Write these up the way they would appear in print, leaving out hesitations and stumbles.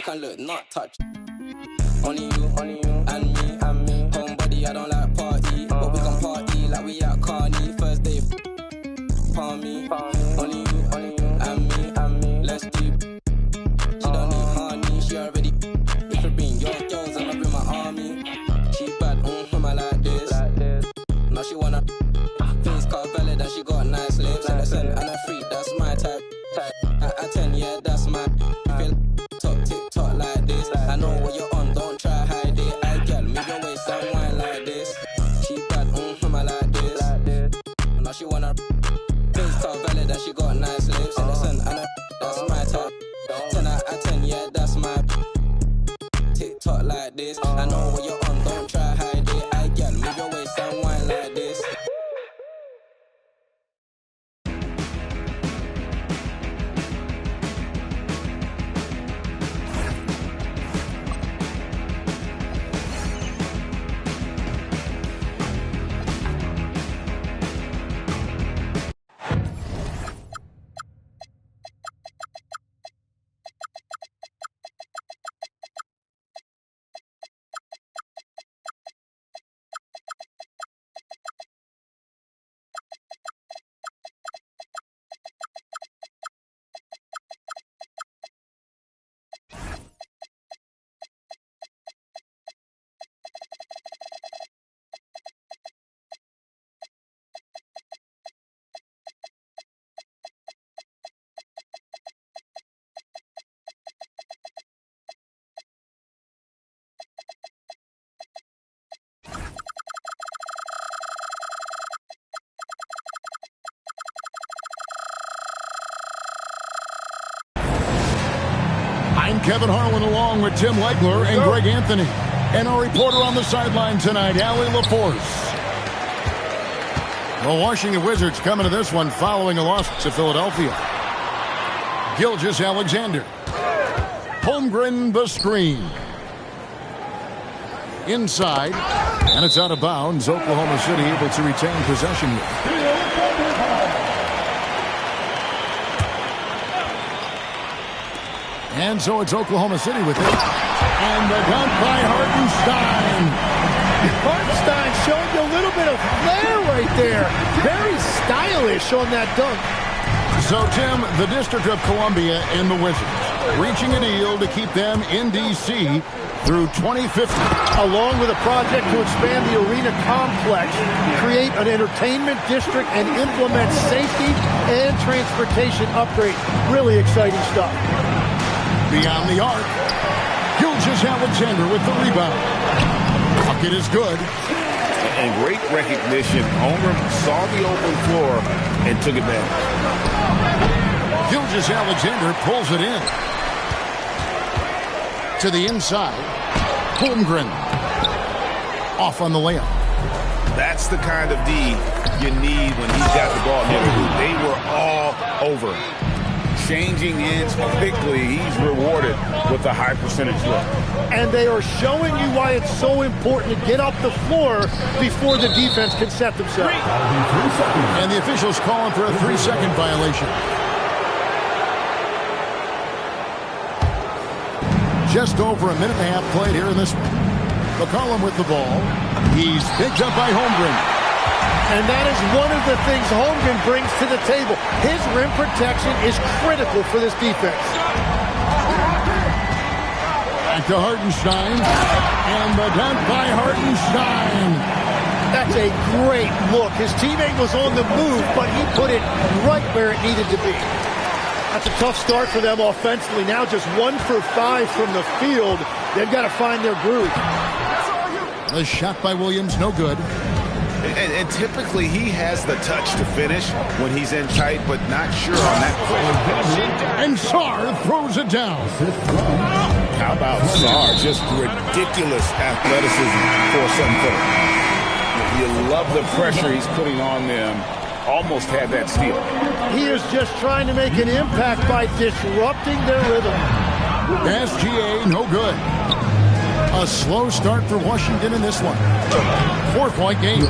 make her look not touch. Only you, and me, homebody, I don't like party, but we gon' party like we at Carney. First day, palm me. Only you, and me, let's deep. She don't need honey, she already. You should bring your girls and I bring my army. She bad, I like this. Now she wanna face cut valid and she got nice lips. Innocent and a freak, that's my type. At 10, yeah, that's my. Feel talk TikTok like this. I know what you're on, don't try hide it. I girl, move your waist and wine like this. She bad, I like this. Now she wanna face cut valid and she got nice lips. Innocent and a that's my type. 10 out of 10, yeah, that's my. TikTok like this. I know what you're on, don't try hide it. I girl, move your waist and wine like this. I'm Kevin Harlan along with Tim Legler and Greg Anthony. And our reporter on the sideline tonight, Allie LaForce. The Washington Wizards coming to this one following a loss to Philadelphia. Gilgeous-Alexander. Holmgren the screen. Inside. And it's out of bounds. Oklahoma City able to retain possession. And so it's Oklahoma City with it. And the dunk by Hartenstein. Hartenstein showing you a little bit of flair right there. Very stylish on that dunk. So, Tim, the District of Columbia and the Wizards reaching a deal to keep them in D.C. through 2050. Along with a project to expand the arena complex, create an entertainment district, and implement safety and transportation upgrades. Really exciting stuff. Beyond the arc, Gilgeous-Alexander with the rebound. Bucket is good. And great recognition. Holmgren saw the open floor and took it back. Gilgeous-Alexander pulls it in. To the inside. Holmgren. Off on the layup. That's the kind of D you need when he's got the ball near the hoop. They were all over him. Changing ends quickly, he's rewarded with a high percentage look. And they are showing you why it's so important to get up the floor before the defense can set themselves. And the officials calling for a 3-second violation. Just over a minute and a half played here in this one. McCollum with the ball. He's picked up by Holmgren. And that is one of the things Holmgren brings to the table. His rim protection is critical for this defense. Back to Hartenstein. And the dunk by Hartenstein. That's a great look. His teammate was on the move, but he put it right where it needed to be. That's a tough start for them offensively. Now just 1 for 5 from the field. They've got to find their groove. The shot by Williams, no good. And typically he has the touch to finish when he's in tight, but not sure on that play. And Sarr throws it down. How about Sarr? Just ridiculous athleticism for a 7-footer. You love the pressure he's putting on them. Almost had that steal. He is just trying to make an impact by disrupting their rhythm. SGA, no good. A slow start for Washington in this one. 4-point game.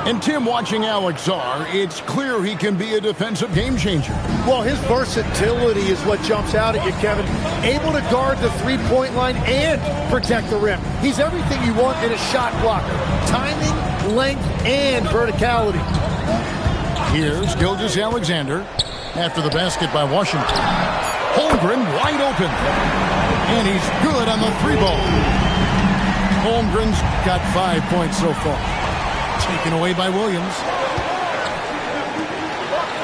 And Tim, watching Alex Sarr, it's clear he can be a defensive game changer. Well, his versatility is what jumps out at you, Kevin. Able to guard the three-point line and protect the rim. He's everything you want in a shot blocker. Timing, length, and verticality. Here's Gilgeous-Alexander after the basket by Washington. Holmgren wide open. And he's good on the three ball. Holmgren's got 5 points so far. Taken away by Williams.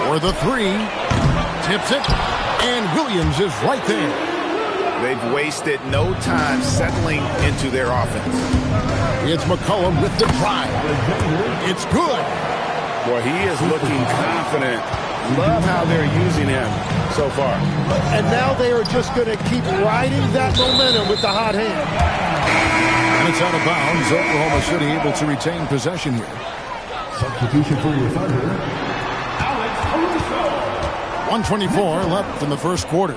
For the three. Tips it. And Williams is right there. They've wasted no time settling into their offense. It's McCollum with the drive. It's good. Boy, he is looking confident. Love how they're using him so far. And now they are just going to keep riding that momentum with the hot hand. And it's out of bounds. Oklahoma City able to retain possession here. Substitution for your Thunder, Alex Caruso. 1:24 left in the first quarter.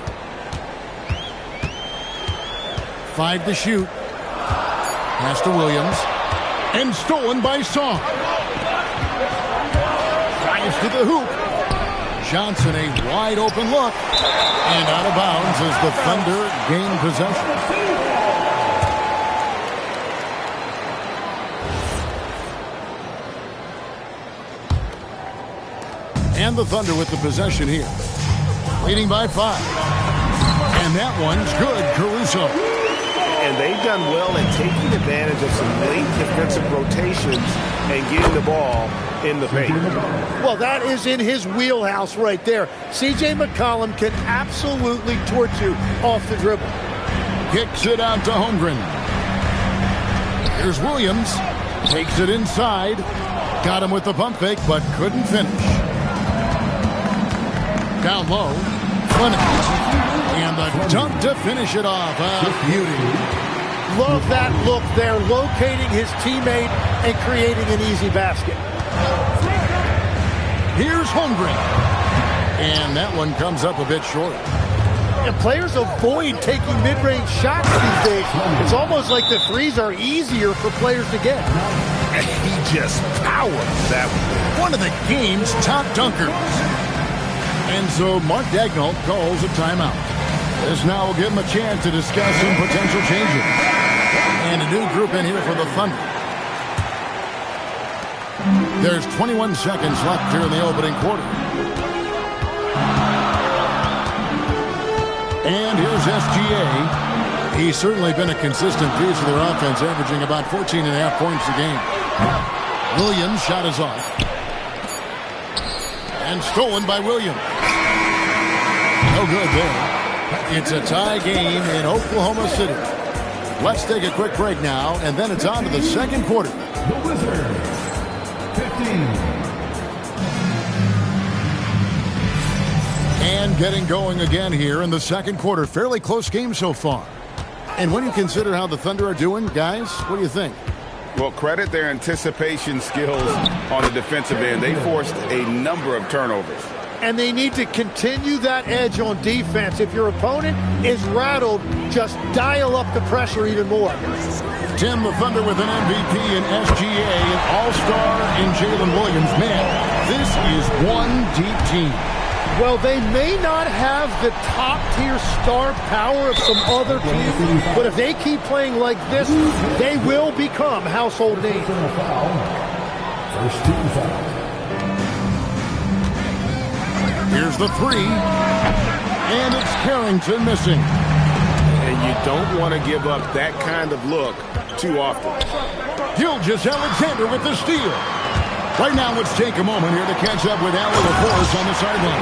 5 to shoot. Pass to Williams. And stolen by Song. Drives to the hoop. Johnson, a wide open look. And out of bounds as the Thunder gain possession. And the Thunder with the possession here. Leading by 5. And that one's good, Caruso. And they've done well in taking advantage of some late defensive rotations and getting the ball in the paint. Well, that is in his wheelhouse right there. C.J. McCollum can absolutely torch you off the dribble. Kicks it out to Holmgren. Here's Williams. Takes it inside. Got him with the pump fake, but couldn't finish. Down low. Fleming. And the dunk to finish it off. Beauty. Love that look there, locating his teammate and creating an easy basket. Here's Holmgren. And that one comes up a bit short. And players avoid taking mid-range shots these days. It's almost like the threes are easier for players to get. And he just powered that one of the game's top dunkers. And so Mark Daigneault calls a timeout. This now will give him a chance to discuss some potential changes. And a new group in here for the Thunder. There's 21 seconds left here in the opening quarter. And here's SGA. He's certainly been a consistent piece of their offense, averaging about 14.5 points a game. Williams' shot is off. And stolen by Williams. No good there. It's a tie game in Oklahoma City. Let's take a quick break now, and then it's on to the second quarter. The Wizards, 15. And getting going again here in the second quarter. Fairly close game so far. And when you consider how the Thunder are doing, guys, what do you think? Well, credit their anticipation skills on the defensive end. They forced a number of turnovers. And they need to continue that edge on defense. If your opponent is rattled, just dial up the pressure even more. Tim, the Thunder with an MVP in SGA, an all-star in Jalen Williams. Man, this is one deep team. Well, they may not have the top-tier star power of some other teams, but if they keep playing like this, they will become household names. First team foul. Here's the three. And it's Carrington missing. And you don't want to give up that kind of look too often. Gilgeous-Alexander with the steal. Right now, let's take a moment here to catch up with Allie LaForce on the sideline.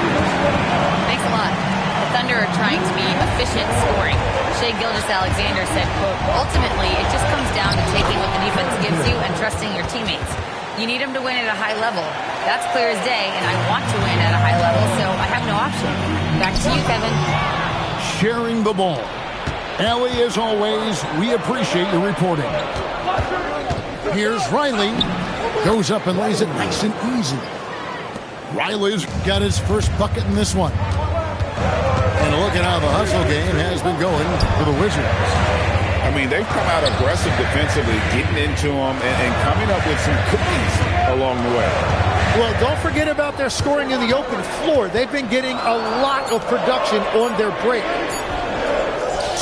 Thanks a lot. The Thunder are trying to be efficient scoring. Shai Gilgeous-Alexander said, quote, ultimately, it just comes down to taking what the defense gives you and trusting your teammates. You need them to win at a high level. That's clear as day, and I want to win at a high level, so I have no option. Back to you, Kevin. Sharing the ball. Allie, as always, we appreciate your reporting. Here's Riley. Goes up and lays it nice and easy. Riley's got his first bucket in this one. And look at how the hustle game has been going for the Wizards. I mean, they've come out aggressive defensively, getting into them and coming up with some cookies along the way. Well, don't forget about their scoring in the open floor. They've been getting a lot of production on their break.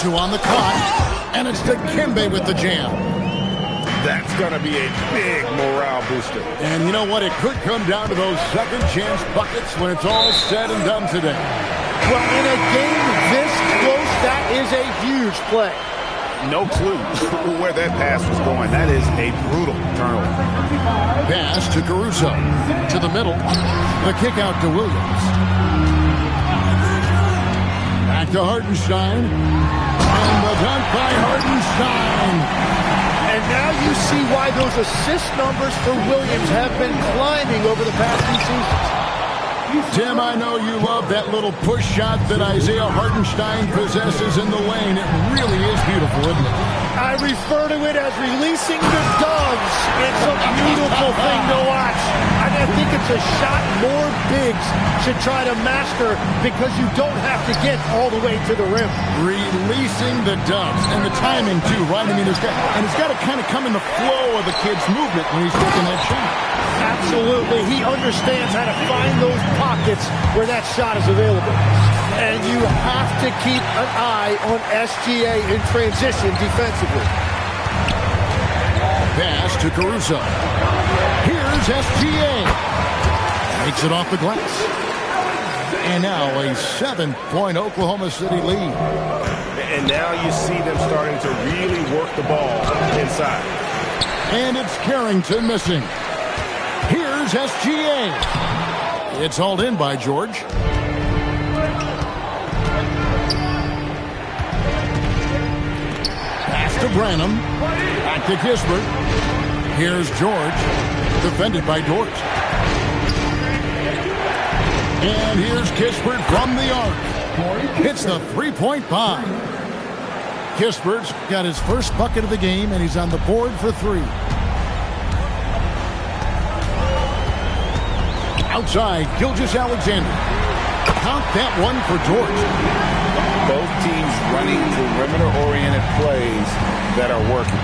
2 on the clock, and it's Dikembe with the jam. That's going to be a big morale booster. And you know what? It could come down to those second chance buckets when it's all said and done today. Well, in a game this close, that is a huge play. No clue where that pass was going. That is a brutal turnover. Pass to Caruso. To the middle. The kick out to Williams. Back to Hartenstein. And the dunk by Hartenstein. And now you see why those assist numbers for Williams have been climbing over the past few seasons. Tim, I know you love that little push shot that Isaiah Hartenstein possesses in the lane. It really is beautiful, isn't it? I refer to it as releasing the doves. It's a beautiful thing to watch. I think it's a shot more bigs should try to master because you don't have to get all the way to the rim. Releasing the doves. And the timing, too, right? I mean, it's got to kind of come in the flow of the kid's movement when he's taking that shot. Absolutely. He understands how to find those pockets where that shot is available. And you have to keep an eye on SGA in transition defensively. Pass to Caruso. Here's SGA. Makes it off the glass. And now a 7-point Oklahoma City lead. And now you see them starting to really work the ball inside. And it's Carrington missing. Here's SGA. It's hauled in by George. Pass to Branham. Back to Kispert. Here's George. Defended by Dort. And here's Kispert from the arc. Hits the three-point bomb. Kispert's got his first bucket of the game, and he's on the board for 3. Outside, Gilgeous-Alexander. Count that one for Dort. Both teams running perimeter-oriented plays that are working.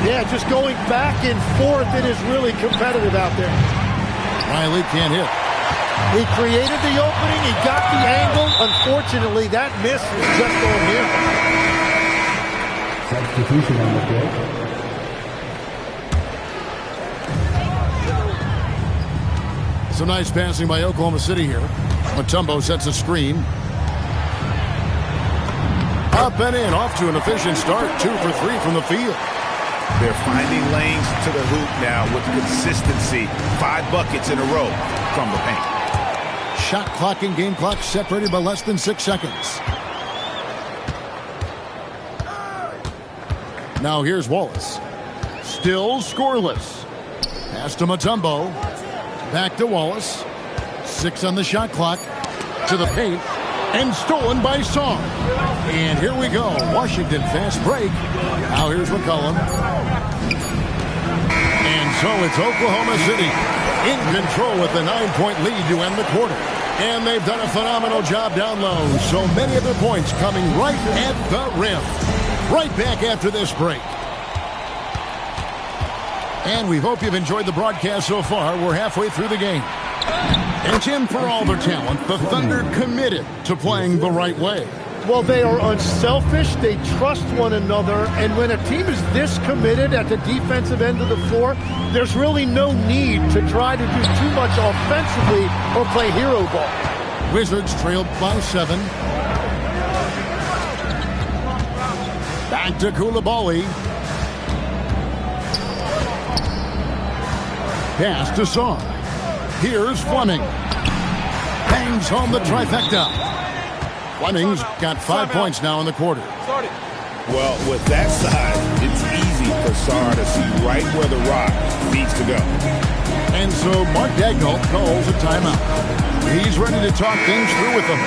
Yeah, just going back and forth, it is really competitive out there. Riley can't hit. He created the opening, he got the angle. Unfortunately, that miss was just on him. Substitution on the field. Some nice passing by Oklahoma City here. Mutombo sets a screen. Up and in, off to an efficient start. 2 for 3 from the field. They're finding lanes to the hoop now with consistency. 5 buckets in a row from the paint. Shot clock and game clock separated by less than 6 seconds. Now here's Wallace. Still scoreless. Pass to Mutombo. Back to Wallace. 6 on the shot clock. To the paint. And stolen by Song. And here we go. Washington fast break. Now here's McCollum. And so it's Oklahoma City in control with the 9-point lead to end the quarter. And they've done a phenomenal job down low. So many of their points coming right at the rim. Right back after this break. And we hope you've enjoyed the broadcast so far. We're halfway through the game. And Tim, for all their talent, the Thunder committed to playing the right way. Well, they are unselfish. They trust one another. And when a team is this committed at the defensive end of the floor, there's really no need to try to do too much offensively or play hero ball. Wizards trailed by 7. Back to Coulibaly. Pass to Song. Here's Fleming. Bangs home the trifecta. Fleming's got 5 points now in the quarter. Well, with that size, it's easy for Sarr to see right where the rock needs to go. And so Mark Daigneault calls a timeout. He's ready to talk things through with them.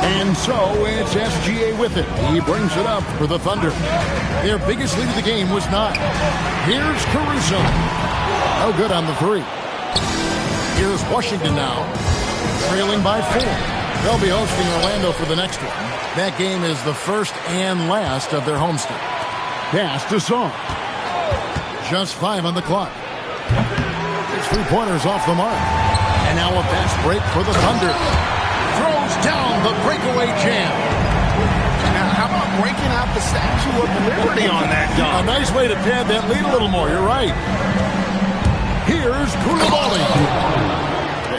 And so it's SGA with it. He brings it up for the Thunder. Their biggest lead of the game was 9. Here's Caruso. No good on the 3. Here's Washington now, trailing by 4. They'll be hosting Orlando for the next one. That game is the first and last of their homestand. Pass to Song. Just 5 on the clock. His three-pointers off the mark. And now a fast break for the Thunder. Throws down the breakaway jam. Now, how about breaking out the Statue of Liberty on that dunk? A nice way to pad that lead a little more. You're right. Here's Coulibaly.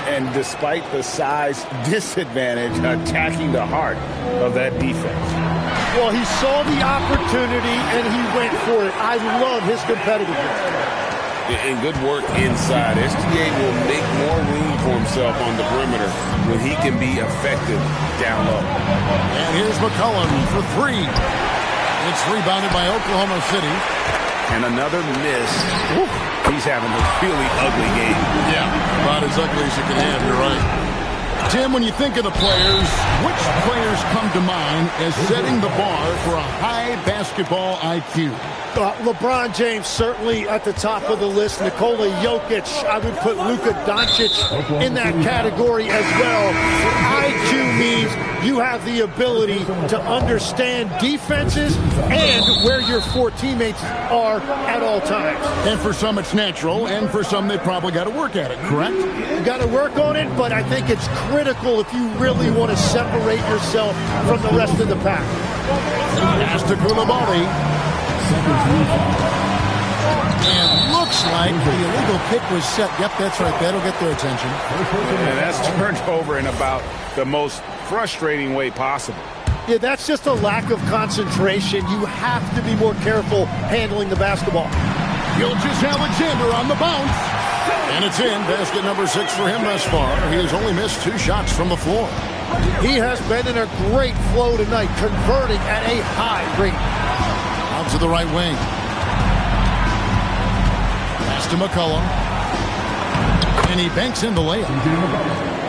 And despite the size disadvantage, attacking the heart of that defense. Well, he saw the opportunity and he went for it. I love his competitiveness. And good work inside. SGA will make more room for himself on the perimeter when he can be effective down low. And here's McCollum for 3. It's rebounded by Oklahoma City. And another miss. Woo. He's having a really ugly game. Yeah, about as ugly as you can have, you're right. Tim, when you think of the players, which players come to mind as setting the bar for a high basketball IQ? LeBron James certainly at the top of the list. Nikola Jokic, I would put Luka Doncic in that category as well. IQ means you have the ability to understand defenses and where your 4 teammates are at all times. And for some it's natural, and for some they probably got to work at it, correct? You got to work on it, but I think it's critical if you really want to separate yourself from the rest of the pack. Pass to Coulibaly. And looks like the illegal kick was set. Yep, that's right. That'll get their attention. And that's turned over in about the most frustrating way possible. Yeah, that's just a lack of concentration. You have to be more careful handling the basketball. Gilgeous-Alexander on the bounce. And it's in. Basket number 6 for him thus far. He has only missed 2 shots from the floor. He has been in a great flow tonight, converting at a high rate. Out to the right wing. Pass to McCollum. And he banks in the layup.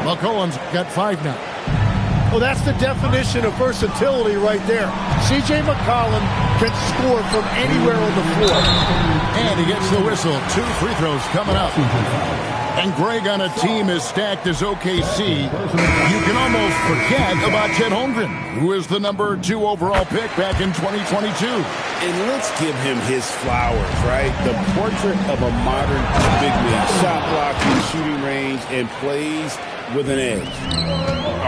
McCollum's got 5 now. Well, that's the definition of versatility right there. C.J. McCollum can score from anywhere on the floor. And he gets the whistle. 2 free throws coming up. And Greg, on a team as stacked as OKC, you can almost forget about Chet Holmgren, who is the number 2 overall pick back in 2022. And let's give him his flowers, right? The portrait of a modern big man. Shot blocking, shooting range, and plays with an edge.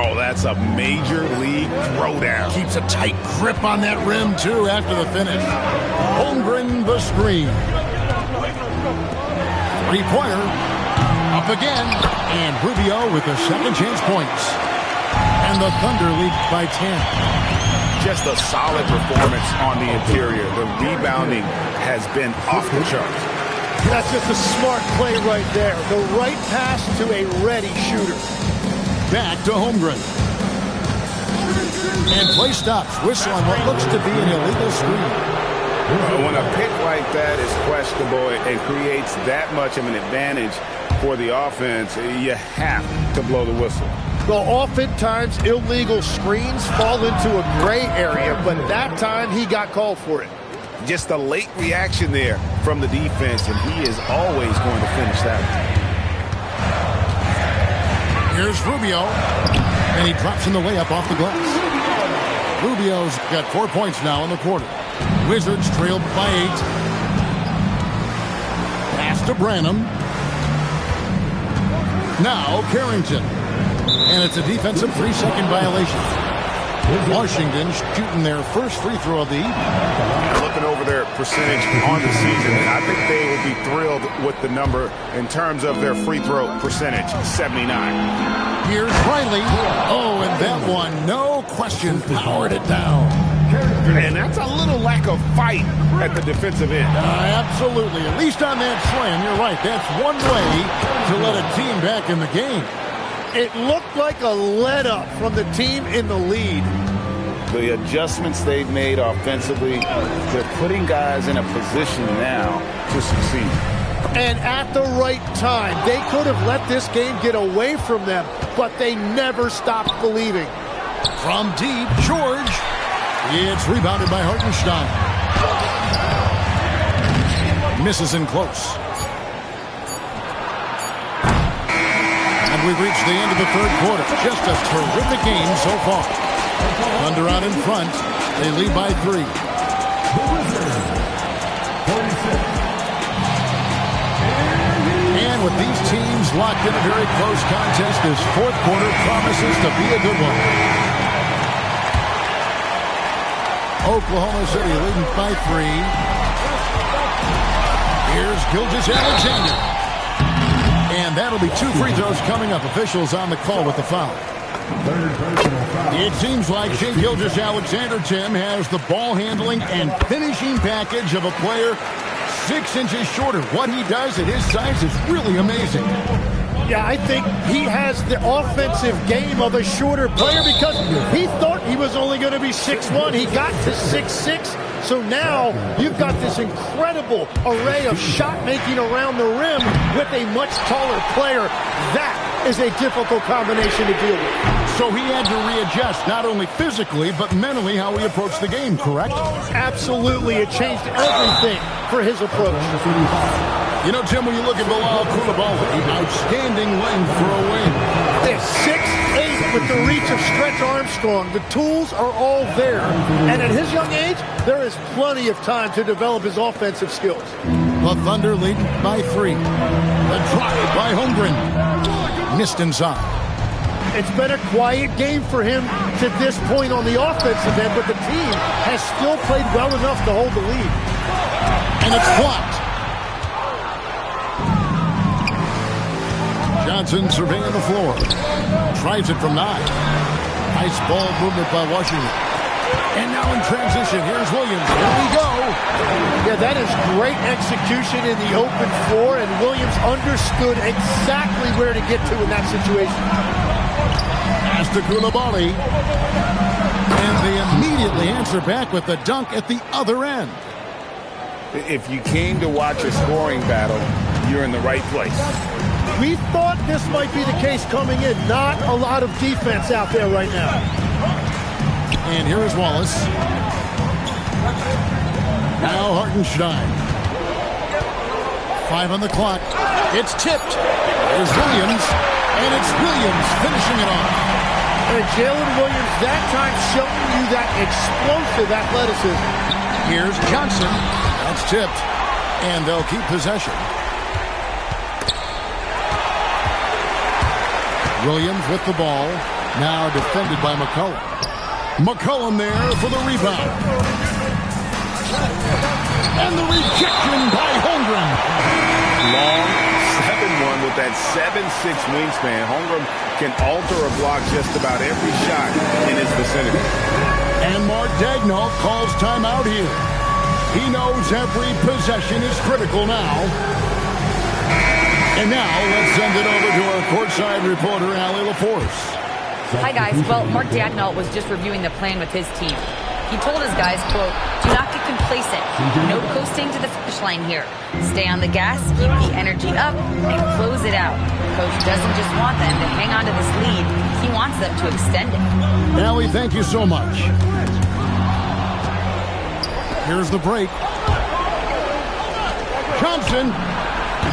Oh, that's a major league throwdown. Keeps a tight grip on that rim, too, after the finish. Holmgren the screen. 3-pointer. Up again. And Rubio with the second chance points. And the Thunder lead by 10. Just a solid performance on the interior. The rebounding has been off the charts. That's just a smart play right there. The right pass to a ready shooter. Back to Holmgren. And play stops. Whistle on what looks to be an illegal screen. When a pick like that is questionable and creates that much of an advantage for the offense, you have to blow the whistle. Well, oftentimes illegal screens fall into a gray area, but that time he got called for it. Just a late reaction there from the defense, and he is always going to finish that one. Here's Rubio, and he drops in the layup off the glass. Rubio's got 4 points now in the quarter. Wizards trailed by 8. Pass to Branham. Now Carrington. And it's a defensive 3-second violation. Washington shooting their first free throw of the evening. Looking over their percentage on the season, I think they will be thrilled with the number in terms of their free throw percentage, 79. Here's Riley. Oh, and that one, no question, powered it down. And that's a little lack of fight at the defensive end. Absolutely. At least on that slam, you're right. That's one way to let a team back in the game. It looked like a let-up from the team in the lead. The adjustments they've made offensively, they're putting guys in a position now to succeed. And at the right time, they could have let this game get away from them, but they never stopped believing. From deep, George. It's rebounded by Hartenstein. Misses in close. And we've reached the end of the third quarter. Just a terrific game so far. Thunder out in front. They lead by 3. And with these teams locked in a very close contest, this fourth quarter promises to be a good one. Oklahoma City leading by 3. Here's Gilgeous-Alexander. And that'll be 2 free throws coming up. Officials on the call with the foul. It seems like Shai Gilgeous-Alexander, Tim, has the ball handling and finishing package of a player 6 inches shorter. What he does at his size is really amazing. Yeah, I think he has the offensive game of a shorter player because he thought he was only going to be 6'1". He got to 6'6". So now you've got this incredible array of shot making around the rim with a much taller player. That is a difficult combination to deal with. So he had to readjust not only physically but mentally how he approached the game, correct? Absolutely. It changed everything for his approach. You know, Tim, when you look at Bilal Coulibaly, outstanding length for a wing. They're 6'8" with the reach of Stretch Armstrong. The tools are all there. And at his young age, there is plenty of time to develop his offensive skills. The Thunder leading by 3. The drive by Holmgren. Missed inside. It's been a quiet game for him to this point on the offensive end, but the team has still played well enough to hold the lead. And it's blocked. Johnson surveying the floor. Tries it from 9. Nice ball movement by Washington. And now in transition, here's Williams. Here we go. Yeah, that is great execution in the open floor, and Williams understood exactly where to get to in that situation. Pass to Coulibaly. And they immediately answer back with the dunk at the other end. If you came to watch a scoring battle, you're in the right place. We thought this might be the case coming in. Not a lot of defense out there right now. And here is Wallace. Now Hartenstein. 5 on the clock. It's tipped. There's Williams. And it's Williams finishing it off. And Jalen Williams that time showing you that explosive athleticism. Here's Johnson. That's tipped. And they'll keep possession. Williams with the ball. Now defended by McCollum. McCollum there for the rebound. And the rejection by Holmgren. Long 7-1 with that 7'6" wingspan. Holmgren can alter or block just about every shot in his vicinity. And Mark Daigneault calls timeout here. He knows every possession is critical now. And now let's send it over to our courtside reporter, Allie LaForce. Hi, guys. Well, Mark Daigneault was just reviewing the plan with his team. He told his guys, quote, do not get complacent. No coasting to the finish line here. Stay on the gas, keep the energy up, and close it out. Coach doesn't just want them to hang on to this lead. He wants them to extend it. Allie, thank you so much. Here's the break. Johnson.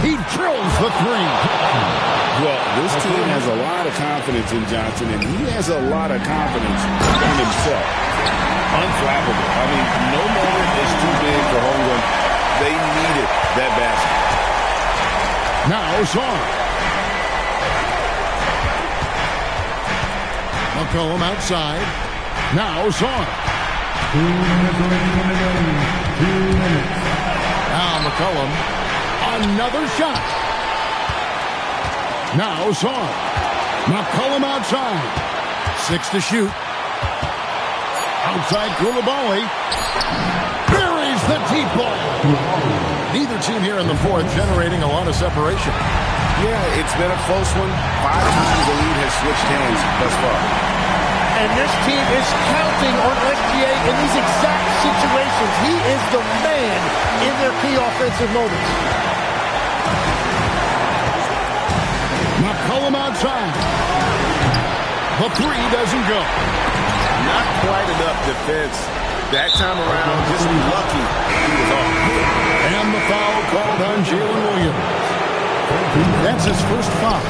He drills the 3. Well, this team has a lot of confidence in Johnson, and he has a lot of confidence in himself. Unflappable. I mean, no moment is too big for Holmgren. They needed that basket. Now Zorn. McCollum outside. Now Zorn. 2 minutes remaining. 2 minutes. Now McCollum. Another shot. Now Zorn. McCollum outside. 6 to shoot. Outside Coulibaly. Buries the deep ball. Neither team here in the fourth generating a lot of separation. Yeah, it's been a close one. 5 times the lead has switched hands thus far. And this team is counting on SGA in these exact situations. He is the man in their key offensive moments. McCollum outside. The 3 doesn't go. Not quite enough defense that time around. Just lucky he was off. And the foul called on Jalen Williams. That's his first foul.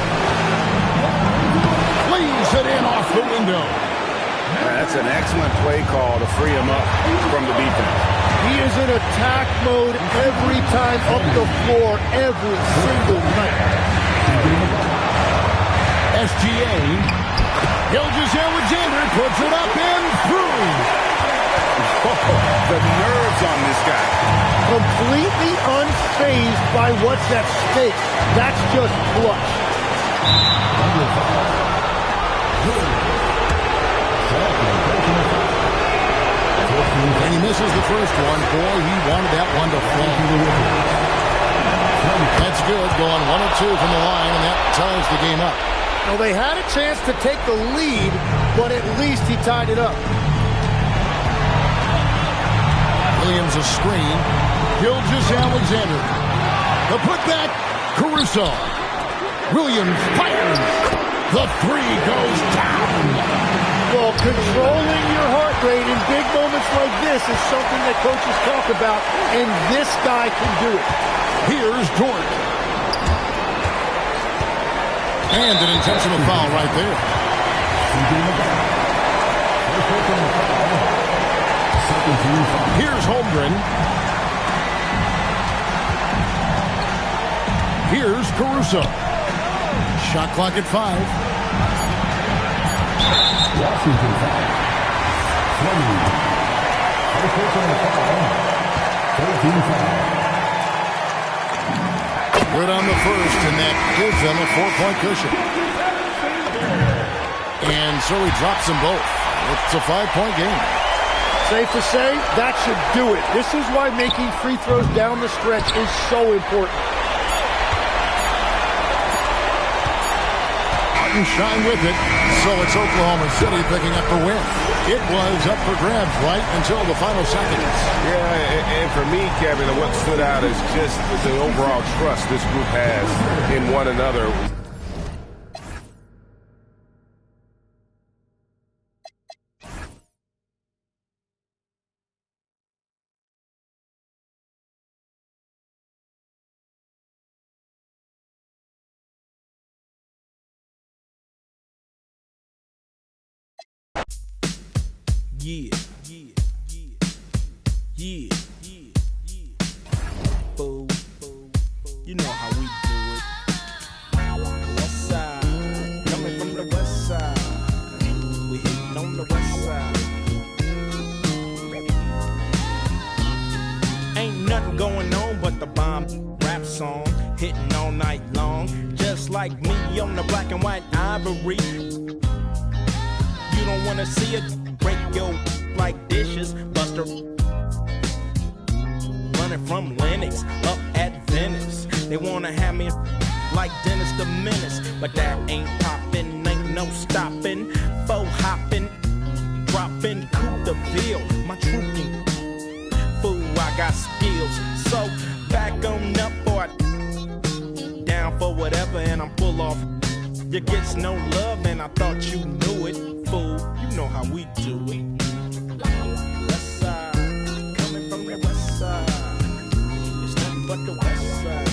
Leaves it in off the window. That's an excellent play call to free him up from the defense. He is in attack mode every time up the floor, every single night. SGA. Gilgeous-Alexander puts it up and through. The nerves on this guy. Completely unfazed by what's at stake. That's just clutch. And he misses the first one. Boy, he wanted that one to fall. That's good. Going 1 of 2 from the line, and that ties the game up. Well, they had a chance to take the lead, but at least he tied it up. Williams a screen. Gilgeous-Alexander. The putback. Caruso. Williams fires. The three goes down. Well, controlling your heart rate in big moments like this is something that coaches talk about, and this guy can do it. Here's Dort. And an intentional foul right there. Here's Holmgren. Here's Caruso. Shot clock at 5. Washington foul. 13 foul. Good on the first, and that gives them a 4-point cushion. And so he drops them both. It's a 5-point game. Safe to say, that should do it. This is why making free throws down the stretch is so important. Shine with it. So it's Oklahoma City picking up the win. It was up for grabs right until the final seconds. Yeah, and for me, Kevin, what stood out is just the overall trust this group has in one another. Yeah, yeah, yeah, yeah, yeah, yeah. Fool, you know how we do it. West side, coming from the west side. We hitting on the west side. Ain't nothing going on but the bomb rap song, hitting all night long. Just like me on the black and white ivory. You don't wanna see it. Break your like dishes, Buster. Running from Lennox up at Venice. They wanna have me like Dennis the Menace, but that ain't poppin', ain't no stoppin'. Faux hoppin', droppin', coup de ville, my trooping. Fool, I got skills, so back on up for it. Down for whatever, and I'm full off. You gets no love, and I thought you knew it. Fool, you know how we do it. West side, coming from the west side. It's nothing but the west side.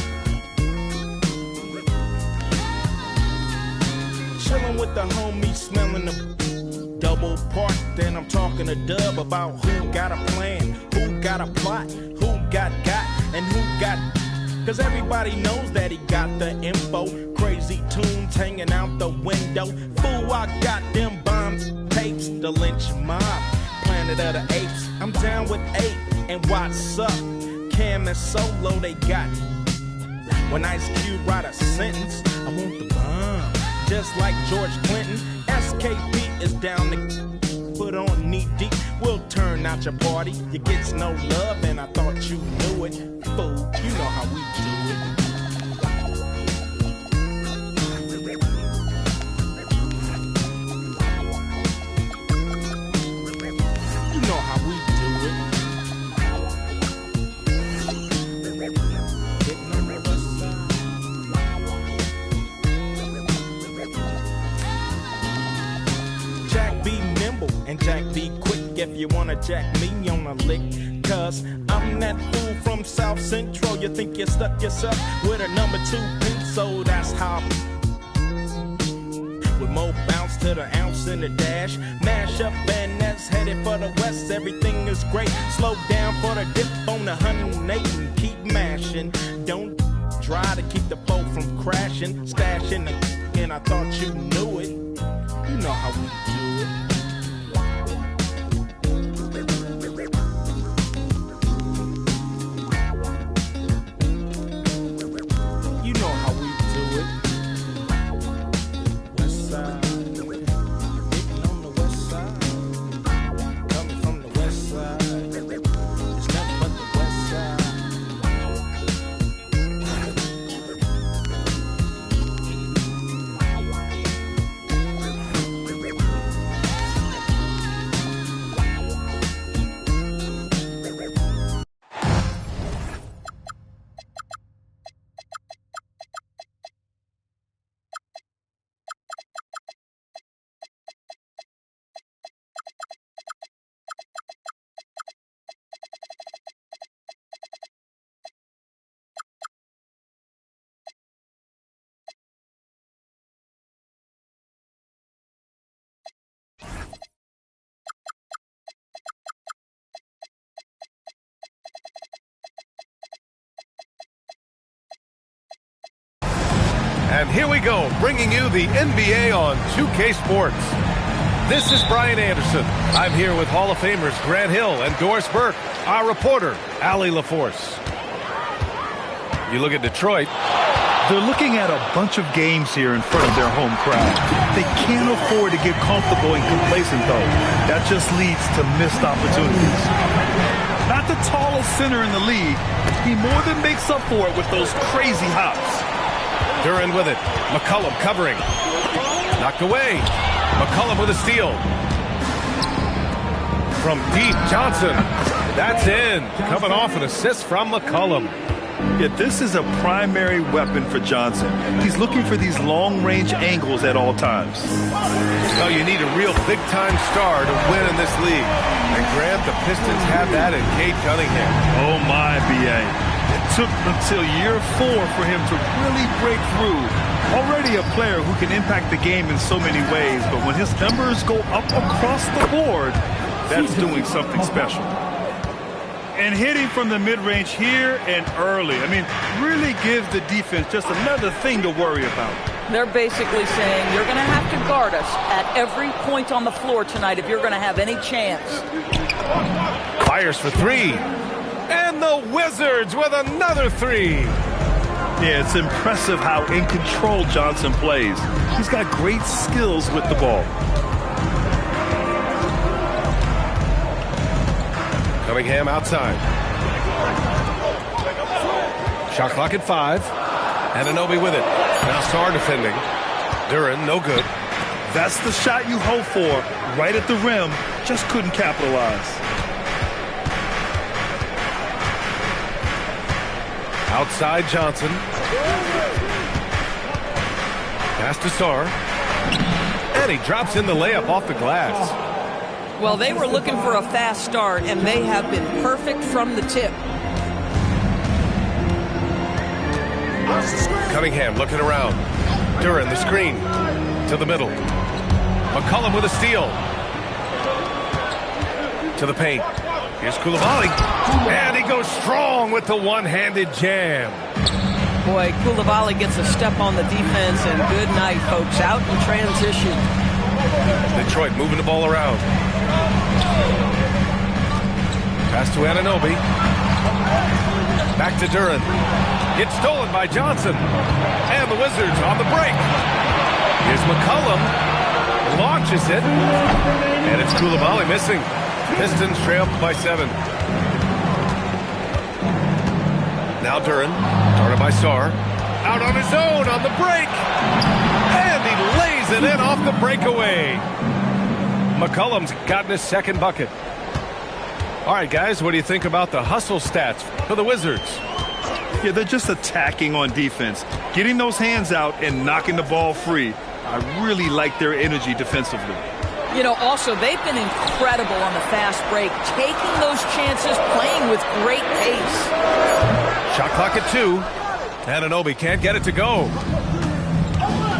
Chillin' with the homies, smelling the double park. Then I'm talking to Dub about who got a plan, who got a plot, who got, and who got. Cause everybody knows that he got the info. Crazy tunes hanging out the window. Fool, I got them bombs, tapes, the lynch mob, Planet of the Apes. I'm down with 8, and what's up? Cam and Solo, they got. When Ice Cube write a sentence, I want the bomb. Just like George Clinton, SKP is down to put on knee deep. We'll turn out your party. You gets no love, and I thought you knew it. Fool, you know how we do it. You know how we do it. Hitting on the west side. Jack be nimble and Jack be quick if you wanna jack me on a lick. Cause I'm that fool from South Central. You think you stuck yourself with a number 2 pin, so that's how. With more bounce to the ounce in the dash. Mash up and that's headed for the west. Everything is great. Slow down for the dip on the 108 and keep mashing. Don't try to keep the boat from crashing. Stashing the and I thought you knew it. You know how we do it. You know how we do it. West side. Hitting on the west side. Coming from the west side. It's nothing but the west side. And here we go, bringing you the NBA on 2K Sports. This is Brian Anderson. I'm here with Hall of Famers Grant Hill and Doris Burke, our reporter, Allie LaForce. You look at Detroit. They're looking at a bunch of games here in front of their home crowd. They can't afford to get comfortable and complacent, though. That just leads to missed opportunities. Not the tallest center in the league, he more than makes up for it with those crazy hops. Duren with it. McCollum covering. Knocked away. McCollum with a steal. From deep, Johnson. That's in. Coming off an assist from McCollum. Yeah, this is a primary weapon for Johnson. He's looking for these long-range angles at all times. Well, you need a real big-time star to win in this league. And Grant, the Pistons have that in Cade Cunningham. Oh, my, B.A. It took until year 4 for him to really break through. Already a player who can impact the game in so many ways, but when his numbers go up across the board, that's doing something special. And hitting from the mid-range here and early, I mean, really gives the defense just another thing to worry about. They're basically saying you're going to have to guard us at every point on the floor tonight if you're going to have any chance. Fires for 3. And the Wizards with another 3. Yeah, it's impressive how in control Johnson plays. He's got great skills with the ball. Cunningham outside. Shot clock at 5. Anunoby with it. Now Sarr defending. Duren, no good. That's the shot you hope for. Right at the rim. Just couldn't capitalize. Outside Johnson. Pass to Sarr. And he drops in the layup off the glass. Well, they were looking for a fast start, and they have been perfect from the tip. Cunningham looking around. Duren, the screen. To the middle. McCollum with a steal. To the paint. Here's Coulibaly. And he goes strong with the one-handed jam. Boy, Coulibaly gets a step on the defense, and good night, folks. Out in transition. Detroit moving the ball around. Pass to Anunoby. Back to Duren. Gets stolen by Johnson. And the Wizards on the break. Here's McCollum. Launches it. And it's Coulibaly missing. Pistons trail by 7. Now Duren. Guarded by Sarr. Out on his own on the break. And he lays it in off the breakaway. McCollum's gotten his second bucket. All right, guys, what do you think about the hustle stats for the Wizards? Yeah, they're just attacking on defense, getting those hands out and knocking the ball free. I really like their energy defensively. You know, also, they've been incredible on the fast break, taking those chances, playing with great pace. Shot clock at 2. Anunoby can't get it to go.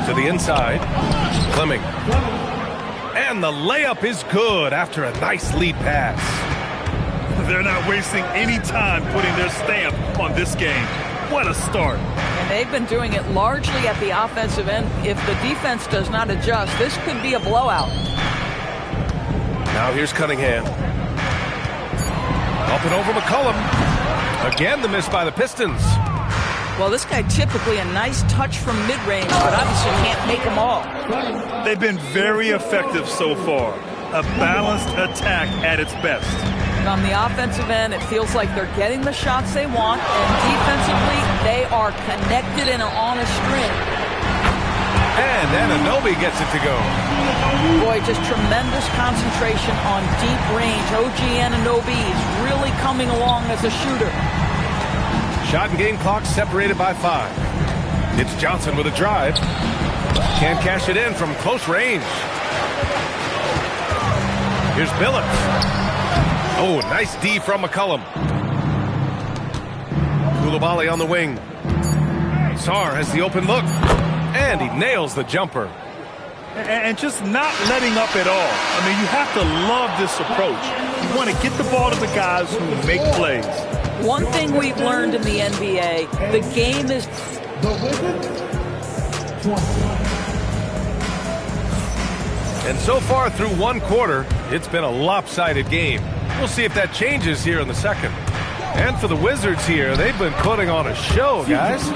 To the inside. Fleming. And the layup is good after a nice lead pass. They're not wasting any time putting their stamp on this game. What a start. And they've been doing it largely at the offensive end. If the defense does not adjust, this could be a blowout. Now here's Cunningham. Up and over McCollum. Again, the miss by the Pistons. Well, this guy typically a nice touch from mid-range, but obviously can't make them all. They've been very effective so far. A balanced attack at its best. And on the offensive end, it feels like they're getting the shots they want, and defensively, they are connected and are on a string. And Anunoby gets it to go. Boy, just tremendous concentration on deep range. OG Anunoby is really coming along as a shooter. Shot and game clock separated by 5. It's Johnson with a drive. Can't cash it in from close range. Here's Billups. Oh, nice D from McCollum. Coulibaly on the wing. Sarr has the open look. And he nails the jumper. And just not letting up at all. I mean, you have to love this approach. You want to get the ball to the guys who make plays. One thing we've learned in the NBA, the game is... And so far through one quarter, it's been a lopsided game. We'll see if that changes here in the second. And for the Wizards here, they've been putting on a show, guys.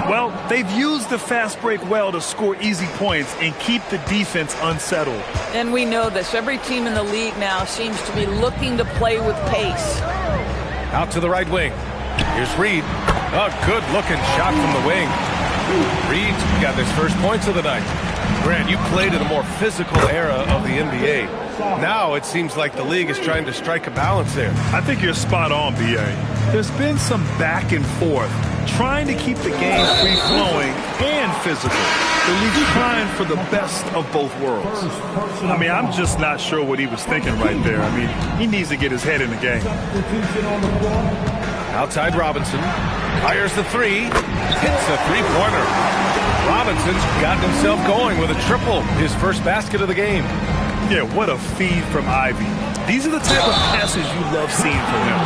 Well, they've used the fast break well to score easy points and keep the defense unsettled. And we know this. Every team in the league now seems to be looking to play with pace. Out to the right wing. Here's Reed. A good-looking shot from the wing. Reed's got his first points of the night. Grant, you played in a more physical era of the NBA. Now it seems like the league is trying to strike a balance there. I think you're spot on, B.A. There's been some back and forth, trying to keep the game free-flowing and physical. The league's trying for the best of both worlds. I mean, I'm just not sure what he was thinking right there. I mean, he needs to get his head in the game. Outside Robinson. Fires the three. Hits a three-pointer. Robinson's gotten himself going with a triple. His first basket of the game. Yeah, what a feed from Ivy. These are the type of passes you love seeing from him.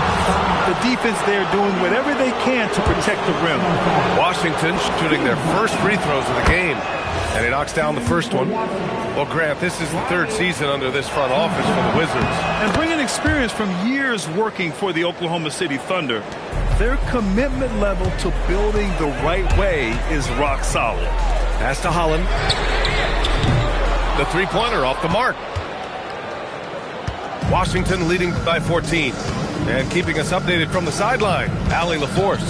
The defense there doing whatever they can to protect the rim. Washington shooting their first free throws of the game. And he knocks down the first one. Well, Grant, this is the third season under this front office for the Wizards. And bringing experience from years working for the Oklahoma City Thunder, their commitment level to building the right way is rock solid. Pass to Holland. The three-pointer off the mark. Washington leading by 14. And keeping us updated from the sideline, Allie LaForce.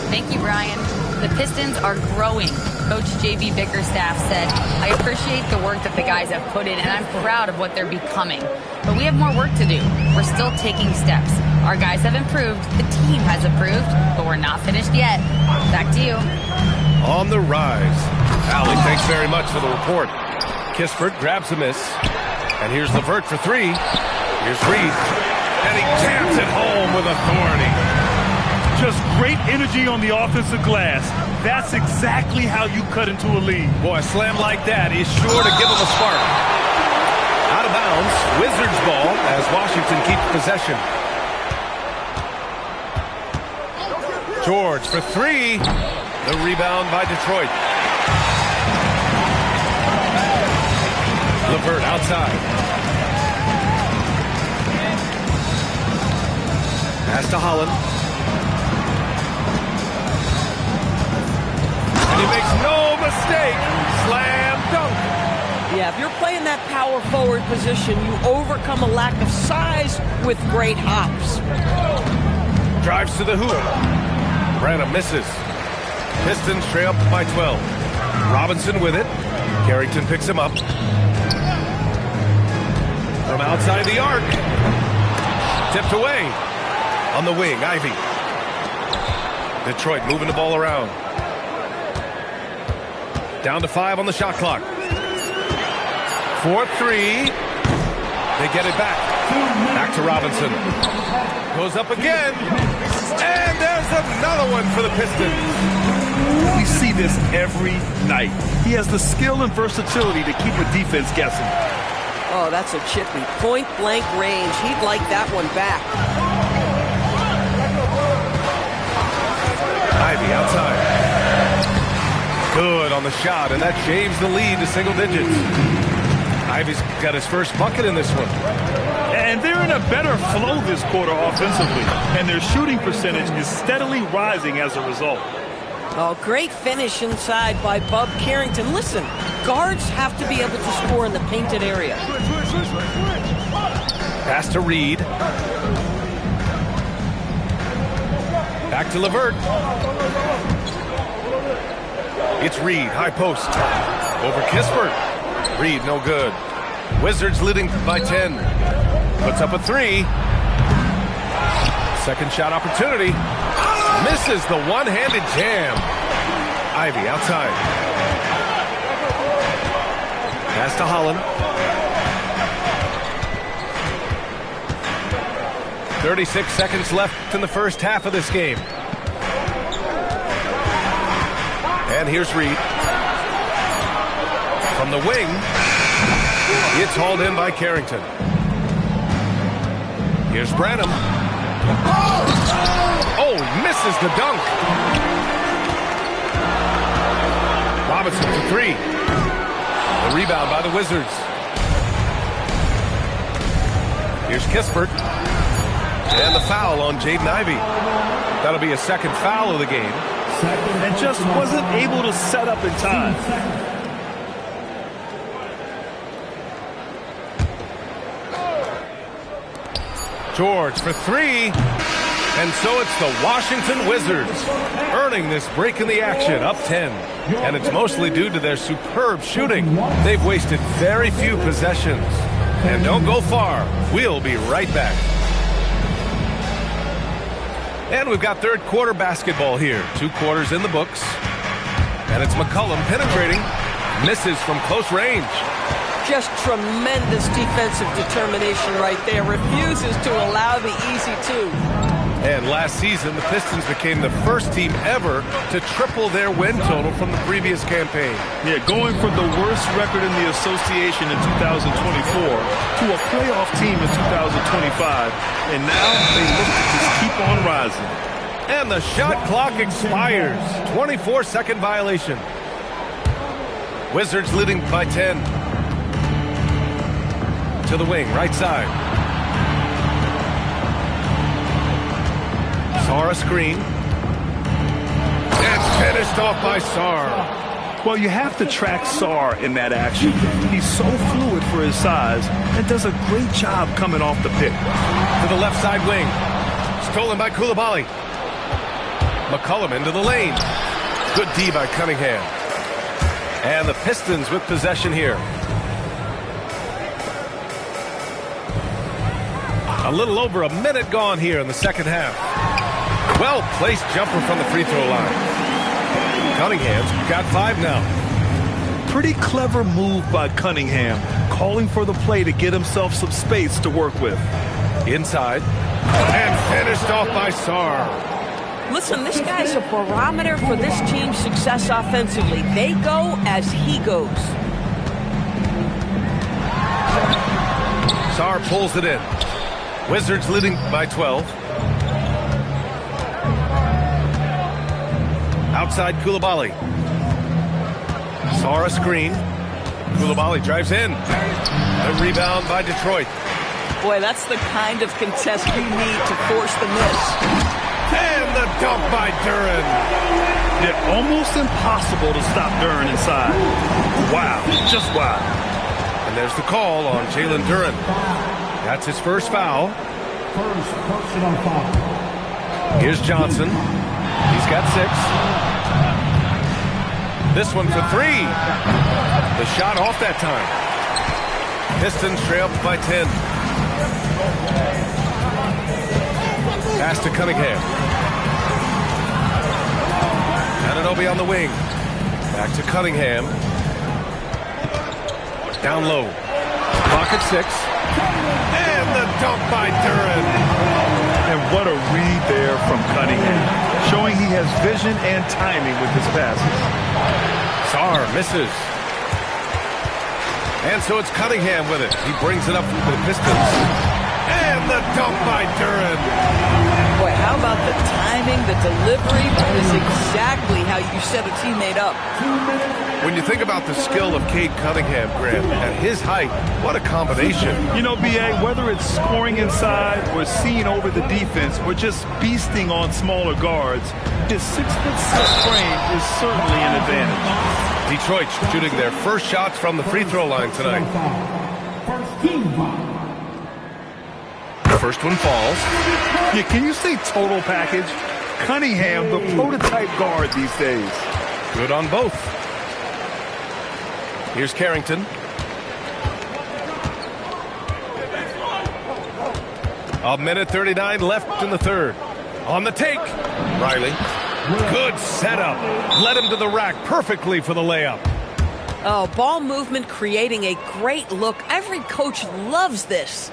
Thank you, Brian. The Pistons are growing. Coach J.B. Bickerstaff said, I appreciate the work that the guys have put in, and I'm proud of what they're becoming. But we have more work to do. We're still taking steps. Our guys have improved. The team has improved, but we're not finished yet. Back to you. On the rise. Allie, thanks very much for the report. Kispert grabs a miss. And here's LeVert for three. Here's Reed. And he jams it home with authority. Just great energy on the offensive glass. That's exactly how you cut into a lead. Boy, a slam like that is sure to give them a spark. Out of bounds, Wizards ball as Washington keeps possession. George for three. The rebound by Detroit. LeVert outside. Pass to Holland. And he makes no mistake. Slam dunk. Yeah, if you're playing that power forward position, you overcome a lack of size with great hops. Drives to the hoop. Branham misses. Pistons trail by 12. Robinson with it. Carrington picks him up. From outside the arc. Tipped away. On the wing, Ivy. Detroit moving the ball around. Down to 5 on the shot clock. 4-3. They get it back. Back to Robinson. Goes up again. And there's another one for the Pistons. We see this every night. He has the skill and versatility to keep a defense guessing. Oh, that's a chippy. Point blank range. He'd like that one back. Ivey outside. Good on the shot, and that shaves the lead to single digits. Ivey's got his first bucket in this one. And they're in a better flow this quarter offensively, and their shooting percentage is steadily rising as a result. Oh, great finish inside by Bub Carrington. Listen, guards have to be able to score in the painted area. Pass to Reed. Back to LeVert. It's Reed, high post. Over Kispert. Reed, no good. Wizards leading by 10. Puts up a 3. Second shot opportunity. Misses the one-handed jam. Ivey outside. Pass to Holland. 36 seconds left in the first half of this game. And here's Reed. From the wing, it's hauled in by Carrington. Here's Branham. Oh, misses the dunk. Robinson for 3. The rebound by the Wizards. Here's Kispert. And the foul on Jaden Ivey. That'll be a second foul of the game. And just wasn't able to set up in time. George for 3. And so it's the Washington Wizards earning this break in the action, up 10. And it's mostly due to their superb shooting. They've wasted very few possessions. And don't go far. We'll be right back. And we've got third quarter basketball here. 2 quarters in the books. And it's McCollum penetrating. Misses from close range. Just tremendous defensive determination right there. Refuses to allow the easy 2. And last season, the Pistons became the first team ever to triple their win total from the previous campaign. Yeah, going from the worst record in the association in 2024 to a playoff team in 2025. And now they look to just keep on rising. And the shot clock expires. 24-second violation. Wizards leading by 10. To the wing, right side. Sarr screen. And finished off by Sarr. Well, you have to track Sarr in that action. He's so fluid for his size and does a great job coming off the pick. To the left side wing. Stolen by Coulibaly. McCollum into the lane. Good D by Cunningham. And the Pistons with possession here. A little over a minute gone here in the second half. Well-placed jumper from the free throw line. Cunningham's got 5 now. Pretty clever move by Cunningham, calling for the play to get himself some space to work with. Inside. And finished off by Sarr. Listen, this guy's a barometer for this team's success offensively. They go as he goes. Sarr pulls it in. Wizards leading by 12. Outside Coulibaly. Sarr a screen. Coulibaly drives in. A rebound by Detroit. Boy, that's the kind of contest you need to force the miss. And the dunk by Duren. Yeah, almost impossible to stop Duren inside. Wow, just wow. And there's the call on Jalen Duren. That's his first foul. First personal foul. Here's Johnson. He's got 6. This one for 3. The shot off that time. Pistons trail by 10. Pass to Cunningham. Anunoby on the wing. Back to Cunningham. Down low. Clock at 6. And the dunk by Duren. And what a read there from Cunningham, showing he has vision and timing with his passes. Sarr misses. And so it's Cunningham with it. He brings it up for the Pistons. And the dunk by Duren. Boy, how about the timing, the delivery? That is exactly how you set a teammate up. When you think about the skill of Cade Cunningham, Grant, at his height, what a combination. You know, B.A., whether it's scoring inside or seeing over the defense or just beasting on smaller guards, his 6'6" frame is certainly an advantage. Detroit shooting their first shots from the free throw line tonight. The first one falls. Yeah, can you say total package? Cunningham, the prototype guard these days. Good on both. Here's Carrington. A minute 39 left in the third. On the take, Riley. Good setup. Led him to the rack perfectly for the layup. Oh, ball movement creating a great look. Every coach loves this.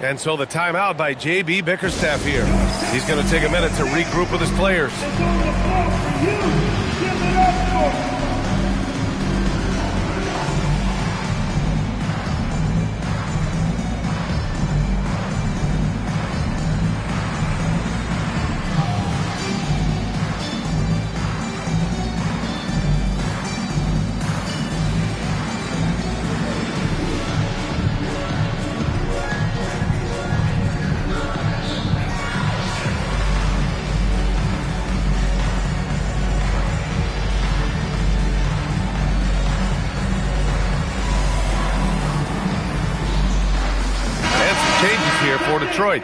And so the timeout by J.B. Bickerstaff here. He's going to take a minute to regroup with his players. For Detroit.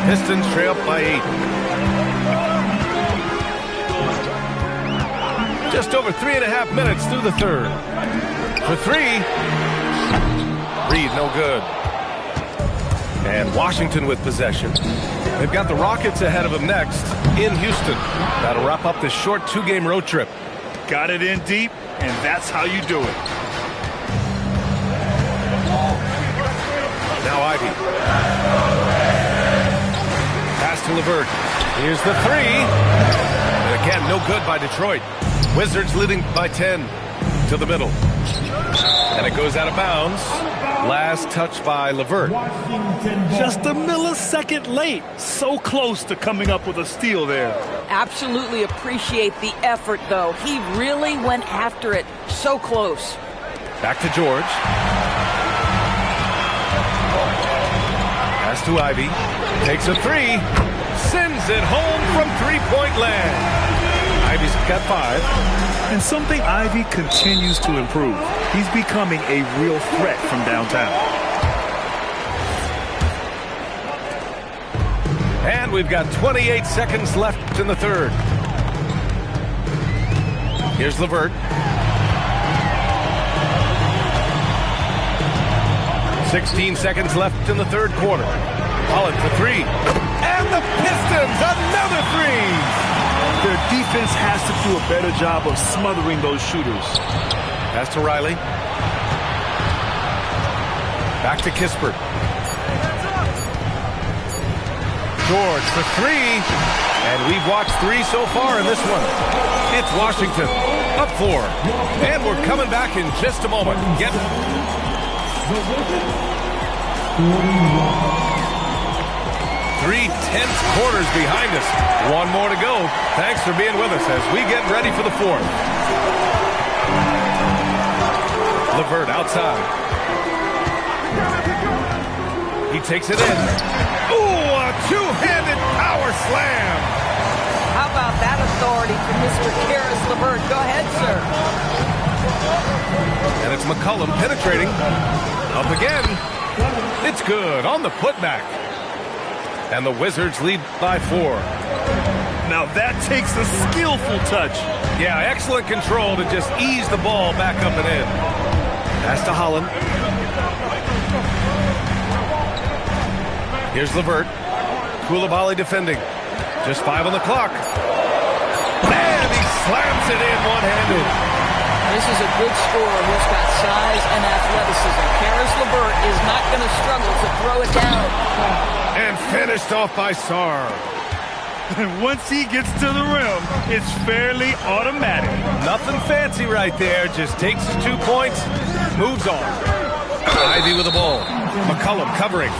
Pistons trail by 8. Just over 3.5 minutes through the third. For three. Reed, no good. And Washington with possession. They've got the Rockets ahead of them next in Houston. That'll wrap up this short two-game road trip. Got it in deep, and that's how you do it. Now Ivy. Pass to LeVert. Here's the three. And again, no good by Detroit. Wizards leading by 10 to the middle. And it goes out of bounds. Last touch by LeVert. Just a millisecond late. So close to coming up with a steal there. Absolutely appreciate the effort, though. He really went after it. So close. Back to George. Pass to Ivy. Takes a three. Sends it home from three-point land. Ivy's got 5. And something Ivy continues to improve. He's becoming a real threat from downtown. And we've got 28 seconds left in the third. Here's LeVert. 16 seconds left in the third quarter. Holland for three. And the Pistons, another three. Their defense has to do a better job of smothering those shooters. Pass to Riley. Back to Kispert. George for three. And we've watched 3 so far in this one. It's Washington up 4. And we're coming back in just a moment. Get 3 tense quarters behind us. 1 more to go. Thanks for being with us as we get ready for the 4th. LeVert outside. He takes it in. Ooh, a two-handed power slam. How about that authority from Mr. Caris LeVert? Go ahead, sir. And it's McCollum penetrating. Up again. It's good on the putback. And the Wizards lead by 4. Now that takes a skillful touch. Yeah, excellent control to just ease the ball back up and in. Pass to Holland. Here's LeVert. Coulibaly defending. Just 5 on the clock. And he slams it in one-handed. This is a good scorer who's got size and athleticism. Caris LeVert is not going to struggle to throw it down. And finished off by Sarr. And once he gets to the rim, it's fairly automatic. Nothing fancy right there. Just takes his 2 points, moves on. Ivey with the ball. McCollum covering.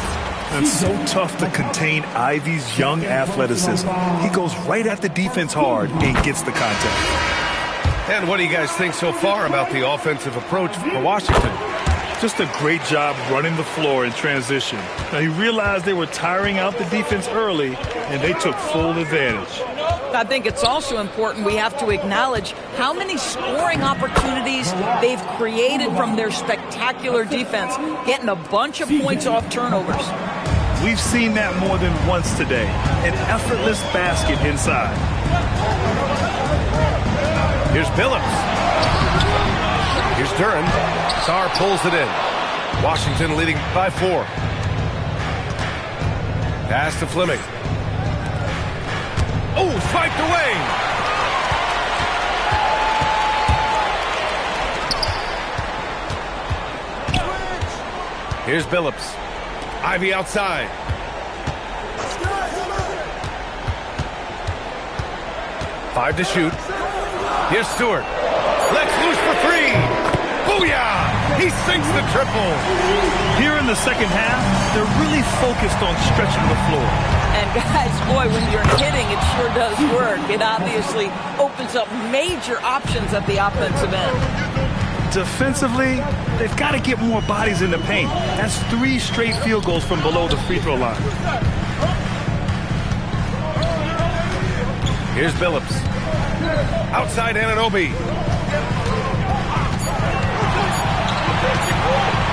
It's so tough to contain Ivey's young athleticism. He goes right at the defense hard and gets the contact. And what do you guys think so far about the offensive approach for Washington? Just a great job running the floor in transition. Now, he realized they were tiring out the defense early, and they took full advantage. I think it's also important we have to acknowledge how many scoring opportunities they've created from their spectacular defense, getting a bunch of points off turnovers. We've seen that more than once today. An effortless basket inside. Here's Billups. Here's Duren. Sarr pulls it in. Washington leading by 4. Pass to Fleming. Oh, swiped away. Here's Billups. Ivey outside. Five to shoot. Here's Stewart. Let's loose for 3. Booyah! He sinks the triple. Here in the second half, they're really focused on stretching the floor. And guys, boy, when you're hitting, it sure does work. It obviously opens up major options at the offensive end. Defensively, they've got to get more bodies in the paint. That's 3 straight field goals from below the free throw line. Here's Billups. Outside Anunoby.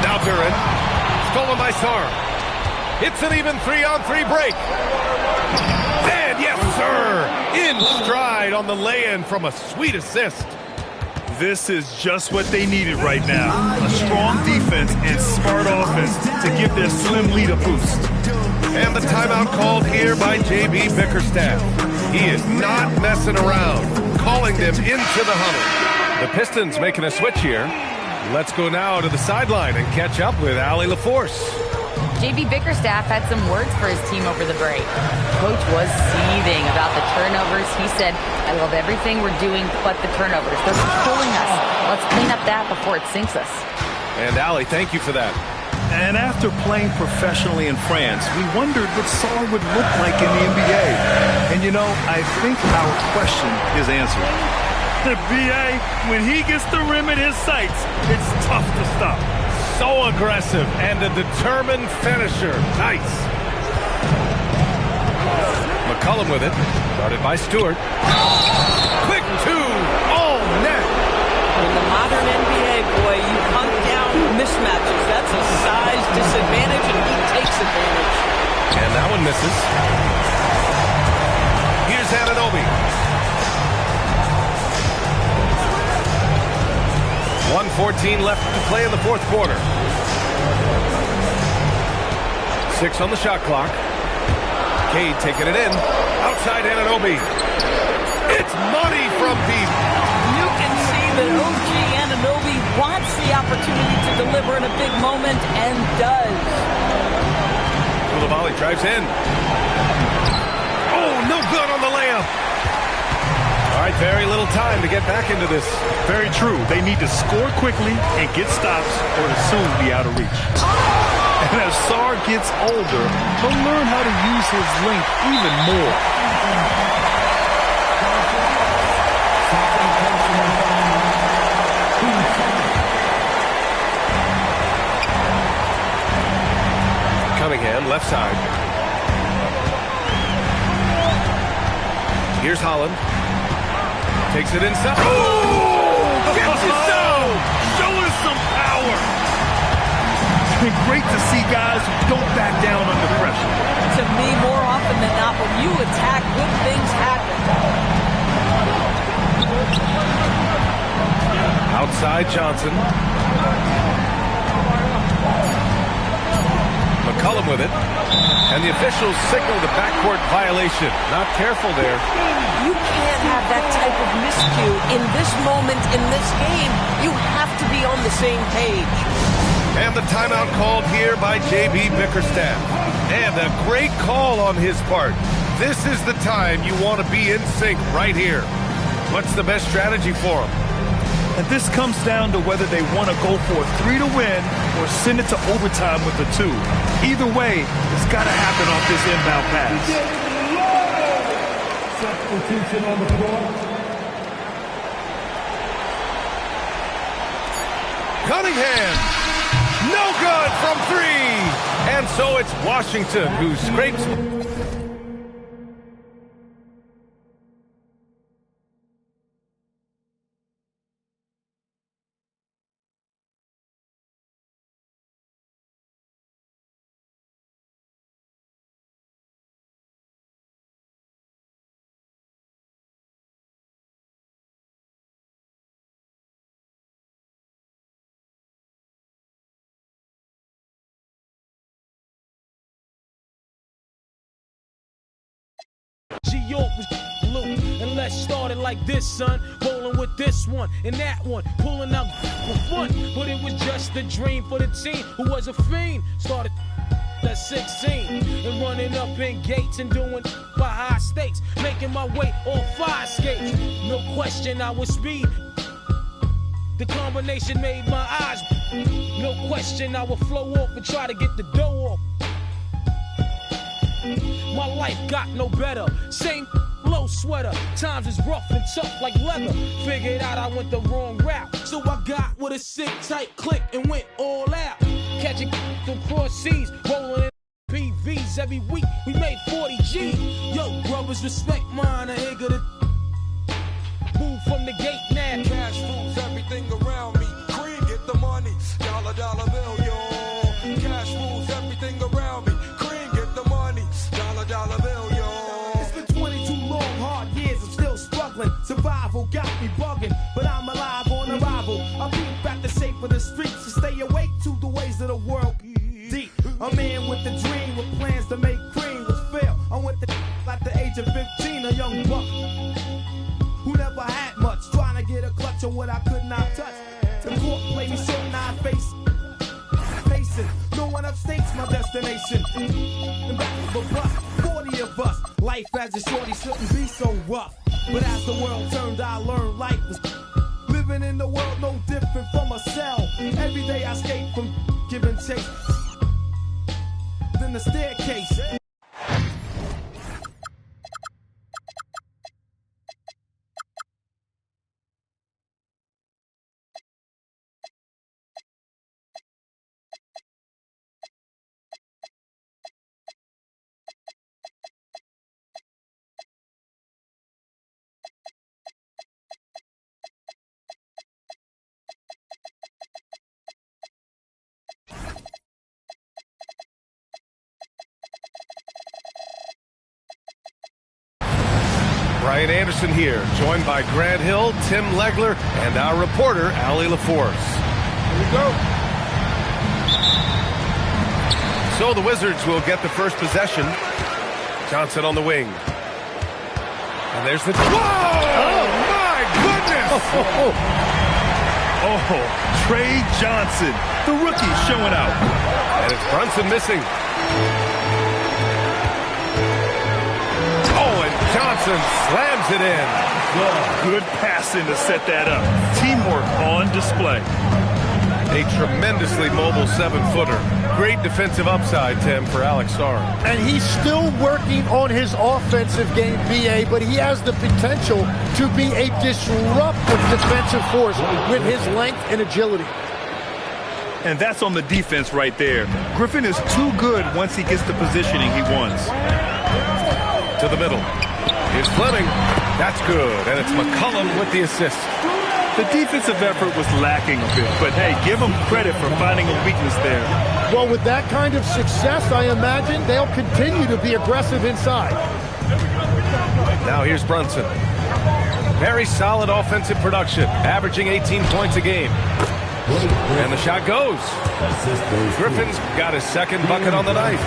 Now Duren. Stolen by Sarr. It's an even 3-on-3 break. And yes, sir. In stride on the lay-in from a sweet assist. This is just what they needed right now. A strong defense and smart offense to give their slim lead a boost. And the timeout called here by J.B. Bickerstaff. He is not messing around, calling them into the huddle. The Pistons making a switch here. Let's go now to the sideline and catch up with Allie LaForce. J.B. Bickerstaff had some words for his team over the break. Coach was seething about the turnovers. He said, I love everything we're doing but the turnovers. They're controlling us. Let's clean up that before it sinks us. And Allie, thank you for that. And after playing professionally in France, we wondered what Sarr would look like in the NBA. And you know, I think our question is answered. The BA, when he gets the rim in his sights, it's tough to stop. So aggressive and a determined finisher. Nice. McCollum with it. Started by Stewart. Quick 2. All net. In the modern NBA, boy, you hunt down mismatches. That's a size disadvantage, and he takes advantage. And that one misses. Here's Anunoby. 1:14 left to play in the fourth quarter. 6 on the shot clock. Cade taking it in. Outside Anunoby. It's money from deep. You can see that OG Anunoby wants the opportunity to deliver in a big moment and does. Coulibaly drives in. Oh, no good on the layup. All right, very little time to get back into this. Very true. They need to score quickly and get stops or to soon be out of reach. And as Sarr gets older, he'll learn how to use his length even more. Cunningham, left side. Here's Holland. Takes it inside. Oh! Gets it down! Show us some power! It's been great to see guys who don't back down under pressure. To me, more often than not, when you attack, good things happen. Outside Johnson. McCollum with it. And the officials signal the backcourt violation. Not careful there. You can't have that type of miscue in this moment, in this game. You have to be on the same page. And the timeout called here by J.B. Bickerstaff. And a great call on his part. This is the time you want to be in sync right here. What's the best strategy for him? And this comes down to whether they want to go for a 3 to win or send it to overtime with a 2. Either way, it's got to happen off this inbound pass. Substitution on the floor. Cunningham, no good from 3. And so it's Washington who scrapes. G-York was blue, and let's start it like this, son. Rolling with this one and that one, pulling out for fun. But it was just a dream for the team who was a fiend. Started at 16 and running up in gates and doing by high stakes, making my way on 5 skates. No question I was speed. The combination made my eyes. No question I would flow off and try to get the dough off. My life got no better. Same low sweater. Times is rough and tough like leather. Figured out I went the wrong route. So I got with a sick tight click and went all out. Catching from cross seas, rolling in PVs every week. We made 40 G. Yo, brothers, respect mine. I ain't gonna move from the gate now. Cash rules everything around me. Cream, get the money. Dollar, dollar bill, yo. Cash rules everything around me. Dollar bill, yo. It's been 22 long, hard years. I'm still struggling. Survival got me bugging, but I'm alive on arrival. I peep at the shape of the streets to stay awake to the ways of the world. Deep. A man with a dream with plans to make cream was fail. I went to at the age of 15, a young buck who never had much, trying to get a clutch on what I could not touch. The court played me so nine face. Pacing. No one upstates my destination. And back of a bus, 40 of us. Life as a shorty shouldn't be so rough. But as the world turned, I learned life was living in the world no different from a cell. Every day I escape from giving chase. Then the staircase. Brian Anderson here, joined by Grant Hill, Tim Legler, and our reporter, Allie LaForce. Here we go. So the Wizards will get the first possession. Johnson on the wing. And there's the... Whoa! Oh, my goodness! Oh, Trey Johnson, the rookie showing out. And it's Brunson missing. Johnson slams it in. Good passing to set that up. Teamwork on display. A tremendously mobile 7-footer. Great defensive upside, Tim, for Alex Sarr. And he's still working on his offensive game, BA, but he has the potential to be a disruptive defensive force with his length and agility. And that's on the defense right there. Griffin is too good once he gets the positioning he wants. To the middle. Here's Fleming. That's good. And it's McCollum with the assist. The defensive effort was lacking a bit, but hey, give them credit for finding a weakness there. Well, with that kind of success, I imagine they'll continue to be aggressive inside. Now here's Brunson. Very solid offensive production, averaging 18 points a game. And the shot goes. Griffin's got his second bucket on the night.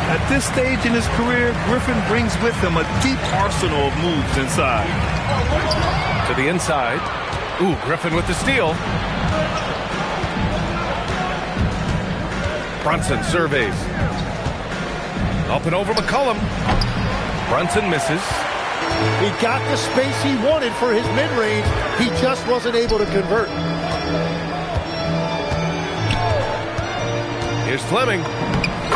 At this stage in his career, Griffin brings with him a deep arsenal of moves inside. To the inside. Ooh, Griffin with the steal. Brunson surveys. Up and over McCollum. Brunson misses. He got the space he wanted for his mid-range. He just wasn't able to convert. Here's Fleming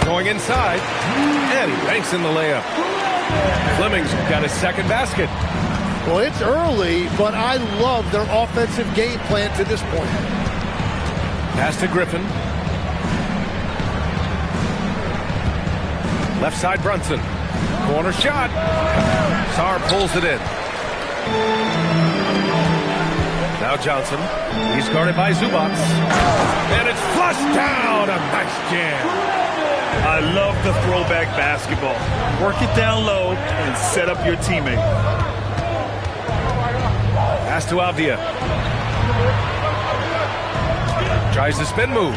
going inside, and he banks in the layup. Fleming's got his second basket. Well, it's early, but I love their offensive game plan to this point. Pass to Griffin. Left side Brunson. Corner shot. Sarr pulls it in. Now Johnson. He's guarded by Zubac. And it's flushed down. A nice jam. I love the throwback basketball. Work it down low and set up your teammate. Pass to Avdia. Tries the spin move.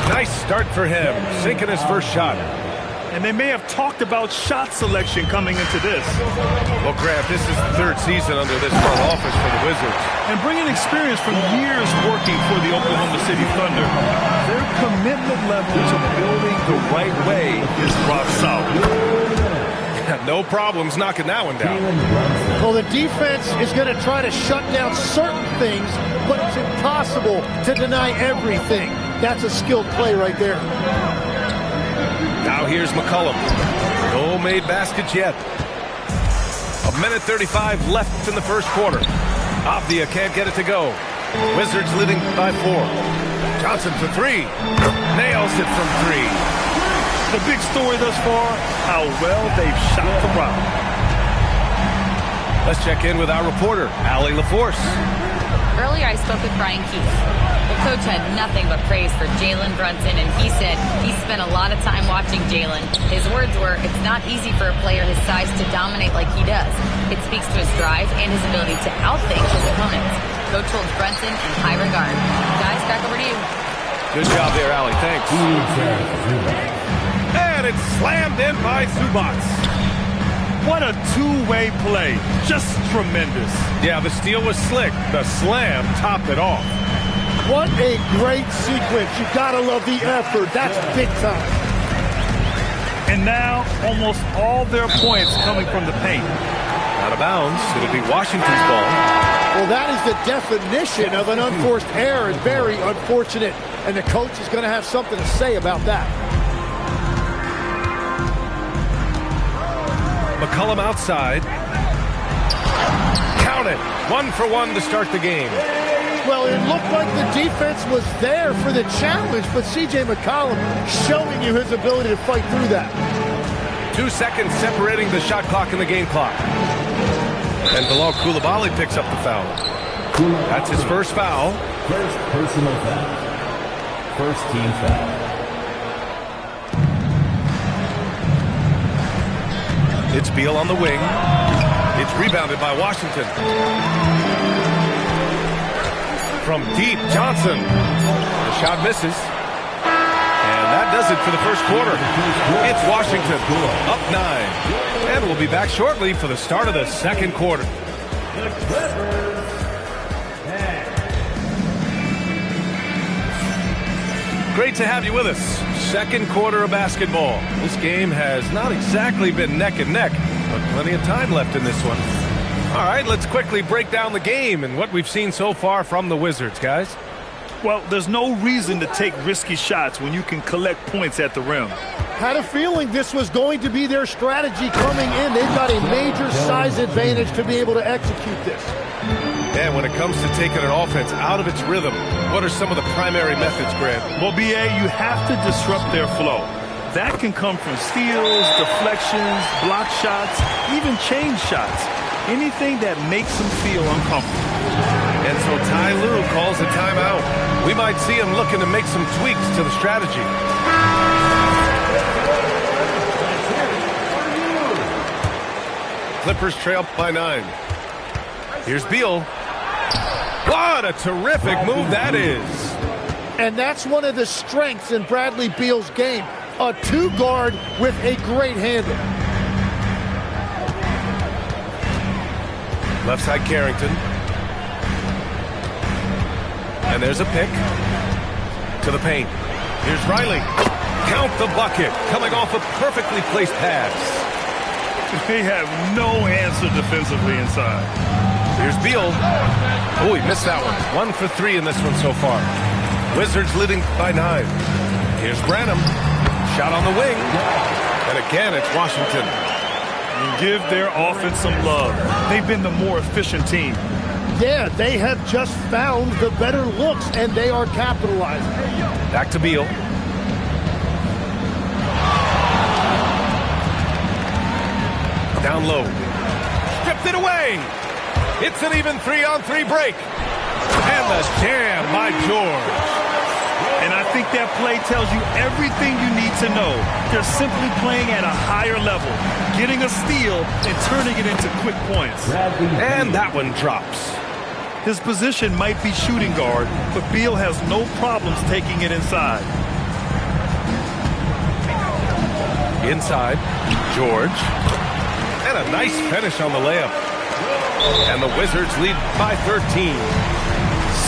Nice start for him. Sinking his first shot. And they may have talked about shot selection coming into this. Well, Grant, this is the third season under this front office for the Wizards. And bringing experience from years working for the Oklahoma City Thunder, their commitment level to building the right way is rock solid. No problems knocking that one down. Well, the defense is going to try to shut down certain things, but it's impossible to deny everything. That's a skilled play right there. Now here's McCollum. No made baskets yet. 1:35 left in the first quarter. Avdia can't get it to go. Wizards leading by 4. Johnson for 3. Nails it from 3. The big story thus far, how well they've shot the rock. Let's check in with our reporter, Allie LaForce. Earlier I spoke with Brian Keefe. The coach had nothing but praise for Jalen Brunson, and he said he spent a lot of time watching Jalen. His words were, it's not easy for a player his size to dominate like he does. It speaks to his drive and his ability to outthink his opponents. Coach holds Brunson in high regard. Guys, back over to you. Good job there, Allie. Thanks. And it's slammed in by Zubac. What a two-way play. Just tremendous. Yeah, the steal was slick. The slam topped it off. What a great sequence. You gotta love the effort. That's big time. And now, almost all their points coming from the paint. Out of bounds. It'll be Washington's ball. Well, that is the definition of an unforced error. It's very unfortunate. And the coach is going to have something to say about that. McCollum outside. Count it. 1 for 1 to start the game. Well, it looked like the defense was there for the challenge, but C.J. McCollum showing you his ability to fight through that. 2 seconds separating the shot clock and the game clock. And Bilal Coulibaly picks up the foul. That's his first foul. First personal foul. First team foul. It's Beal on the wing. It's rebounded by Washington. From deep, Johnson. The shot misses. And that does it for the first quarter. It's Washington up 9. And we'll be back shortly for the start of the second quarter. Great to have you with us. Second quarter of basketball. This game has not exactly been neck and neck, but plenty of time left in this one. All right, let's quickly break down the game and what we've seen so far from the Wizards, guys. Well, there's no reason to take risky shots when you can collect points at the rim. Had a feeling this was going to be their strategy coming in. They've got a major size advantage to be able to execute this. And when it comes to taking an offense out of its rhythm, what are some of the primary methods, Grant? Well, B.A., you have to disrupt their flow. That can come from steals, deflections, block shots, even change shots. Anything that makes them feel uncomfortable. And so Ty Lue calls a timeout. We might see him looking to make some tweaks to the strategy. Clippers trail by 9. Here's Beal. What a terrific move that is. And that's one of the strengths in Bradley Beal's game. A two-guard with a great handle. Left side Carrington. And there's a pick. To to the paint. Here's Riley. Count the bucket. Coming off a perfectly placed pass. They have no answer defensively inside. Here's Beal. Oh, he missed that one. 1 for 3 in this one so far. Wizards leading by 9. Here's Branham. Shot on the wing. And again, it's Washington. Give their offense some love. They've been the more efficient team. Yeah, they have just found the better looks, and they are capitalizing. Back to Beal. Down low. Stripped it away. It's an even 3-on-3 break. And the jam by George. And I think that play tells you everything you need to know. They're simply playing at a higher level, getting a steal and turning it into quick points. And that one drops. His position might be shooting guard, but Beal has no problems taking it inside. Inside, George. And a nice finish on the layup. And the Wizards lead by 13.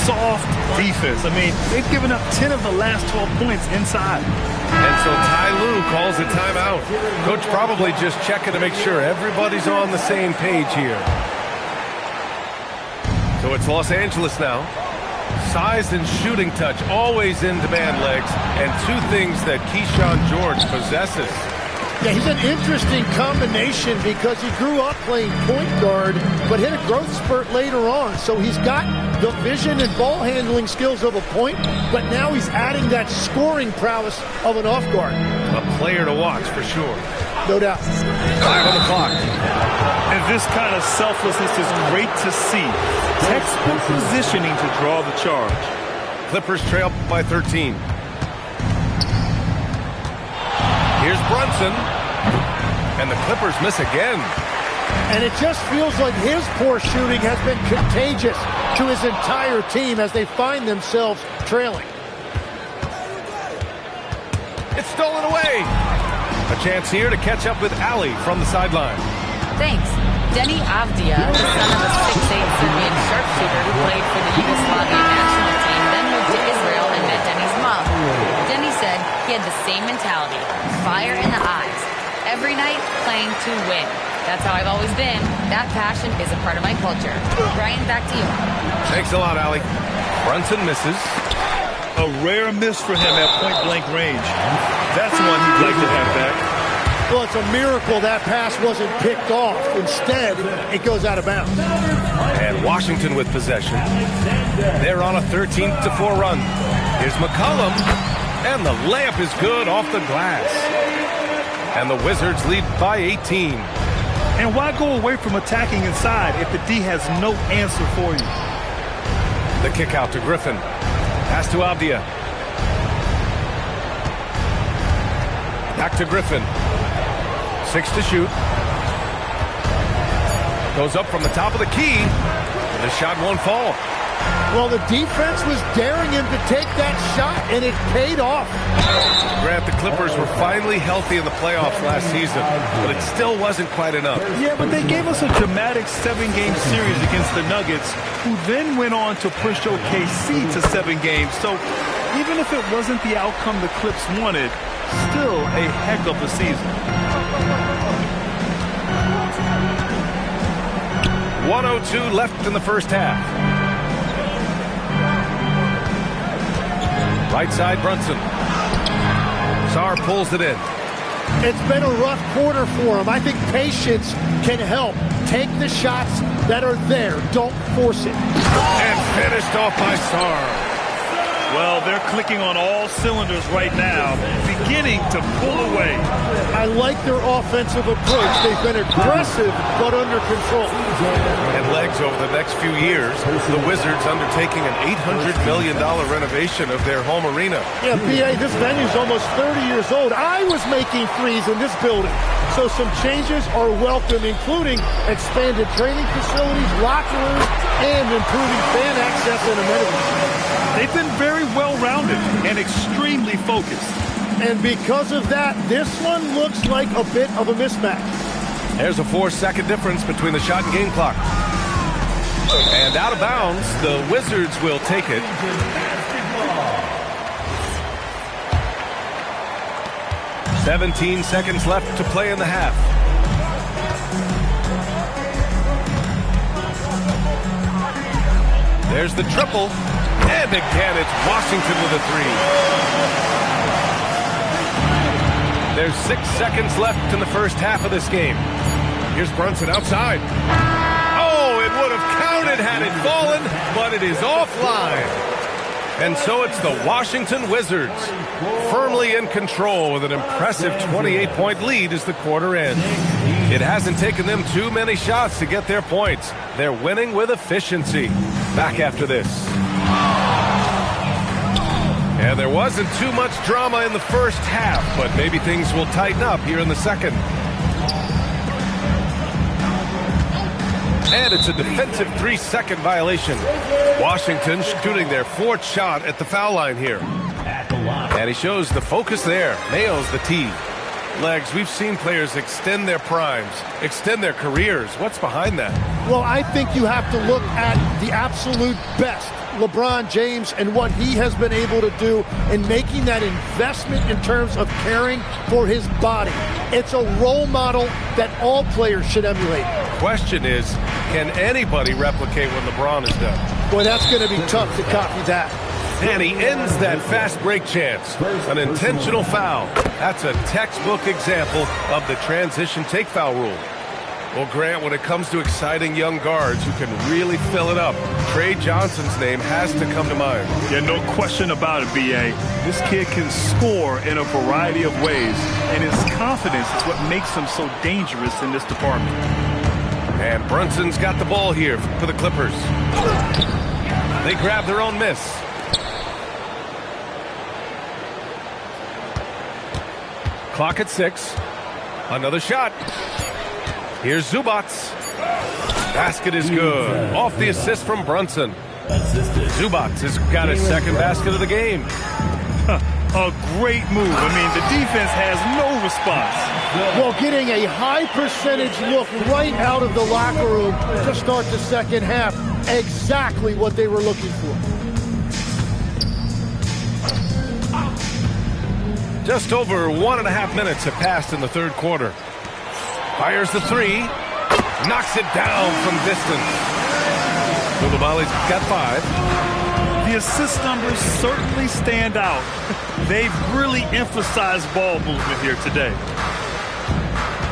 Soft defense. I mean, they've given up 10 of the last 12 points inside. And so Ty Lue calls a timeout. Coach probably just checking to make sure everybody's on the same page here. So it's Los Angeles now. Size and shooting touch always in demand, legs. And two things that Keyshawn George possesses. Yeah, he's an interesting combination because he grew up playing point guard, but hit a growth spurt later on. So he's got the vision and ball handling skills of a point, but now he's adding that scoring prowess of an off guard. A player to watch for sure. No doubt. 5 on the clock. And this kind of selflessness is great to see. Textbook positioning to draw the charge. Clippers trail by 13. Here's Brunson. And the Clippers miss again. And it just feels like his poor shooting has been contagious to his entire team as they find themselves trailing. It's stolen away. A chance here to catch up with Ali from the sideline. Thanks. Denny Avdia, the son of a 6'8 Serbian sharpshooter who played for the Yugoslavian national team, then moved to Israel and met Denny's mom. Denny said he had the same mentality, fire in the eyes. Every night, playing to win. That's how I've always been. That passion is a part of my culture. Brian, back to you. Thanks a lot, Ali. Brunson misses. A rare miss for him at point-blank range. That's one he'd like to have back. Well, it's a miracle that pass wasn't picked off. Instead, it goes out of bounds. And Washington with possession. They're on a 13-4 run. Here's McCollum. And the layup is good off the glass. And the Wizards lead by 18. And why go away from attacking inside if the D has no answer for you? The kick out to Griffin. Pass to Avdia. Back to Griffin. 6 to shoot. Goes up from the top of the key. The shot won't fall. Well, the defense was daring him to take that shot, and it paid off. Grant, the Clippers were finally healthy in the playoffs last season, but it still wasn't quite enough. Yeah, but they gave us a dramatic 7-game series against the Nuggets, who then went on to push OKC to 7 games. So even if it wasn't the outcome the Clips wanted, still a heck of a season. 1:02 left in the first half. Right side, Brunson. Sarr pulls it in. It's been a rough quarter for him. I think patience can help. Take the shots that are there. Don't force it. And finished off by Sarr. Well, they're clicking on all cylinders right now, beginning to pull away. I like their offensive approach. They've been aggressive, but under control. And legs over the next few years, the Wizards undertaking an $800 million renovation of their home arena. Yeah, B.A., this venue's almost 30 years old. I was making threes in this building. So some changes are welcome, including expanded training facilities, locker rooms, and improving fan access and amenities. They've been very well-rounded and extremely focused. And because of that, this one looks like a bit of a mismatch. There's a 4-second difference between the shot and game clock. And out of bounds, the Wizards will take it. 17 seconds left to play in the half. There's the triple. And again, it's Washington with a three. There's 6 seconds left in the first half of this game. Here's Brunson outside. Oh, it would have counted had it fallen, but it is offline. And so it's the Washington Wizards, firmly in control with an impressive 28-point lead as the quarter ends. It hasn't taken them too many shots to get their points. They're winning with efficiency. Back after this. And there wasn't too much drama in the first half, but maybe things will tighten up here in the second. And it's a defensive 3-second violation. Washington shooting their 4th shot at the foul line here. And he shows the focus there. Nails the tee. Legs, we've seen players extend their primes, extend their careers. What's behind that? Well, I think you have to look at the absolute best. LeBron James and what he has been able to do in making that investment in terms of caring for his body. It's a role model that all players should emulate. Question is, can anybody replicate what LeBron has done? Boy, that's going to be tough to copy that. And he ends that fast break chance. An intentional foul. That's a textbook example of the transition take foul rule. Well, Grant, when it comes to exciting young guards who can really fill it up, Trey Johnson's name has to come to mind. Yeah, no question about it, B.A. This kid can score in a variety of ways, and his confidence is what makes him so dangerous in this department. And Brunson's got the ball here for the Clippers. They grab their own miss. Clock at 6. Another shot. Here's Zubac. Basket is good. Off the assist from Brunson. Zubac has got his 2nd basket of the game. A great move. I mean, the defense has no response. Well, getting a high percentage look right out of the locker room to start the second half. Exactly what they were looking for. Just over 1.5 minutes have passed in the third quarter. Fires the 3. Knocks it down from distance. Coulibaly's got 5. The assist numbers certainly stand out. They've really emphasized ball movement here today.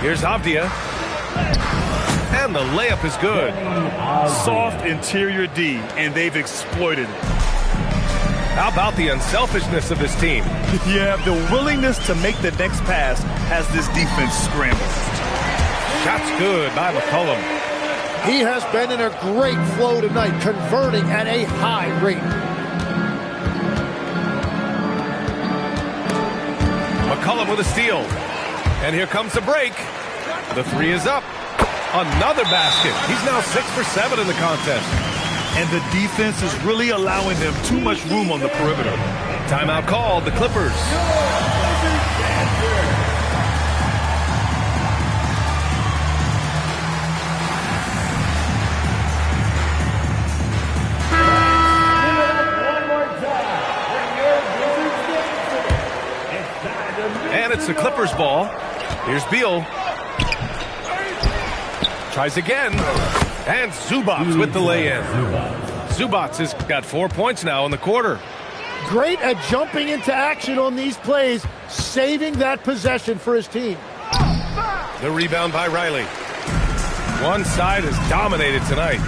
Here's Avdia. And the layup is good. Soft interior D, and they've exploited it. How about the unselfishness of this team? Yeah, the willingness to make the next pass has this defense scrambled. Shot's good by McCollum. He has been in a great flow tonight, converting at a high rate. McCollum with a steal. And here comes the break. The 3 is up. Another basket. He's now 6 for 7 in the contest. And the defense is really allowing them too much room on the perimeter. Timeout called, the Clippers. And it's the Clippers' ball. Here's Beal. Tries again. And Zubac with the lay-in. Zubac has got 4 points now in the quarter. Great at jumping into action on these plays, saving that possession for his team. The rebound by Riley. One side has dominated tonight.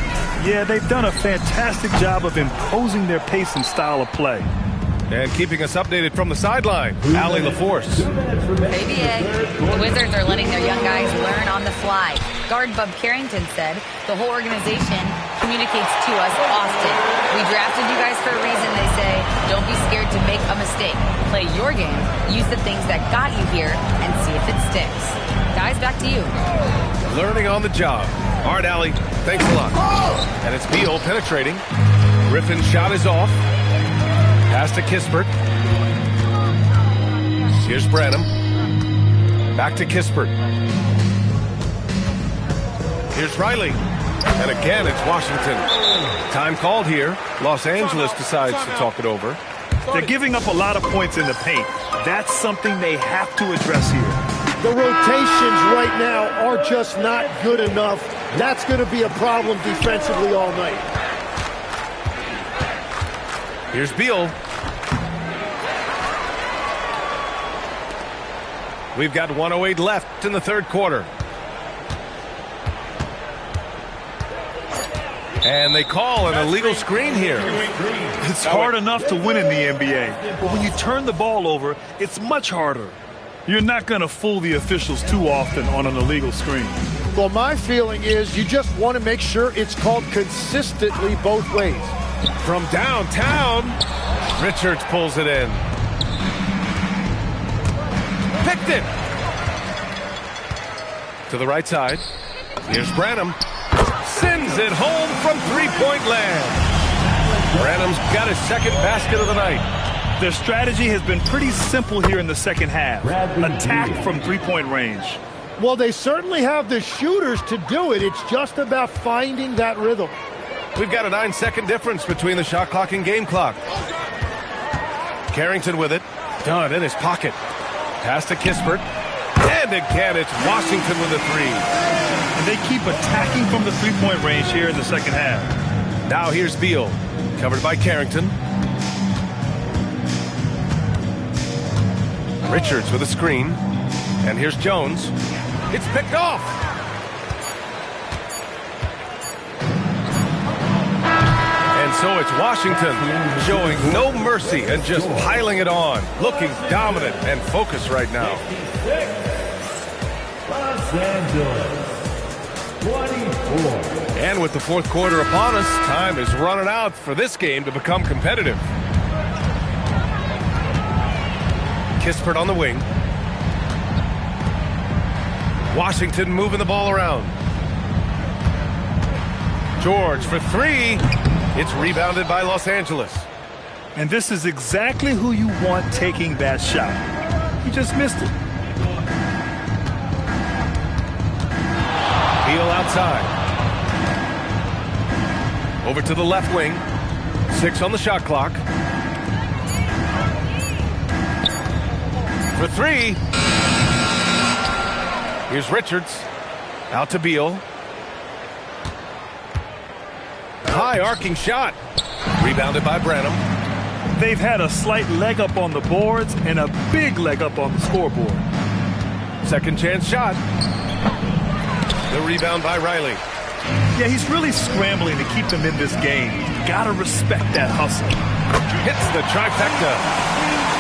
Yeah, they've done a fantastic job of imposing their pace and style of play. And keeping us updated from the sideline, Allie LaForce. The Wizards are letting their young guys learn on the fly. Guard Bub Carrington said, the whole organization communicates to us often. We drafted you guys for a reason, they say. Don't be scared to make a mistake. Play your game, use the things that got you here, and see if it sticks. Guys, back to you. Learning on the job. All right, Allie, thanks a lot. And it's Beal penetrating. Griffin's shot is off. Pass to Kispert. Here's Branham. Back to Kispert. Here's Riley. And again, it's Washington. Time called here. Los Angeles decides to talk it over. They're giving up a lot of points in the paint. That's something they have to address here. The rotations right now are just not good enough. That's going to be a problem defensively all night. Here's Beal. We've got 1:08 left in the third quarter. And they call an illegal screen here. It's hard enough to win in the NBA, but when you turn the ball over, it's much harder. You're not going to fool the officials too often on an illegal screen. Well, my feeling is you just want to make sure it's called consistently both ways. From downtown, Richards pulls it in. Picked it. To the right side. Here's Branham. Sends it home from three-point land. Branham's got his second basket of the night. Their strategy has been pretty simple here in the second half. Attack from three-point range. Well, they certainly have the shooters to do it. It's just about finding that rhythm. We've got a 9-second difference between the shot clock and game clock. Carrington with it. Dunn in his pocket. Pass to Kispert. And again, it's Washington with a three. And they keep attacking from the three-point range here in the second half. Now here's Beal. Covered by Carrington. Richards with a screen. And here's Jones. It's picked off. And so it's Washington showing no mercy and just piling it on. Looking dominant and focused right now. Los Angeles, 24. And with the fourth quarter upon us, time is running out for this game to become competitive. Kispert on the wing. Washington moving the ball around. George for three. It's rebounded by Los Angeles. And this is exactly who you want taking that shot. He just missed it. Beal outside. Over to the left wing. 6 on the shot clock. For three. Here's Richards. Out to Beal. High arcing shot. Rebounded by Branham. They've had a slight leg up on the boards and a big leg up on the scoreboard. Second chance shot. The rebound by Riley. Yeah, he's really scrambling to keep them in this game. Gotta respect that hustle. Hits the trifecta.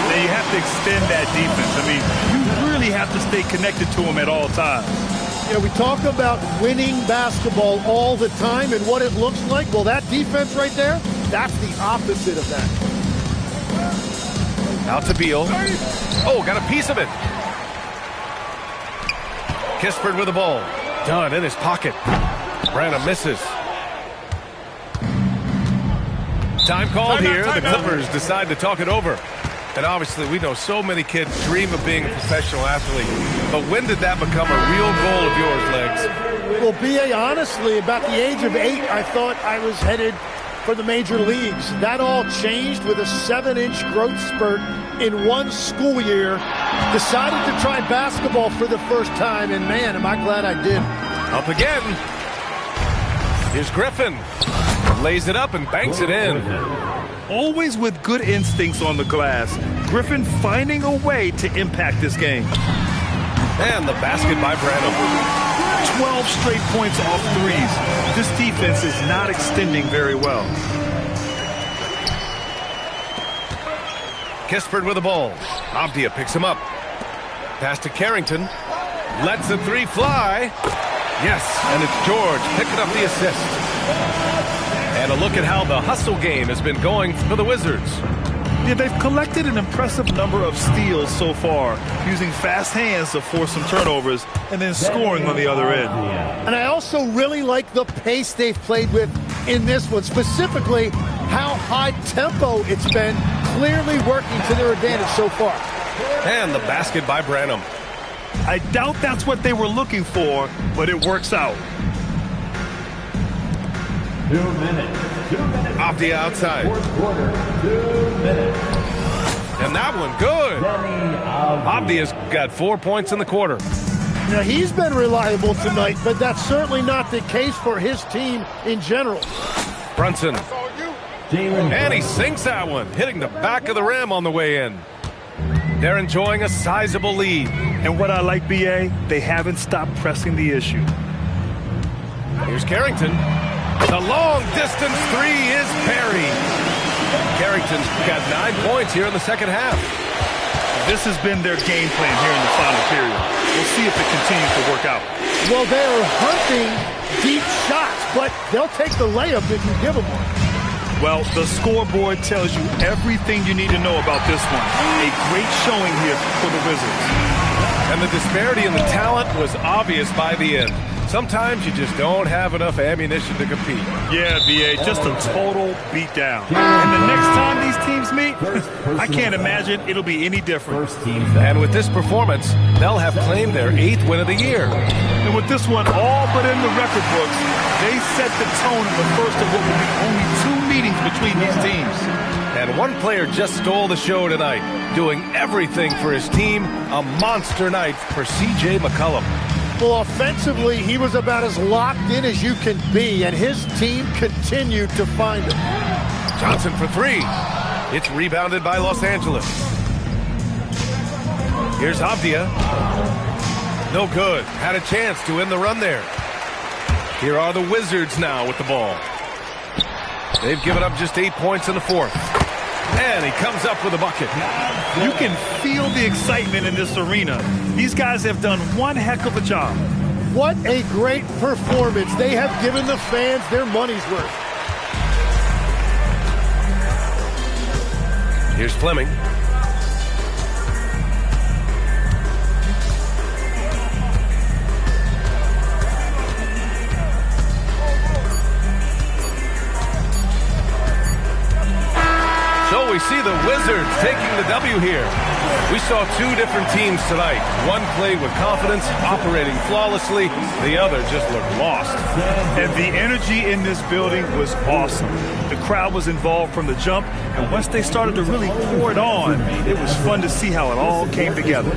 Now you have to extend that defense. I mean, you really have to stay connected to him at all times. You know, we talk about winning basketball all the time and what it looks like. Well, that defense right there, that's the opposite of that. Out to Beal. Oh, got a piece of it. Kispert with the ball. Dunn in his pocket. Branham misses. Time called here. The Clippers decide to talk it over. And obviously, we know so many kids dream of being a professional athlete. But when did that become a real goal of yours, Legs? Well, B.A., honestly, about the age of 8, I thought I was headed for the major leagues. That all changed with a 7-inch growth spurt in one school year. Decided to try basketball for the first time, and man, am I glad I did. Up again. Here's Griffin. Lays it up and banks it in. Always with good instincts on the glass. Griffin finding a way to impact this game. And the basket by Branham. 12 straight points off threes. This defense is not extending very well. Kispert with the ball. Abdia picks him up. Pass to Carrington. Lets the three fly. Yes, and it's George picking up the assist. And a look at how the hustle game has been going for the Wizards. Yeah, they've collected an impressive number of steals so far, using fast hands to force some turnovers and then scoring on the other end. And I also really like the pace they've played with in this one, specifically how high tempo it's been, clearly working to their advantage so far. And the basket by Branham. I doubt that's what they were looking for, but it works out. 2 minutes. Off the outside. Fourth quarter, 2 minutes. And that one, good. Avdia's got 4 points in the quarter. Now, he's been reliable tonight, but that's certainly not the case for his team in general. Brunson. And he sinks that one, hitting the back of the rim on the way in. They're enjoying a sizable lead. And what I like, B.A., they haven't stopped pressing the issue. Here's Carrington. The long-distance three is buried. Carrington's got 9 points here in the second half. This has been their game plan here in the final period. We'll see if it continues to work out. Well, they're hunting deep shots, but they'll take the layup if you give them one. Well, the scoreboard tells you everything you need to know about this one. A great showing here for the Wizards. And the disparity in the talent was obvious by the end. Sometimes you just don't have enough ammunition to compete. Yeah, B.A., just a total beatdown. And the next time these teams meet, I can't imagine it'll be any different. And with this performance, they'll have claimed their 8th win of the year. And with this one all but in the record books, they set the tone in the first of what will be only 2 meetings between these teams. And one player just stole the show tonight, doing everything for his team. A monster night for C.J. McCollum. Well, offensively, he was about as locked in as you can be, and his team continued to find him. Johnson for 3. It's rebounded by Los Angeles. Here's Avdia. No good. Had a chance to end the run there. Here are the Wizards now with the ball. They've given up just 8 points in the fourth. And he comes up with a bucket. You can feel the excitement in this arena. These guys have done one heck of a job. What a great performance. They have given the fans their money's worth. Here's Fleming. So we see the Wizards taking the W here. We saw 2 different teams tonight. One played with confidence, operating flawlessly. The other just looked lost. And the energy in this building was awesome. The crowd was involved from the jump, and once they started to really pour it on, it was fun to see how it all came together.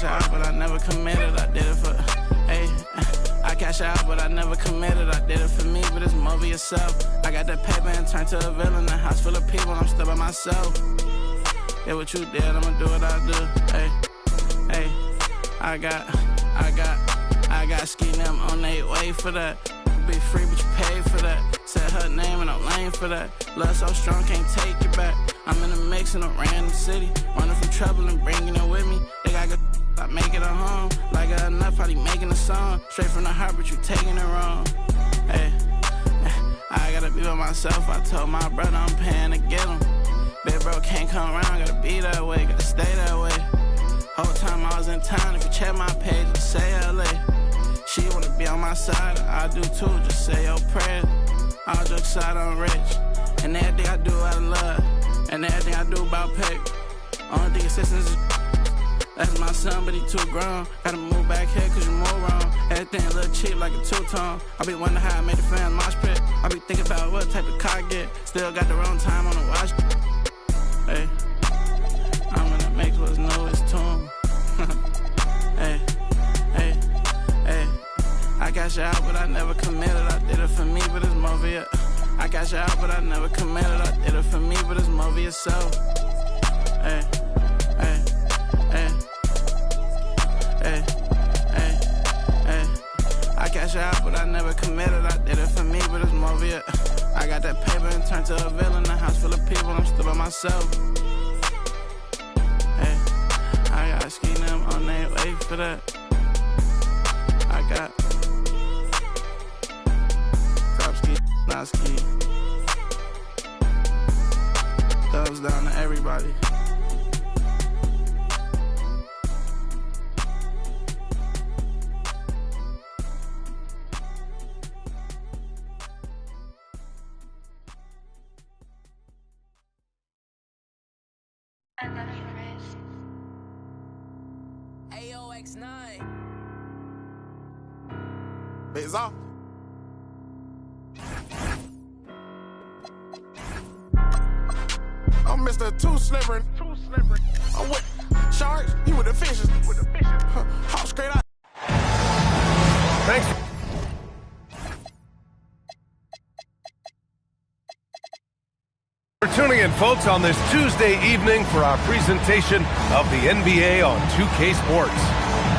cash out, but I never committed. I did it for, hey. I cash out, but I never committed. I did it for me, but it's more for yourself. I got that paper and turned to a villain. A house full of people, I'm still by myself. Yeah, what you did, I'ma do what I do. Hey, hey, I got ski them on their way for that. Be free, but you paid for that. Said her name and I'm lame for that. Love so strong, can't take it back. I'm in a mix in a random city, running from trouble and bringing it with me. They got good, I make it a home. Like enough, probably making a song. Straight from the heart, but you taking it wrong. Hey, I gotta be by myself. I told my brother I'm paying to get him. Big bro can't come around, gotta be that way, gotta stay that way. Whole time I was in town, if you check my page, just say LA. She wanna be on my side, I do too, just say your prayers. All jokes aside, I'm rich, and everything I do out of love, and everything I do about pay. Only thing assistance is that's my son, but he too grown. Gotta move back here cause you move wrong. Everything a little cheap like a two-tone. I be wondering how I made the fans mosh pit. I be thinking about what type of car I get. Still got the wrong time on the watch. Hey, I'm gonna make what's new is tune. Hey, hey, hey. I cash out, but I never committed. I did it for me, but it's more for you. I cash out, but I never committed. I did it for me, but it's more for yourself. Hey, hey, hey, hey, hey, hey. I cash out, but I never committed. I did it for me, but it's more for you. I got that paper and turned to a villain. A house full of people, I'm still by myself. Hey, I got ski them on their way for that. I got crop ski, not ski. Thumbs down to everybody. AOX9. Bigs off. I'm Mr. Too Slivering. I'm with sharks, you with the fishes. Hop straight out. Thanks. For tuning in, folks, on this Tuesday evening for our presentation of the NBA on 2K Sports.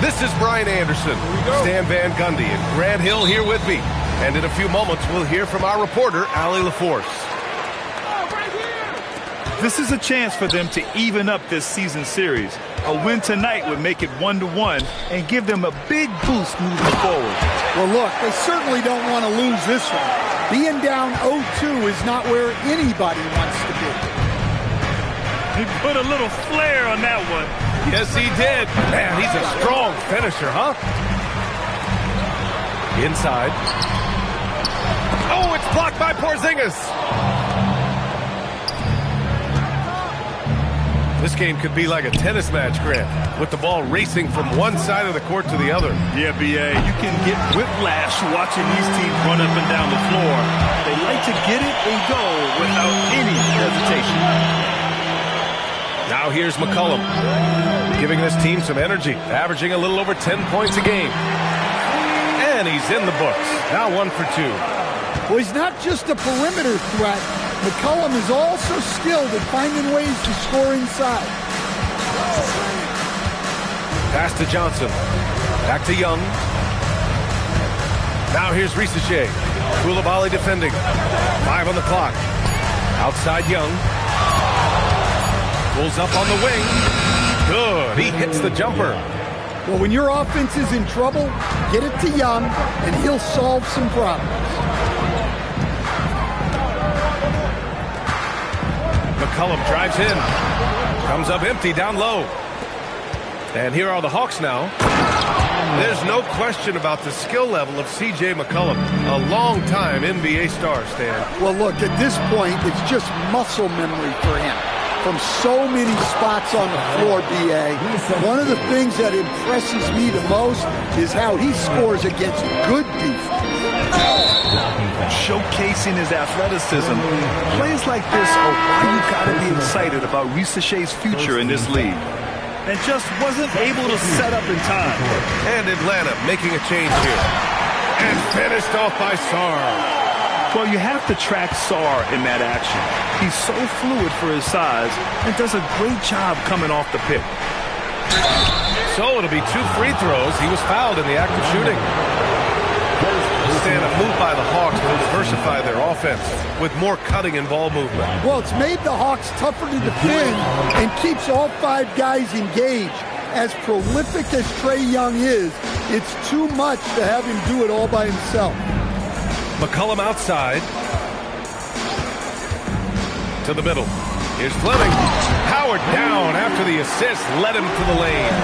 This is Brian Anderson, Stan Van Gundy, and Grant Hill here with me. And in a few moments, we'll hear from our reporter, Allie LaForce. This is a chance for them to even up this season series. A win tonight would make it 1-1 and give them a big boost moving forward. Well, look, they certainly don't want to lose this one. Being down 0-2 is not where anybody wants to be. He put a little flair on that one. Yes, he did. Man, he's a strong finisher, huh? Inside. Oh, it's blocked by Porzingis. This game could be like a tennis match, Grant, with the ball racing from one side of the court to the other. Yeah, B.A., you can get whiplash watching these teams run up and down the floor. They like to get it and go without any hesitation. Now here's McCollum, giving this team some energy, averaging a little over 10 points a game. And he's in the books. Now 1 for 2. Well, he's not just a perimeter threat. McCollum is also skilled at finding ways to score inside. Pass to Johnson. Back to Young. Now here's Risache. Koulibaly defending. 5 on the clock. Outside Young. Pulls up on the wing. Good. He hits the jumper. Well, when your offense is in trouble, get it to Young, and he'll solve some problems. McCollum drives in. Comes up empty down low. And here are the Hawks now. There's no question about the skill level of C.J. McCollum. A long-time NBA star, Stan. Well, look, at this point, it's just muscle memory for him. From so many spots on the floor, B.A. One of the things that impresses me the most is how he scores against good defense. Showcasing his athleticism. Plays like this are why you gotta be excited about Risache's future in this league. and just wasn't able to set up in time. And Atlanta making a change here. And finished off by Sarr. Well, you have to track Sarr in that action. He's so fluid for his size and does a great job coming off the pick. So it'll be 2 free throws. He was fouled in the act of shooting. Stand a move by the Hawks to diversify their offense with more cutting and ball movement. Well, it's made the Hawks tougher to defend and keeps all 5 guys engaged. As prolific as Trae Young is, it's too much to have him do it all by himself. McCollum outside. To the middle. Here's Fleming. Howard down after the assist led him to the lane.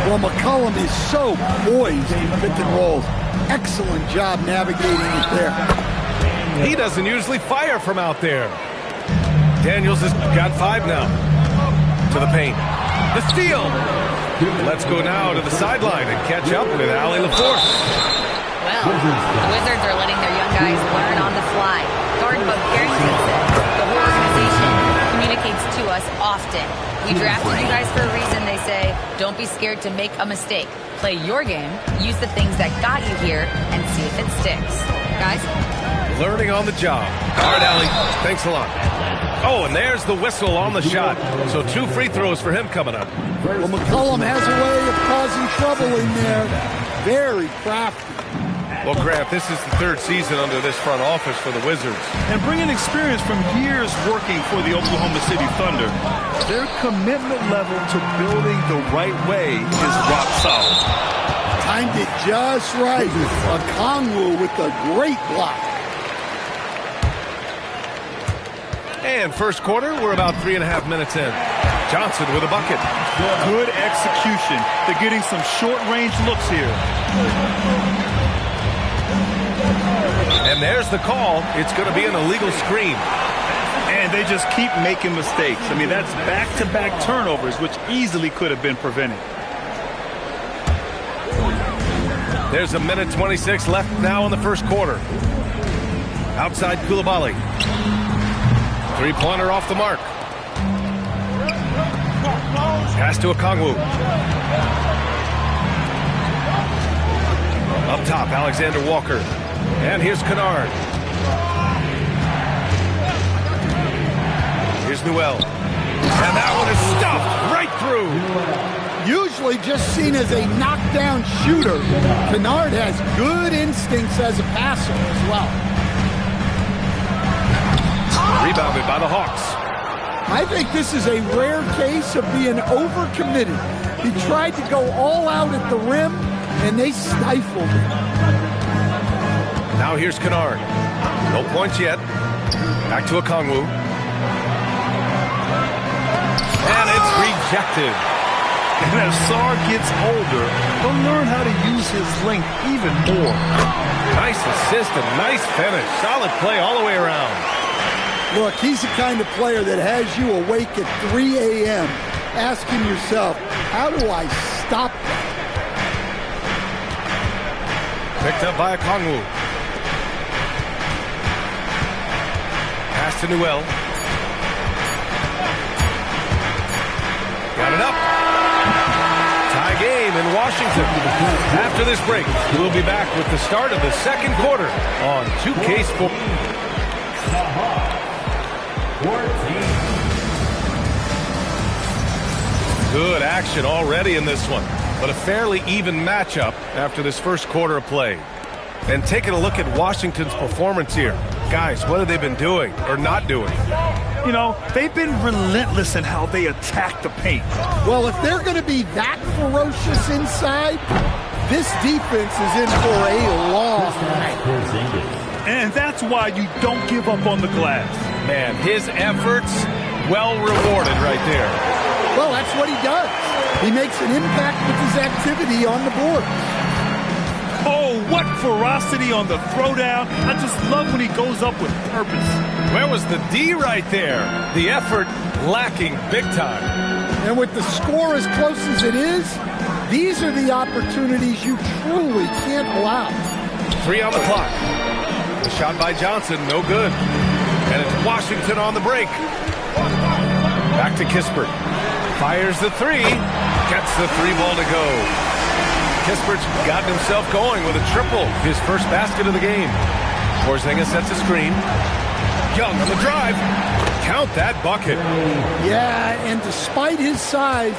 Well, McCollum is so poised in pick and rolls. Excellent job navigating it there. He doesn't usually fire from out there. Daniels has got 5 now. To the paint. The steal. Let's go now to the sideline and catch up with Allie LaForce. Well, the Wizards are letting their young guys learn on the fly. Guard Bub Carrington said, the whole organization communicates to us often. We drafted you guys for a reason, they say. Don't be scared to make a mistake. Play your game, use the things that got you here, and see if it sticks. Guys? Learning on the job. All right, Allie. Thanks a lot. Oh, and there's the whistle on the shot. So 2 free throws for him coming up. Well, McCollum has a way of causing trouble in there. Very crafty. Well, Grant, this is the 3rd season under this front office for the Wizards. And bringing experience from years working for the Oklahoma City Thunder, their commitment level to building the right way is rock solid. Timed it just right. Okongwu with a great block. And first quarter, we're about 3.5 minutes in. Johnson with a bucket. Good execution. They're getting some short-range looks here. And there's the call. It's going to be an illegal screen. And they just keep making mistakes. I mean, that's back-to-back turnovers, which easily could have been prevented. There's 1:26 left now in the first quarter. Outside Coulibaly. 3-pointer off the mark. Pass to Okongwu. Up top, Alexander Walker. And here's Kennard. Here's Newell. And that one is stuffed right through. Usually just seen as a knockdown shooter, Kennard has good instincts as a passer as well. Rebounded by the Hawks. I think this is a rare case of being overcommitted. He tried to go all out at the rim, and they stifled him. Now here's Kennard. No points yet. Back to Okongwu. And it's rejected. And as Sarr gets older, he'll learn how to use his length even more. Nice assist and nice finish. Solid play all the way around. Look, he's the kind of player that has you awake at 3 a.m. asking yourself, how do I stop that? Picked up by Okongwu. Pass to Newell. Got it up. Tie game in Washington. After this break, we'll be back with the start of the second quarter on 2K Sports. Good action already in this one, but a fairly even matchup after this first quarter of play. And taking a look at Washington's performance here. Guys, what have they been doing or not doing? You know, they've been relentless in how they attack the paint. Well, if they're going to be that ferocious inside, this defense is in for a long night. And that's why you don't give up on the glass. Man, his efforts well rewarded right there. Well, that's what he does. He makes an impact with his activity on the board. Oh, what ferocity on the throwdown. I just love when he goes up with purpose. Where was the D right there? The effort lacking big time. And with the score as close as it is, these are the opportunities you truly can't allow. 3 on the clock. The shot by Johnson, no good. And it's Washington on the break. Back to Kispert. Fires the 3. Gets the 3 ball to go. Kispert's gotten himself going with a triple, his first basket of the game. Porzingis sets a screen. Young on the drive. Count that bucket. Yeah, and despite his size,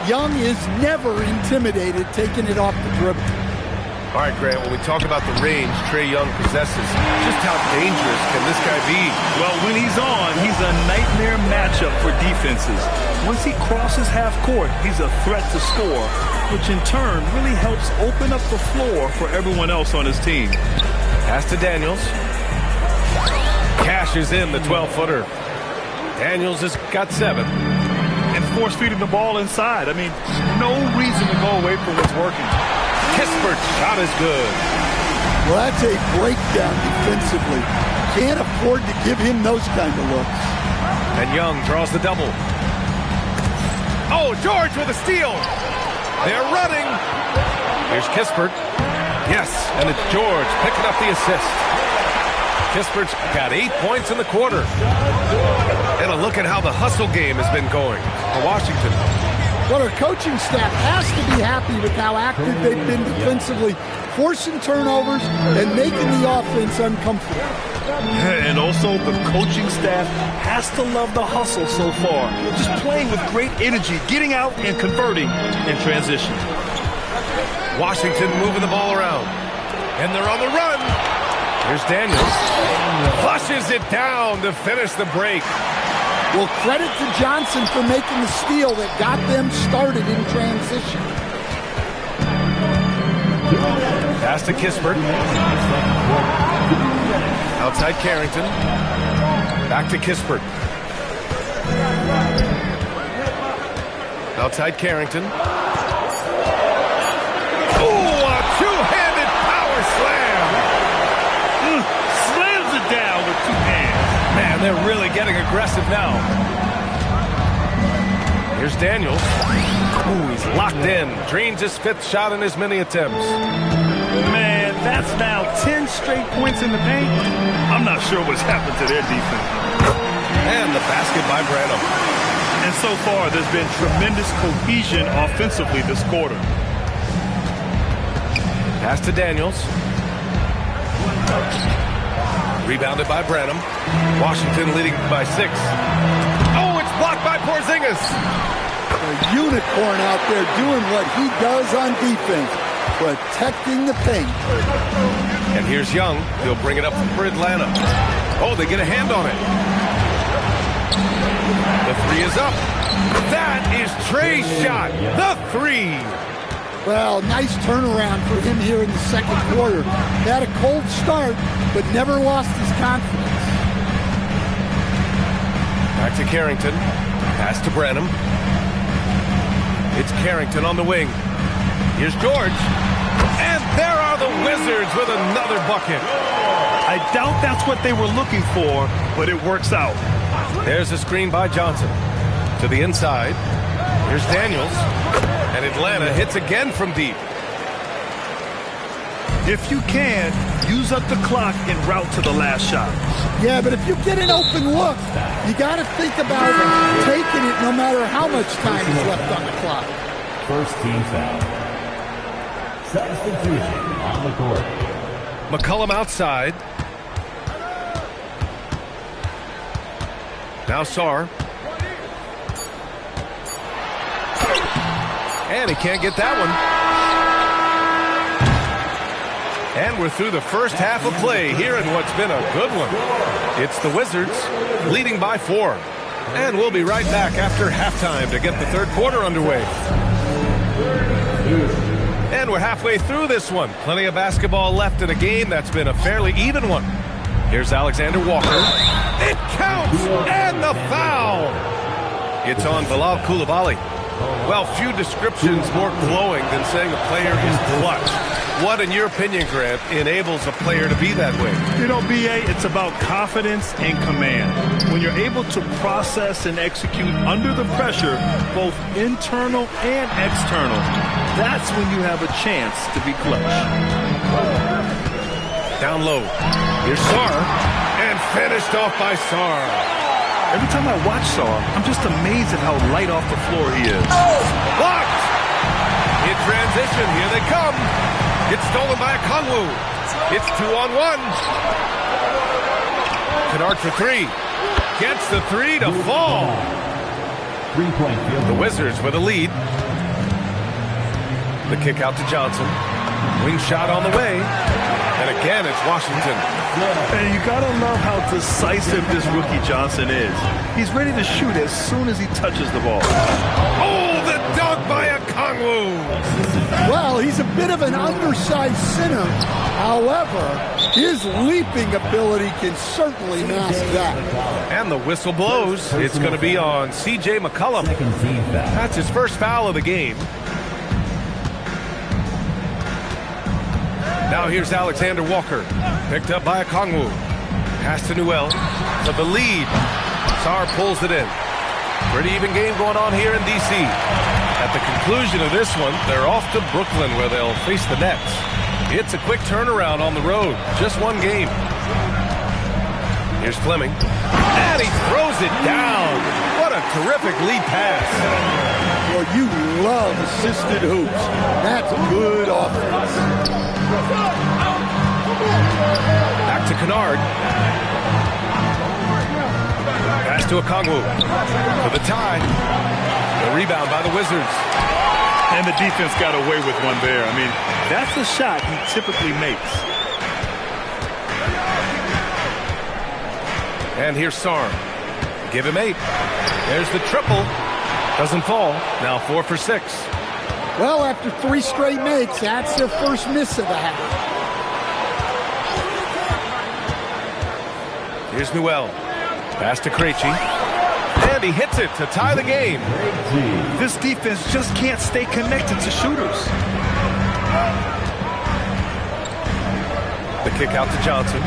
Young is never intimidated taking it off the dribble. All right, Grant, when we talk about the range Trae Young possesses, just how dangerous can this guy be? Well, when he's on, he's a nightmare matchup for defenses. Once he crosses half court, he's a threat to score, which in turn really helps open up the floor for everyone else on his team. Pass to Daniels. Cashes in the 12-footer. Daniels has got 7. And force-feeding the ball inside. I mean, no reason to go away from what's working. Kispert's shot is good. Well, that's a breakdown defensively. Can't afford to give him those kind of looks. And Young draws the double. Oh, George with a steal. They're running. Here's Kispert. Yes, and it's George picking up the assist. Kispert's got 8 points in the quarter. And a look at how the hustle game has been going for Washington. Well, our coaching staff has to be happy with how active they've been defensively, forcing turnovers and making the offense uncomfortable. And also, the coaching staff has to love the hustle so far. Just playing with great energy, getting out and converting in transition. Washington moving the ball around. And they're on the run. Here's Daniels. Flushes it down to finish the break. Well, credit to Johnson for making the steal that got them started in transition. Pass to Kispert. Outside Carrington. Back to Kispert. Outside Carrington. Oh, a two-handed power slam. Slams it down with 2 hands. Man, they're really getting aggressive now. Here's Daniels. Ooh, he's locked in. Drains his 5th shot in his many attempts. Man, that's now 10 straight points in the paint. I'm not sure what's happened to their defense. And the basket by Branham. And so far, there's been tremendous cohesion offensively this quarter. Pass to Daniels. Rebounded by Branham. Washington leading by 6. Oh, it's blocked by Porzingis. A unicorn out there doing what he does on defense, protecting the paint. And here's Young. He'll bring it up for Atlanta. Oh, they get a hand on it. The 3 is up. That is Trae's shot. The 3. Well, nice turnaround for him here in the second quarter. Had a cold start, but never lost his confidence. Back to Carrington. Pass to Branham. It's Carrington on the wing. Here's George. And there are the Wizards with another bucket. I doubt that's what they were looking for, but it works out. There's a screen by Johnson. To the inside. Here's Daniels. And Atlanta hits again from deep. If you can, use up the clock en route to the last shot. Yeah, but if you get an open look, you got to think about taking it no matter how much time is left on the clock. First team foul. Substitution on the court. McCollum outside. Now Sarr. And he can't get that one. And we're through the first half of play here in what's been a good one. It's the Wizards leading by 4. And we'll be right back after halftime to get the third quarter underway. And we're halfway through this one. Plenty of basketball left in a game that's been a fairly even one. Here's Alexander Walker. It counts! And the foul! It's on Bilal Coulibaly. Well, few descriptions more glowing than saying a player is clutch. What, in your opinion, Grant, enables a player to be that way? You know, B.A., it's about confidence and command. When you're able to process and execute under the pressure, both internal and external, that's when you have a chance to be clutch. Down low. Here's Sarr. And finished off by Sarr. Every time I watch Sarr, I'm just amazed at how light off the floor he is. Blocked! In transition, here they come. It's stolen by Okongwu. It's 2-on-1. Kennard for three. Gets the three to fall. Three-point field. The Wizards with a lead. The kick out to Johnson. Wing shot on the way. And again, it's Washington. And you gotta love how decisive this rookie Johnson is. He's ready to shoot as soon as he touches the ball. Oh, the dunk by Okongwu. Well, he's a bit of an undersized center. However, his leaping ability can certainly mask that. And the whistle blows. It's going to be on C.J. McCollum. That's his first foul of the game. Now here's Alexander Walker. Picked up by Okongwu. Pass to Newell. For the lead. Sarr pulls it in. Pretty even game going on here in D.C. At the conclusion of this one, they're off to Brooklyn where they'll face the Nets. It's a quick turnaround on the road. Just one game. Here's Fleming. And he throws it down. What a terrific lead pass. Well, you love assisted hoops. That's good offense. Back to Kennard. Pass to Okongwu. For the tie. The rebound by the Wizards. And the defense got away with one there. I mean, that's the shot he typically makes. And here's Sarr. Give him 8. There's the triple. Doesn't fall. Now 4 for 6. Well, after 3 straight makes, that's their first miss of the half. Here's Newell. Pass to Krejci. And he hits it to tie the game. This defense just can't stay connected to shooters. The kick out to Johnson.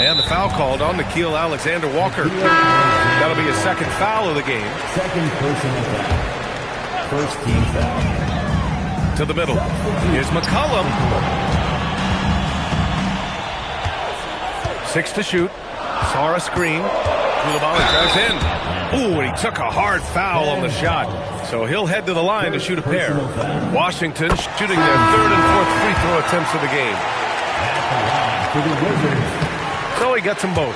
And the foul called on Nickeil Alexander-Walker. That'll be his second foul of the game. Second personal foul. First team foul. To the middle. Here's McCollum. 6 to shoot. Sarr a screen. Coulibaly drives in. Ooh, and he took a hard foul on the shot. So he'll head to the line to shoot a pair. Washington shooting their 3rd and 4th free throw attempts of the game. So he gets them both.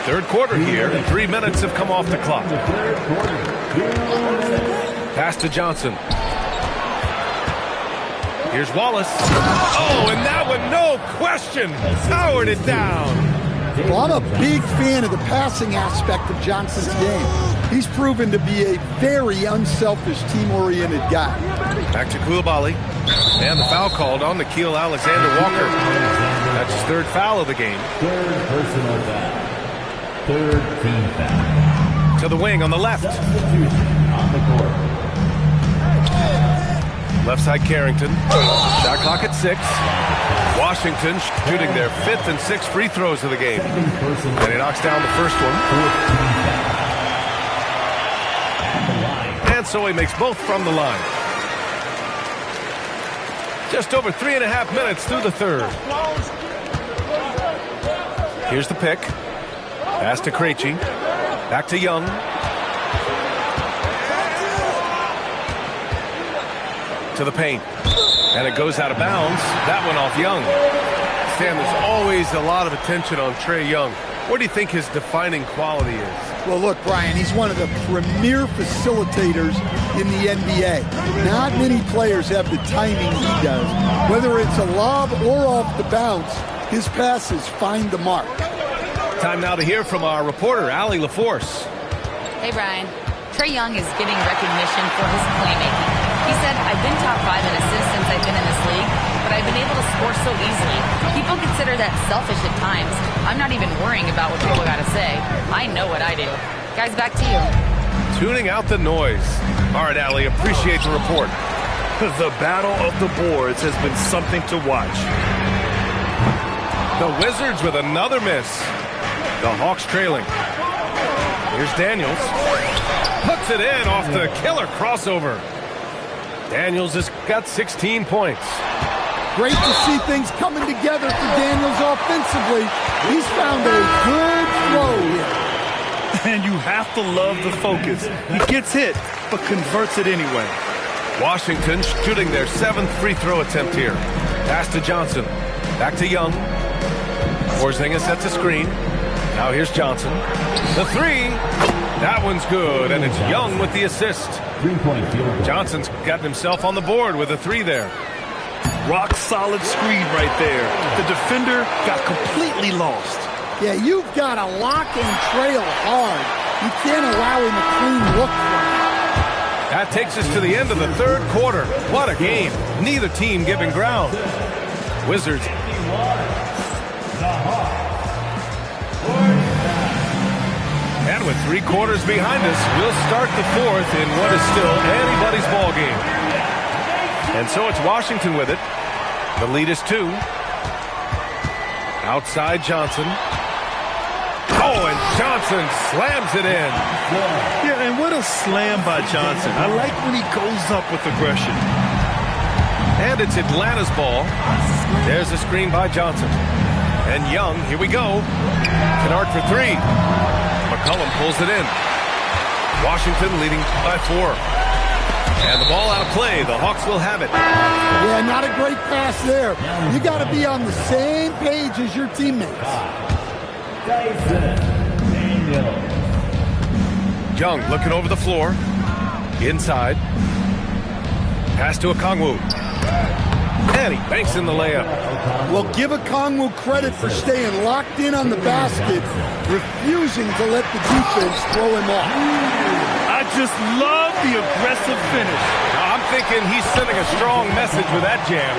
3rd quarter here, and 3 minutes have come off the clock. Pass to Johnson. Here's Wallace. Oh, and that one, no question, powered it down. Well, I'm a big fan of the passing aspect of Johnson's game. He's proven to be a very unselfish, team-oriented guy. Back to Coulibaly. And the foul called on Nickeil Alexander-Walker. That's his 3rd foul of the game. 3rd personal foul. 3rd team foul. To the wing on the left. On the court. Left side Carrington. Shot clock at 6. Washington shooting their 5th and 6th free throws of the game. And he knocks down the first one. And so he makes both from the line. Just over 3.5 minutes through the 3rd. Here's the pick. Pass to Krejci. Back to Young. To the paint. And it goes out of bounds. That one off Young. Stan, there's always a lot of attention on Trae Young. What do you think his defining quality is? Well, look, Brian, he's one of the premier facilitators in the NBA. Not many players have the timing he does. Whether it's a lob or off the bounce, his passes find the mark. Time now to hear from our reporter, Allie LaForce. Hey, Brian. Trae Young is getting recognition for his playmaking. He said, I've been top 5 in assists since I've been in this league, but I've been able to score so easily. People consider that selfish at times. I'm not even worrying about what people got to say. I know what I do. Guys, back to you. Tuning out the noise. All right, Allie, appreciate the report. The battle of the boards has been something to watch. The Wizards with another miss. The Hawks trailing. Here's Daniels. Puts it in off the killer crossover. Daniels has got 16 points. Great to see things coming together for Daniels offensively. He's found a good flow here. And you have have to love the focus. He gets hit, but converts it anyway. Washington shooting their 7th free throw attempt here. Pass to Johnson. Back to Young. Porzingis sets a screen. Now here's Johnson. The three. That one's good, and it's Young with the assist. Johnson's gotten himself on the board with a three there. Rock solid screen right there. The defender got completely lost. Yeah, you've got to lock and trail hard. You can't allow him a clean look for him. That takes us to the end of the 3rd quarter. What a game. Neither team giving ground. Wizards. And with 3 quarters behind us, we'll start the 4th in what is still anybody's ball game. And so it's Washington with it. The lead is 2. Outside Johnson. Oh, and Johnson slams it in. Yeah, and what a slam by Johnson. I like when he goes up with aggression. And it's Atlanta's ball. There's a screen by Johnson. And Young, here we go. Kennard for 3. McCollum pulls it in. Washington leading by 4. And the ball out of play. The Hawks will have it. Yeah, not a great pass there. You got to be on the same page as your teammates. Young looking over the floor. Inside. Pass to Okongwu. And he banks in the layup. Well, give Okongwu credit for staying locked in on the basket, refusing to let the defense throw him off. I just love the aggressive finish. Now, I'm thinking he's sending a strong message with that jam.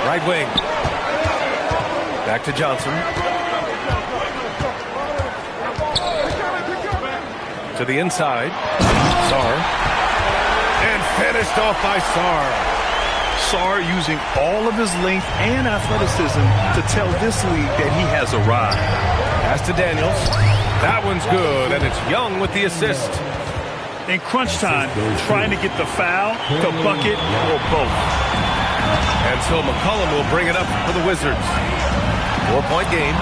Right wing. Back to Johnson. To the inside. Sarr. And finished off by Sarr. Sarr using all of his length and athleticism to tell this league that he has arrived. Pass to Daniels. That one's good, and it's Young with the assist. In crunch time, trying to get the foul, the bucket, or both. And so McCollum will bring it up for the Wizards. 4-point game.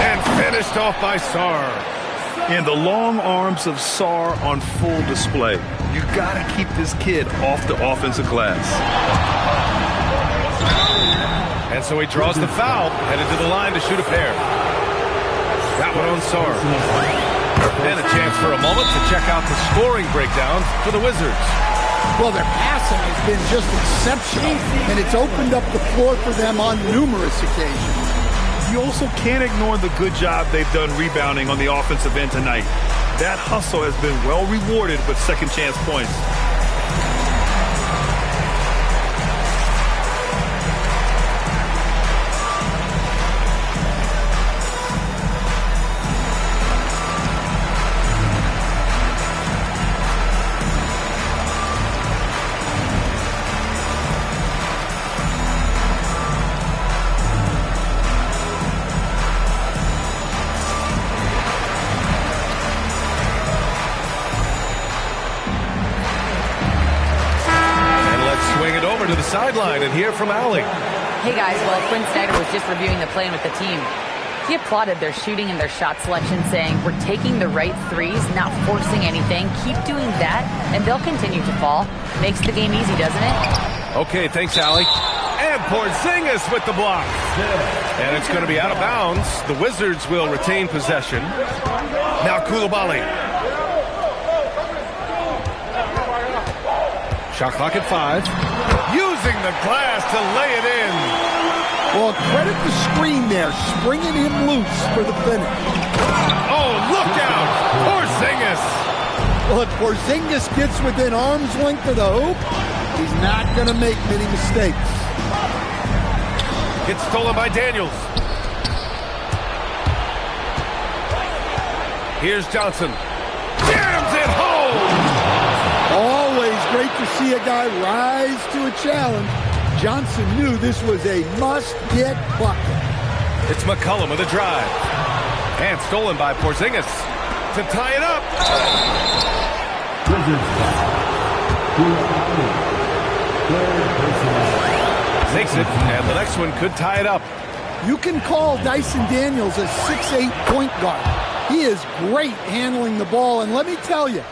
And finished off by Sarr. And the long arms of Sarr on full display. You got to keep this kid off the offensive glass. And so he draws the foul, headed to the line to shoot a pair. That one on Sarr. And a chance for a moment to check out the scoring breakdown for the Wizards. Well, their passing has been just exceptional, and it's opened up the floor for them on numerous occasions. You also can't ignore the good job they've done rebounding on the offensive end tonight. That hustle has been well rewarded with second chance points. Sideline and hear from Allie. Hey guys, well, Quinn Snyder was just reviewing the play with the team. He applauded their shooting and their shot selection, saying, "We're taking the right threes, not forcing anything. Keep doing that, and they'll continue to fall." Makes the game easy, doesn't it? Okay, thanks, Allie. And Porzingis with the block. And it's going to be out of bounds. The Wizards will retain possession. Now Coulibaly. Shot clock at 5. Using the glass to lay it in. Well, credit the screen there, springing him loose for the finish. Oh, look out! Porzingis! Well, if Porzingis gets within arm's length of the hoop, he's not going to make many mistakes. Gets stolen by Daniels. Here's Johnson. Jams it home! Always great to see a guy rise to a challenge. Johnson knew this was a must-get bucket. It's McCollum with a drive. And stolen by Porzingis to tie it up. Takes it, and the next one could tie it up. You can call Dyson Daniels a 6'8" point guard. He is great handling the ball, and let me tell you,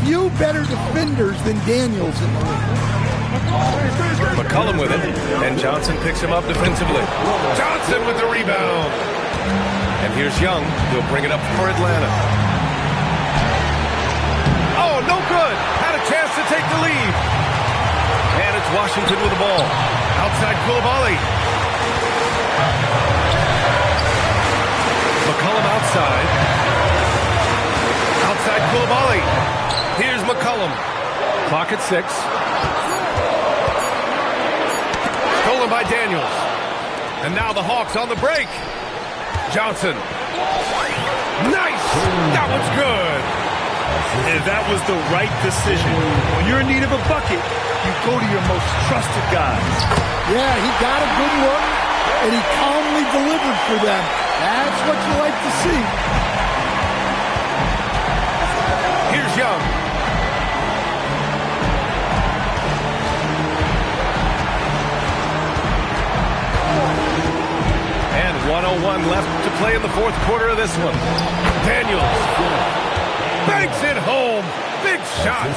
few better defenders than Daniels in the league. McCollum with it, and Johnson picks him up defensively. Johnson with the rebound. And here's Young. He'll bring it up for Atlanta. Oh, no good. Had a chance to take the lead. And it's Washington with the ball. Outside Coulibaly. McCollum outside. Outside Coulibaly. Here's McCollum. Clock at 6. Stolen by Daniels. And now the Hawks on the break. Johnson. Nice! That one's good. And that was the right decision. When you're in need of a bucket, you go to your most trusted guys. Yeah, he got a good look, and he calmly delivered for them. That's what you like to see. Here's Young. And 1:01 left to play in the fourth quarter of this one. Daniels banks it home. Big shot.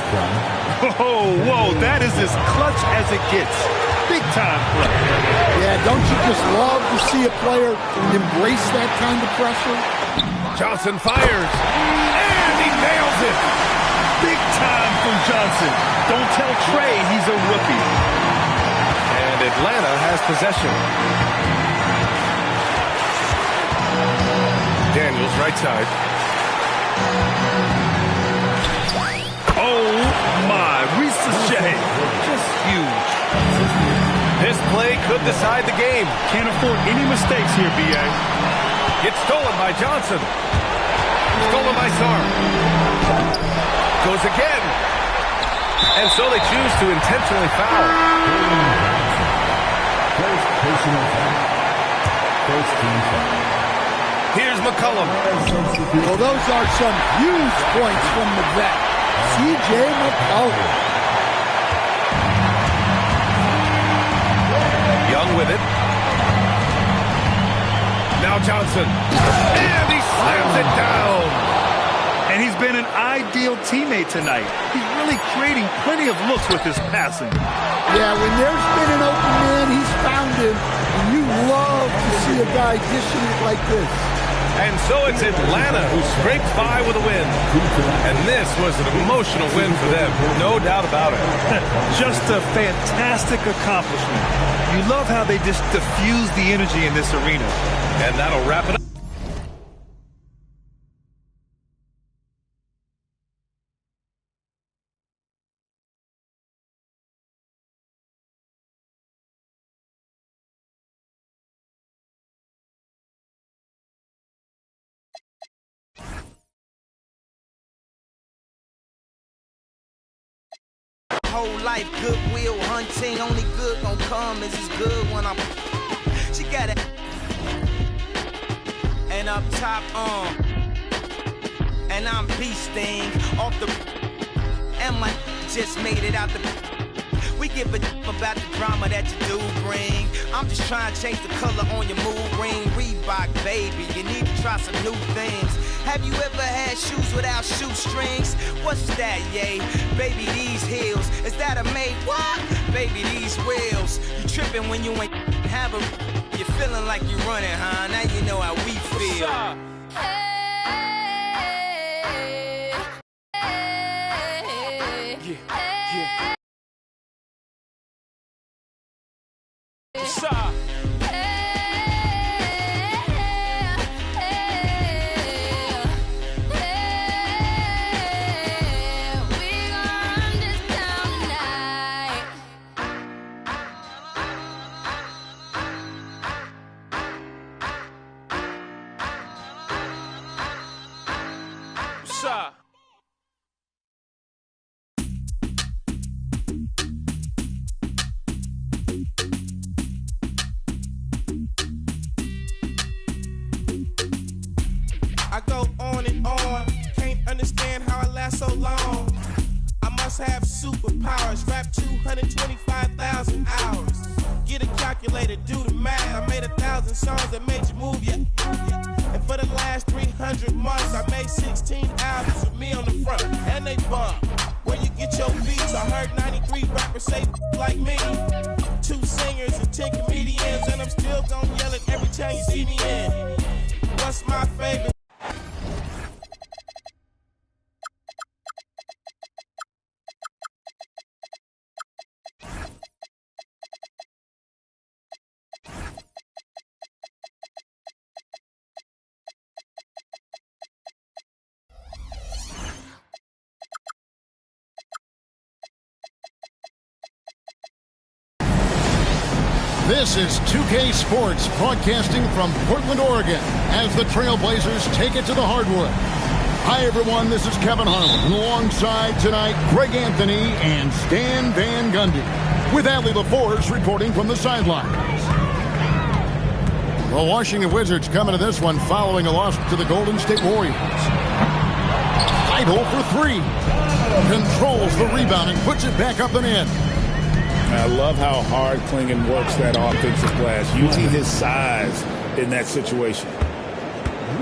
Whoa, that is as clutch as it gets. Big time play. Yeah, don't you just love to see a player embrace that kind of pressure? Johnson fires. And he nails it. Big time from Johnson. Don't tell Trey he's a rookie. And Atlanta has possession. Daniels, right side. Oh, my. Ricochet. Just huge. This play could decide the game. Can't afford any mistakes here, B.A. It's stolen by Johnson. Stolen by Sarr. Goes again. And so they choose to intentionally foul. First personal foul. First team foul. Here's McCollum. Well, those are some huge points from the vet, C.J. McCollum. Young with it. Now Johnson. And he slams it down. And he's been an ideal teammate tonight. He's really creating plenty of looks with his passing. Yeah, when there's been an open man, he's found him. And you love to see a guy dishing it like this. And so it's Atlanta who scraped by with a win. And this was an emotional win for them, no doubt about it. Just a fantastic accomplishment. You love how they just diffuse the energy in this arena. And that'll wrap it up. Whole life, goodwill hunting. Only good gon' come is as good when I'm. She got it. And up top, and I'm beasting off the. And my just made it out the. We give a about the drama that you do bring. I'm just trying to change the color on your mood ring. Reebok, baby, you need to try some new things. Have you ever had shoes without shoestrings? What's that, yay? Baby, these heels. Is that a made what? Baby, these wheels. You tripping when you ain't have them. You're feeling like you're running, huh? Now you know how we feel. What's up? What's up? I go on and on, can't understand how I last so long. I must have superpowers, rap 225,000 hours. Get a calculator, do the math. I made 1,000 songs that made you move, yeah. And for the last 300 100 months. I made 16 albums with me on the front, and they bump. Where you get your beats? I heard 93 rappers say like me. 2 singers and 10 comedians, and I'm still gonna yell it every time you see me in. What's my favorite? This is 2K Sports broadcasting from Portland, Oregon as the Trailblazers take it to the hardwood. Hi, everyone. This is Kevin Harlan. Alongside tonight, Greg Anthony and Stan Van Gundy, with Allie LaForce reporting from the sidelines. The Washington Wizards coming to this one following a loss to the Golden State Warriors. Idle for 3. Controls the rebound and puts it back up and in. I love how hard Clingan works that offensive glass, using his size in that situation.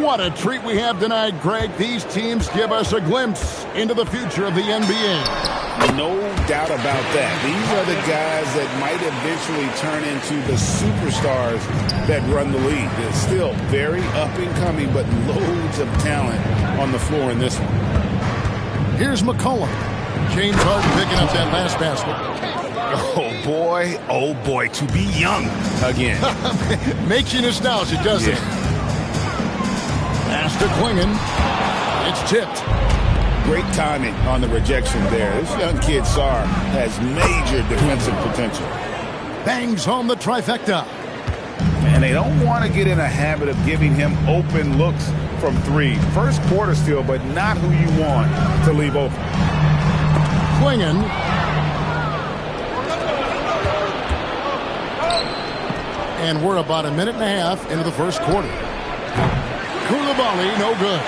What a treat we have tonight, Greg. These teams give us a glimpse into the future of the NBA. No doubt about that. These are the guys that might eventually turn into the superstars that run the league. It's still very up and coming, but loads of talent on the floor in this one. Here's McCollum. James Harden picking up that last basket. Oh boy, to be young again. Makes you nostalgic, doesn't it? Pass to Clingan. It's tipped. Great timing on the rejection there. This young kid, Sarr, has major defensive potential. Bangs home the trifecta. And they don't want to get in a habit of giving him open looks from 3. First quarter still, but not who you want to leave open. Clingan. And we're about a minute and a half into the first quarter. Koulibaly, no good.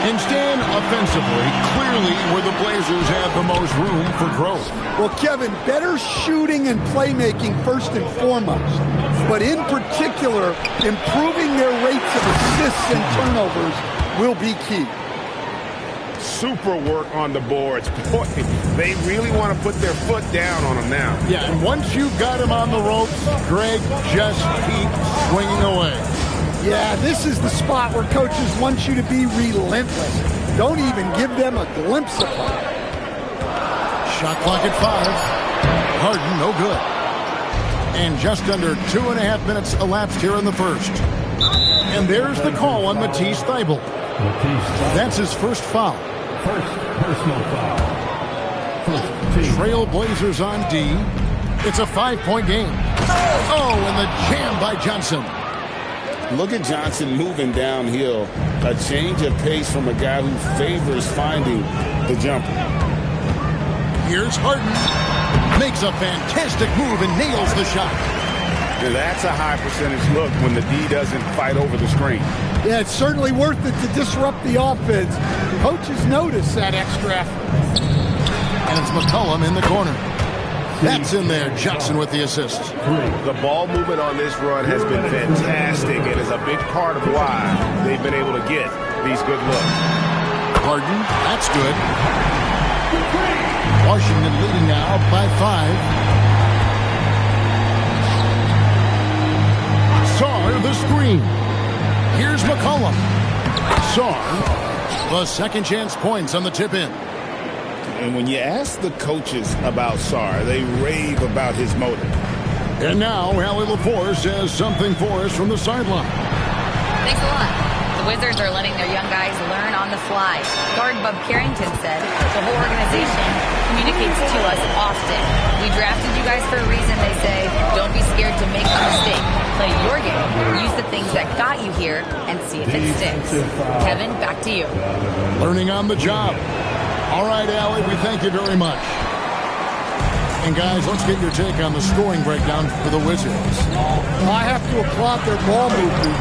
Instead, offensively, clearly where the Blazers have the most room for growth. Well, Kevin, better shooting and playmaking first and foremost. But in particular, improving their rates of assists and turnovers will be key. Super work on the boards. Boy, they really want to put their foot down on them now. Yeah, and once you've got him on the ropes, Greg, just keep swinging away. Yeah, this is the spot where coaches want you to be relentless. Don't even give them a glimpse of it. Shot clock at 5. Harden, no good. And just under 2.5 minutes elapsed here in the first. And there's the call on Matisse Thybulle. That's his first foul. First personal foul. Trailblazers on D. It's a 5-point game. Oh, and the jam by Johnson. Look at Johnson moving downhill. A change of pace from a guy who favors finding the jumper. Here's Harden. Makes a fantastic move and nails the shot. That's a high percentage look when the D doesn't fight over the screen. Yeah, it's certainly worth it to disrupt the offense. Coaches notice that extra effort. And it's McCollum in the corner. That's in there. Johnson with the assist. The ball movement on this run has been fantastic and is a big part of why they've been able to get these good looks. Harden, that's good. Washington leading now by 5. Sarr, the screen. Here's McCollum. Sarr, the second chance points on the tip-in. And when you ask the coaches about Sarr, they rave about his motive. And now, Allie LaForce has something for us from the sideline. Thanks a lot. The Wizards are letting their young guys learn on the fly. Guard Bub Carrington said, the whole organization communicates to us often. We drafted you guys for a reason, they say. Don't be scared to make a mistake. Play your game. Use the things that got you here and see if it sticks. Kevin, back to you. Learning on the job. All right, Allie, we thank you very much. And, guys, let's get your take on the scoring breakdown for the Wizards. I have to applaud their ball movement.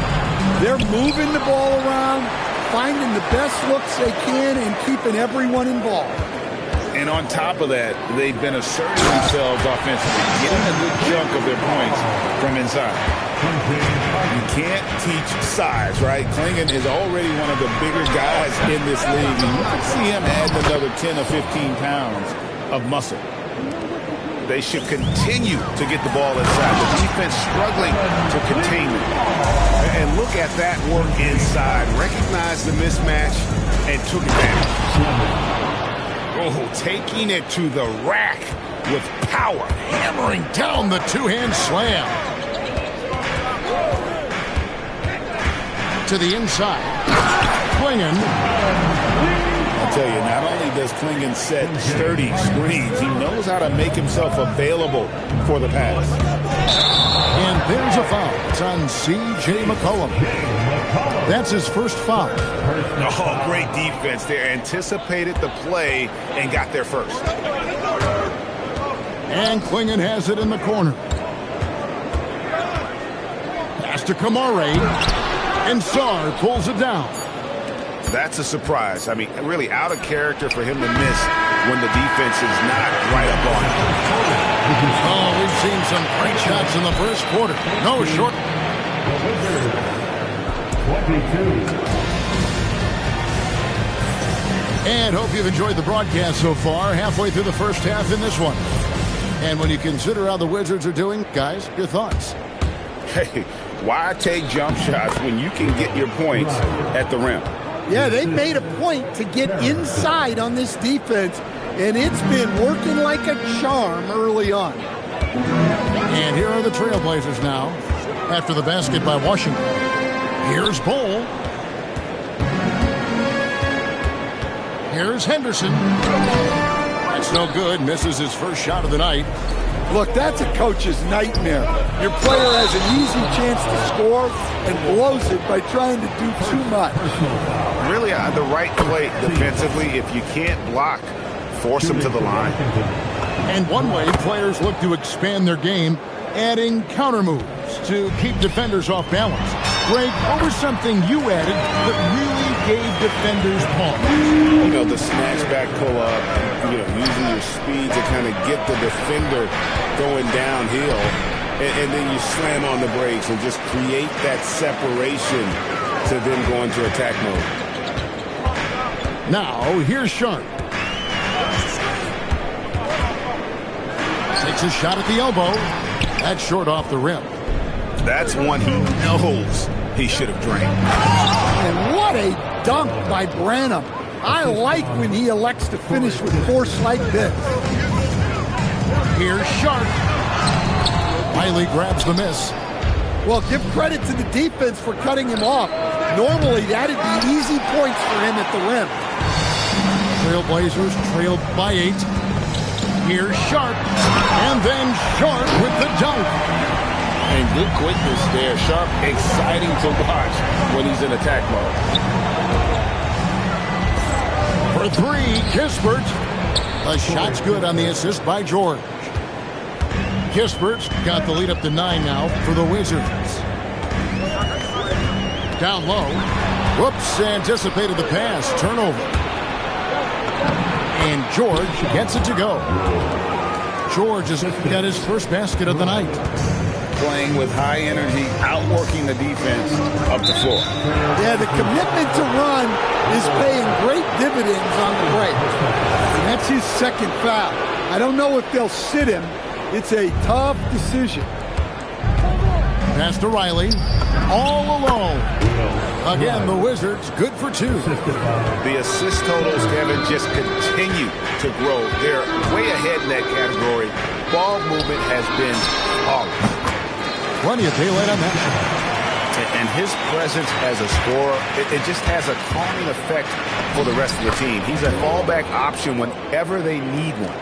They're moving the ball around, finding the best looks they can, and keeping everyone involved. And on top of that, they've been asserting themselves offensively, getting a good chunk of their points from inside. You can't teach size, right? Clingan is already one of the bigger guys in this league, and you can see him add another 10 or 15 pounds of muscle. They should continue to get the ball inside. The defense struggling to contain it. And look at that work inside. Recognized the mismatch and took advantage. Oh, taking it to the rack with power. Hammering down the two-hand slam. To the inside. Clingan. I tell you, not only does Clingan set sturdy screens, he knows how to make himself available for the pass. And there's a foul. It's on C.J. McCollum. That's his first foul. Oh, great defense there. Anticipated the play and got there first. And Clingan has it in the corner. Pass to Kamare. And Sarr pulls it down. That's a surprise. I mean, really out of character for him to miss when the defense is not right up on him. Oh, we've seen some great shots in the first quarter. No short. 22. And hope you've enjoyed the broadcast so far. Halfway through the first half in this one. And when you consider how the Wizards are doing, guys, your thoughts? Hey, why take jump shots when you can get your points at the rim? Yeah, they made a point to get inside on this defense, and it's been working like a charm early on. And here are the Trailblazers now after the basket by Washington. Here's Bol. Here's Henderson. That's no good. Misses his first shot of the night. Look, that's a coach's nightmare. Your player has an easy chance to score and blows it by trying to do too much. Really, the right play defensively. If you can't block, force them to the line. And one way players look to expand their game, adding counter moves to keep defenders off balance. Greg, what was something you added that really gave defenders pause? You know, the snatch back pull-up, using your speed to kind of get the defender going downhill, and then you slam on the brakes and just create that separation to then go into attack mode. Now, here's Sharp. Takes a shot at the elbow. That's short off the rim. That's one he knows he should have drained. And what a dunk by Branham. I like when he elects to finish with force like this. Here's Sharp. Riley grabs the miss. Well, give credit to the defense for cutting him off. Normally, that'd be easy points for him at the rim. Trailblazers trailed by 8. Here's Sharp. And then Sharp with the dunk. And good quickness there. Sharp, exciting to watch when he's in attack mode. For 3, Kispert. The shot's good on the assist by George. Kispert's got the lead up to 9 now for the Wizards. Down low. Whoops, anticipated the pass. Turnover. And George gets it to go. George has got his first basket of the night. Playing with high energy, outworking the defense up the floor. Yeah, the commitment to run is paying great dividends on the break. And that's his second foul. I don't know if they'll sit him. It's a tough decision. Pass to Riley. All alone. Again, the Wizards good for 2. The assist totals, Kevin, just continue to grow. They're way ahead in that category. Ball movement has been flawless. Plenty of daylight on that. And his presence as a scorer, it just has a calming effect for the rest of the team. He's a fallback option whenever they need one.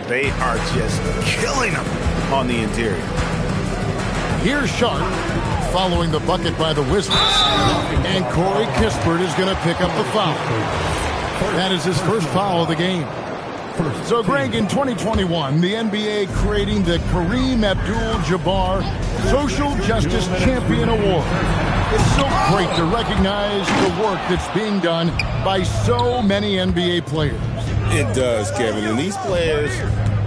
They are just killing him on the interior. Here's Sharp following the bucket by the Wizards. And Corey Kispert is going to pick up the foul. That is his first foul of the game. So, Greg, in 2021, the NBA creating the Kareem Abdul-Jabbar Social Justice Champion Award. It's so great to recognize the work that's being done by so many NBA players. It does, Kevin. And these players,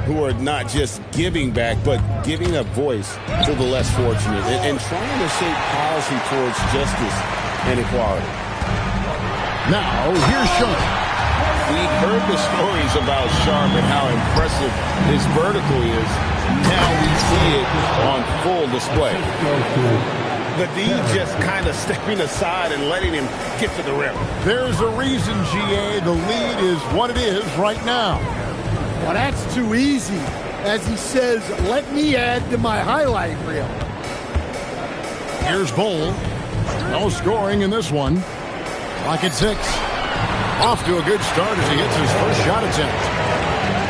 who are not just giving back, but giving a voice to the less fortunate and trying to shape policy towards justice and equality. Now, here's Sharp. We've heard the stories about Sharp and how impressive his vertical is. Now we see it on full display. The D just kind of stepping aside and letting him get to the rim. There's a reason, GA. The lead is what it is right now. Well, that's too easy. As he says, let me add to my highlight reel. Here's Bull. No scoring in this one. Clock at 6. Off to a good start as he hits his first shot attempt.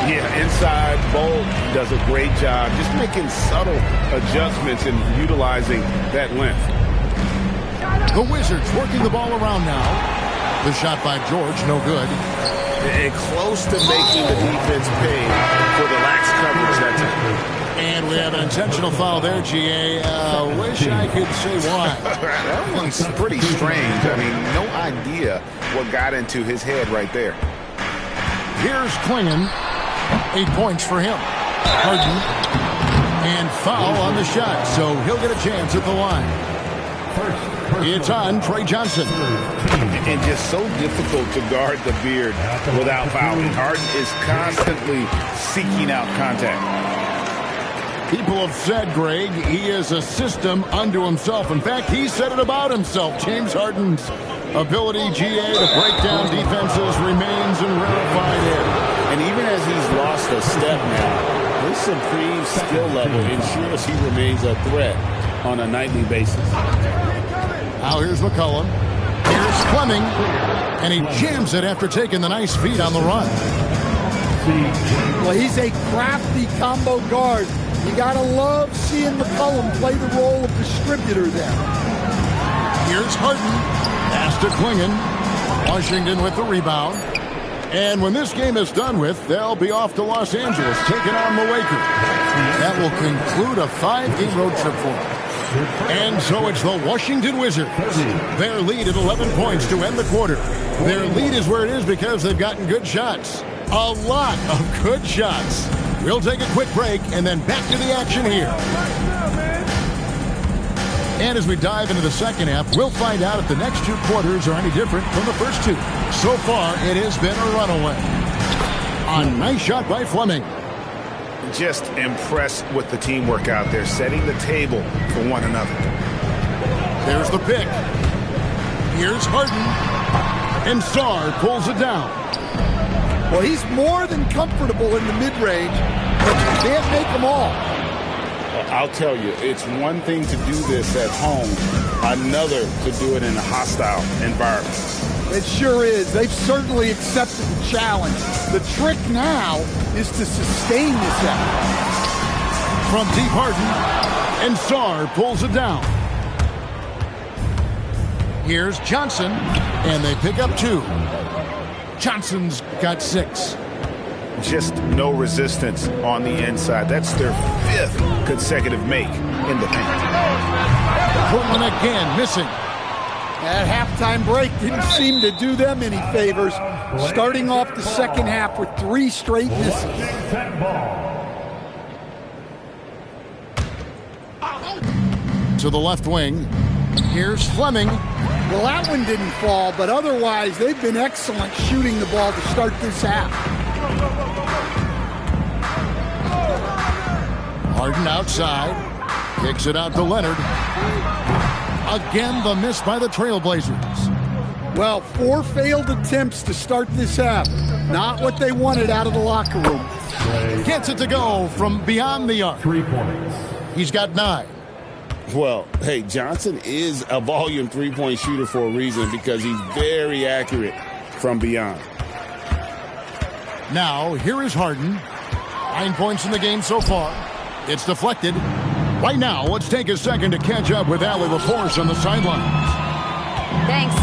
Yeah, inside, Bull does a great job just making subtle adjustments and utilizing that length. The Wizards working the ball around now. The shot by George, no good. And close to making the defense pay for the lax coverage that time. And we have an intentional foul there, GA. Wish I could say why. That one's pretty strange. I mean, no idea what got into his head right there. Here's Klingon. 8 points for him. Harden. And foul on the shot, so he'll get a chance at the line. It's on Trey Johnson. And just so difficult to guard the beard without fouling. Harden is constantly seeking out contact. People have said, Greg, he is a system unto himself. In fact, he said it about himself. James Harden's ability, GA, to break down defenses remains in rarefied air. And even as he's lost a step now, his supreme skill level ensures he remains a threat on a nightly basis. Now here's McCollum. Here's Fleming. And he jams it after taking the nice feed on the run. Well, he's a crafty combo guard. You gotta love seeing McCollum play the role of distributor there. Here's Harden. Pass to Klingon. Washington with the rebound. And when this game is done with, they'll be off to Los Angeles, taking on the Lakers. That will conclude a 5-game road trip for them. And so it's the Washington Wizards. Their lead at 11 points to end the quarter. Their lead is where it is because they've gotten good shots. A lot of good shots. We'll take a quick break and then back to the action here. And as we dive into the second half, we'll find out if the next 2 quarters are any different from the first 2. So far, it has been a runaway. A nice shot by Fleming. Just impressed with the teamwork out there, setting the table for one another. There's the pick. Here's Harden. And Sarr pulls it down. Well, he's more than comfortable in the mid-range, but you can't make them all. I'll tell you, it's one thing to do this at home, another to do it in a hostile environment. It sure is. They've certainly accepted the challenge. The trick now is to sustain this effort. From deep Harden, and Sarr pulls it down. Here's Johnson, and they pick up 2. Johnson's got 6. Just no resistance on the inside. That's their 5th consecutive make in the paint. Portland again missing. That halftime break didn't seem to do them any favors. Starting off the second half with 3 straight misses. To the left wing. Here's Fleming. Well, that one didn't fall, but otherwise they've been excellent shooting the ball to start this half. Harden outside. Kicks it out to Leonard. Again, the miss by the Trailblazers. Well, 4 failed attempts to start this half. Not what they wanted out of the locker room. Gets it to go from beyond the arc. 3 points. He's got 9. Well, hey, Johnson is a volume 3-point shooter for a reason because he's very accurate from beyond. Now, here is Harden. 9 points in the game so far. It's deflected. Right now, let's take a second to catch up with Allie LaForce on the sidelines. Thanks.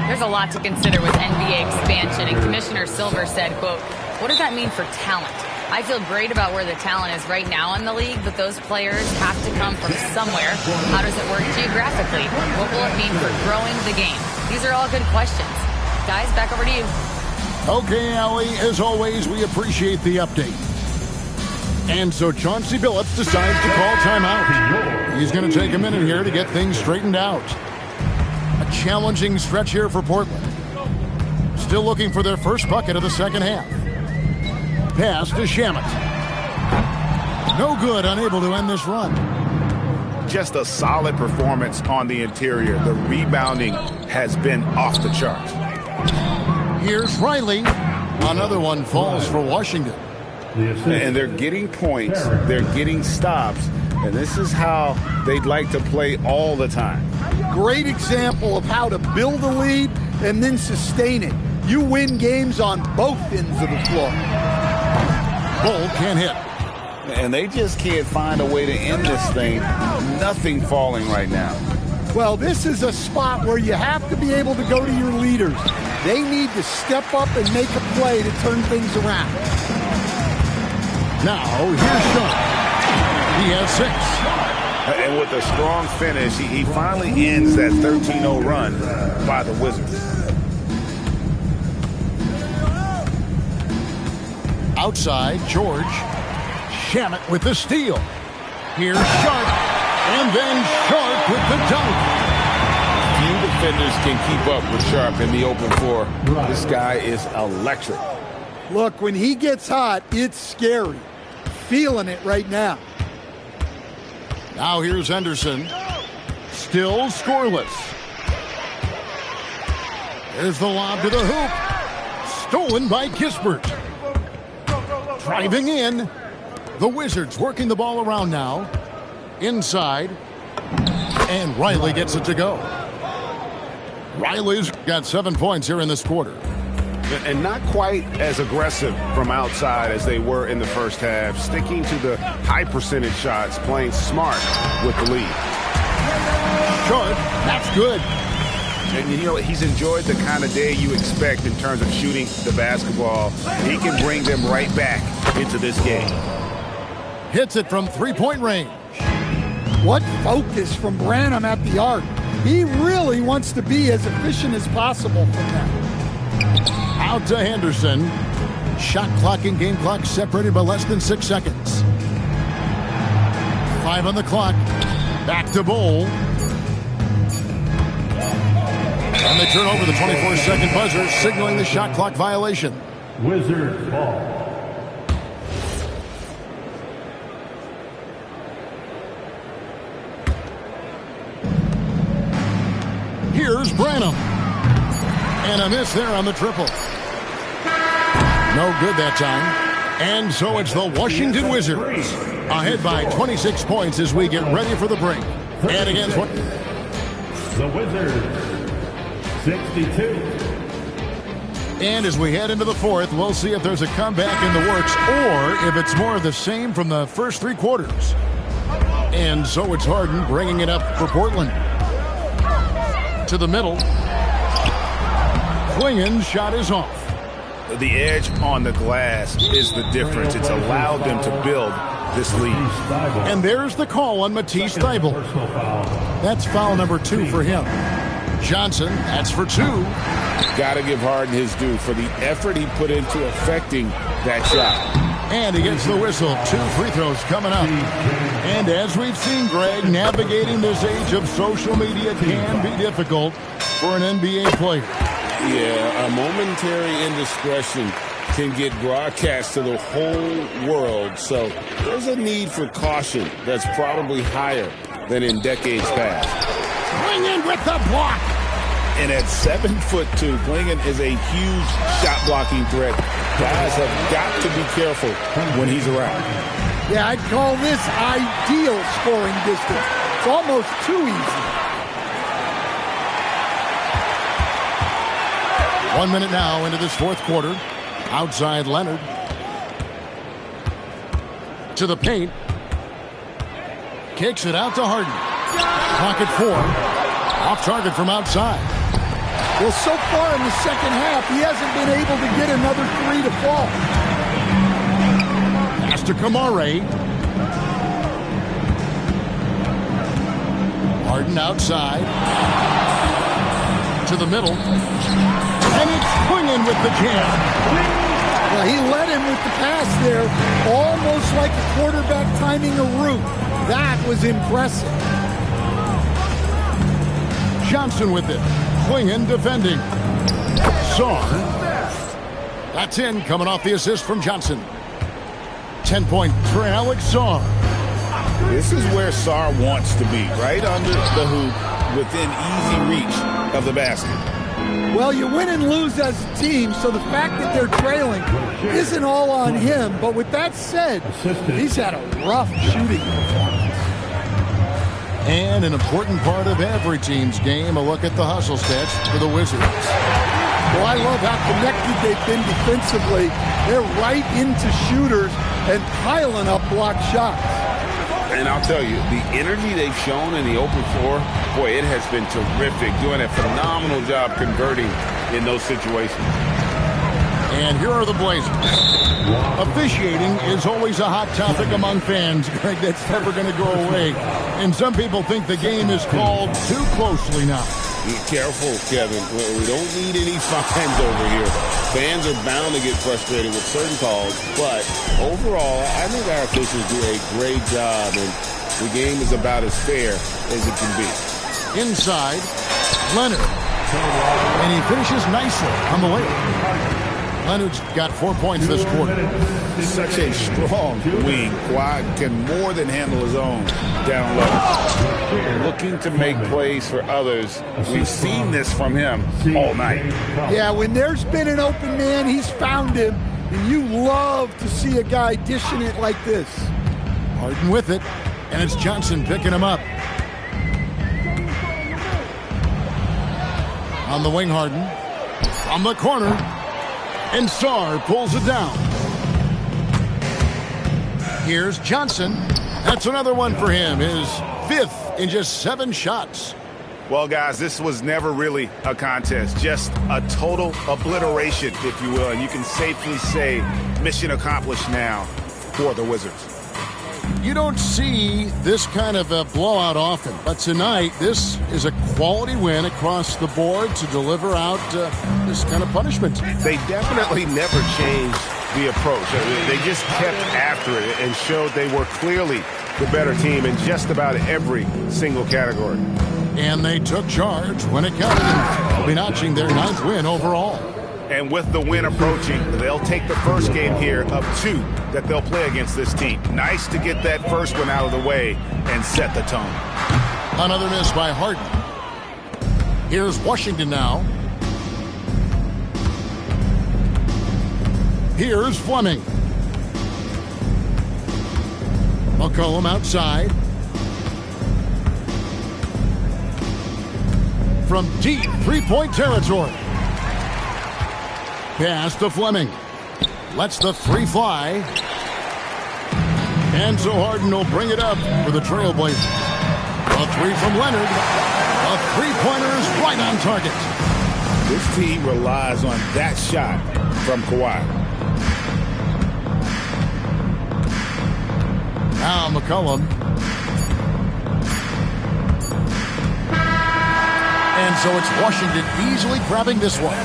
There's a lot to consider with NBA expansion, and Commissioner Silver said, quote, "What does that mean for talent? I feel great about where the talent is right now in the league, but those players have to come from somewhere. How does it work geographically? What will it mean for growing the game?" These are all good questions. Guys, back over to you. Okay, Allie, as always, we appreciate the update. And so Chauncey Billups decides to call timeout. He's going to take a minute here to get things straightened out. A challenging stretch here for Portland. Still looking for their first bucket of the second half. Pass to Shamet. No good, unable to end this run. Just a solid performance on the interior. The rebounding has been off the charts. Here's Riley. Another one falls for Washington. And they're getting points. They're getting stops. And this is how they'd like to play all the time. Great example of how to build a lead and then sustain it. You win games on both ends of the floor. Bull can't hit. And they just can't find a way to end this thing. Nothing falling right now. Well, this is a spot where you have to be able to go to your leaders. They need to step up and make a play to turn things around. Now, here's Sean. He has 6. And with a strong finish, he finally ends that 13-0 run by the Wizards. Outside, George. Shamet with the steal. Here's Sharp. And then Sharp with the dunk. Few defenders can keep up with Sharp in the open floor. This guy is electric. Look, when he gets hot, it's scary. Feeling it right now. Now here's Henderson. Still scoreless. There's the lob to the hoop. Stolen by Kispert. Driving in. The Wizards working the ball around now. Inside. And Riley gets it to go. Riley's got 7 points here in this quarter. And not quite as aggressive from outside as they were in the first half. Sticking to the high percentage shots, playing smart with the lead. Short, that's good. And you know, he's enjoyed the kind of day you expect in terms of shooting the basketball. He can bring them right back into this game. Hits it from three-point range. What focus from Branham at the arc. He really wants to be as efficient as possible from that. Out to Henderson. Shot clock and game clock separated by less than 6 seconds. 5 on the clock. Back to Bull. And they turn over the 24-second buzzer, signaling the shot clock violation. Wizards ball. Here's Branham. And a miss there on the triple. No good that time. And so it's the Washington Wizards ahead by 26 points as we get ready for the break. And against what? The Wizards, 62. And as we head into the fourth, we'll see if there's a comeback in the works or if it's more of the same from the first 3 quarters. And so it's Harden bringing it up for Portland. To the middle. Klingen's shot is off. The edge on the glass is the difference. It's allowed them to build this lead. And there's the call on Matisse Thybulle. That's foul number 2 for him. Johnson, that's for 2. Got to give Harden his due for the effort he put into affecting that shot. And he gets the whistle. 2 free throws coming up. And as we've seen, Greg, navigating this age of social media can be difficult for an NBA player. Yeah, a momentary indiscretion can get broadcast to the whole world. So there's a need for caution that's probably higher than in decades past. Klingen with the block. And at 7'2", Klingen is a huge shot blocking threat. Guys have got to be careful when he's around. Yeah, I'd call this ideal scoring distance. It's almost too easy. 1 minute now into this fourth quarter. Outside Leonard. To the paint. Kicks it out to Harden. Pocket 4. Off target from outside. Well, so far in the second half, he hasn't been able to get another 3 to fall. Pass to Kamare. Harden outside. To the middle. And it's Klingen with the jam. Well, he led him with the pass there, almost like a quarterback timing a route. That was impressive. Johnson with it. Swinging, defending. Sarr. That's in, coming off the assist from Johnson. 10-point trail with Sarr. This is where Sarr wants to be, right under the hoop, within easy reach of the basket. Well, you win and lose as a team, so the fact that they're trailing isn't all on him. But with that said, he's had a rough shooting performance. And an important part of every team's game, a look at the hustle stats for the Wizards. Well, I love how connected they've been defensively. They're right into shooters and piling up block shots. And I'll tell you, the energy they've shown in the open floor, boy, it has been terrific. Doing a phenomenal job converting in those situations. And here are the Blazers. Officiating is always a hot topic among fans, Greg. That's never going to go away. And some people think the game is called too closely now. Be careful, Kevin. We don't need any fines over here. Fans are bound to get frustrated with certain calls, but overall, I think our officials do a great job, and the game is about as fair as it can be. Inside, Leonard. And he finishes nicely on the layup. Leonard's got 4 points this quarter. Such a strong wing. Kawhi can more than handle his own down low. Looking to make plays for others. We've seen this from him all night. Yeah, when there's been an open man, he's found him. And you love to see a guy dishing it like this. Harden with it. And it's Johnson picking him up. On the wing, Harden. From the corner. And Sarr pulls it down. Here's Johnson. That's another one for him. His fifth in just 7 shots. Well, guys, this was never really a contest. Just a total obliteration, if you will. And you can safely say mission accomplished now for the Wizards. You don't see this kind of a blowout often, but tonight this is a quality win across the board to deliver out this kind of punishment. They definitely never changed the approach. They just kept after it and showed they were clearly the better team in just about every single category. And they took charge when it counted, and they'll be notching their 9th win overall. And with the win approaching, they'll take the first game here of 2 that they'll play against this team. Nice to get that first one out of the way and set the tone. Another miss by Harden. Here's Washington now. Here's Fleming. McCollum outside. From deep 3-point territory. Pass to Fleming. Lets the 3 fly. And so Harden will bring it up for the Trailblazers. A 3 from Leonard. A 3-pointer is right on target. This team relies on that shot from Kawhi. Now McCollum. And so it's Washington easily grabbing this one.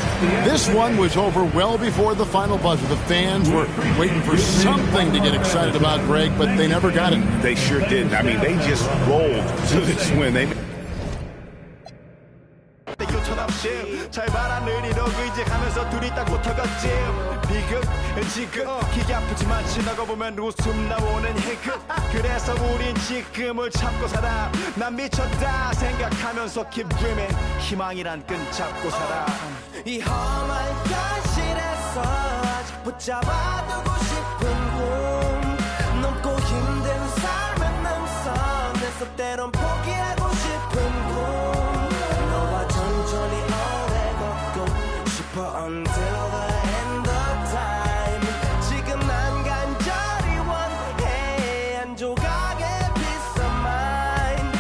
This one was over well before the final buzzer. The fans were waiting for something to get excited about, Greg, but they never got it. They sure didn't. I mean, they just rolled to this win. 잘 봐라 늘 이러고 이제 하면서 둘이 딱 붙어갔지 비극 지금 기계 아프지만 지나고 보면 웃음 나오는 희극 그래서 우린 지금을 참고 살아 난 미쳤다 생각하면서 keep dreaming 희망이란 끈 잡고 살아 이 험한 현실에서 아직 붙잡아두고 싶은 꿈 넘고 힘든 삶의 능선에서 때론 포기하고 싶은 꿈 너와 천천히 until the end of time 지금 난 간절히 원해 한 조각의 peace of mind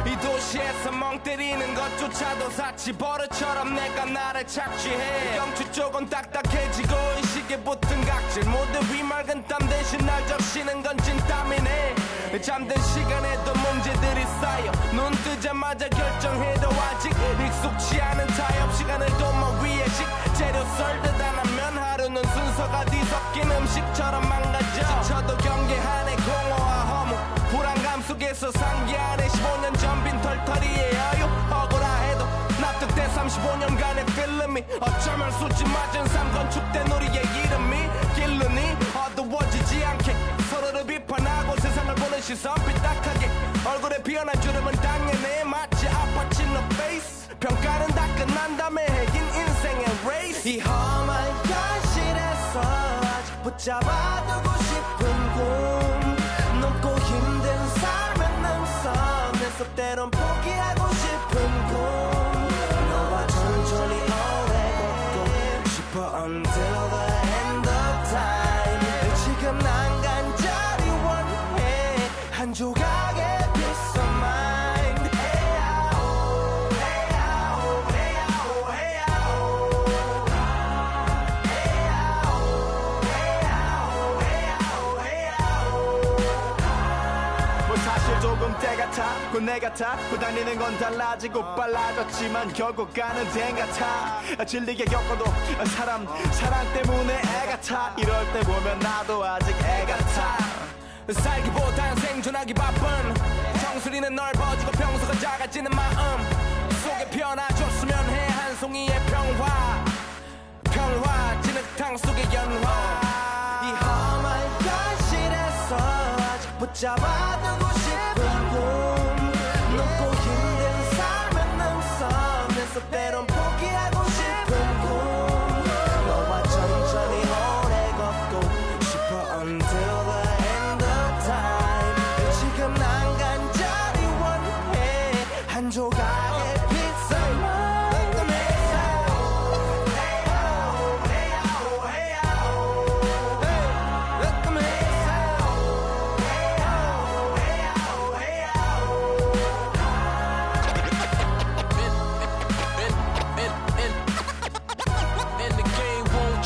이 도시에서 멍 때리는 것조차도 사치 버릇처럼 내가 나를 착취해 경추 쪽은 딱딱해지고 이 시계 어깨 붙은 각질 모두 비맑은 땀 대신 날 적시는 건 찐땀이네. 잠든 시간에도 문제들이 쌓여 눈 뜨자마자 결정해도 아직 익숙치 않은 타협 시간을 도모 위에 식재료 썰듯 안 하면 하루는 순서가 뒤섞인 음식처럼 망가져. 지쳐도 경계하네 공허와 허무 불안감 속에서 상기하네 15년 전 빈 털터리의 여유 억울해도 납득돼 35년간의 필름이 어쩌면 수치 맞은 삶 건축된 우리의 이름이 길르니 어두워지지 않게 서로를 비판하고 세상을 보는 시선 삐딱하게 얼굴에 피어난 주름은 당연해 마치 아파친 너 페이스 평가는 다 끝난 다음에 핵인 인생의 레이스. 이 험한 현실에서 아직 붙잡아두고 싶은 꿈 높고 힘든 삶의 능선에서 때론 포기하고 싶은 꿈 너와 천천히 오래 걷고 싶어 until the end of time. 지금 난 간절히 원해 한 조각의 peace of mind. 헤야오 헤야오 헤야오 헤야오 헤야오 헤야오 헤야오. 뭐 사실 조금 때 같아 곧 내 같아 곧 다니는 건 달라지고 빨라졌지만 결국 가는 데 같아. 질리게 겪어도 사랑 때문에 애 같아. 이럴 때 보면 나도 아직 애 같아. 살기보단 생존하기 바쁜 정수리는 넓어지고 평소가 작아지는 마음 속에 피어나줬으면 해 한 송이의 평화 진흙탕 속의 연화. 이 험한 현실에서 아직 붙잡아두고 싶은 꿈 높고 힘든 삶의 능선에서 때론 포기하고 싶은 꿈 너와 천천히 오래 걷고 싶어 until the end of time. 지금 난 간절히 원해 한 조각의 pizza mind.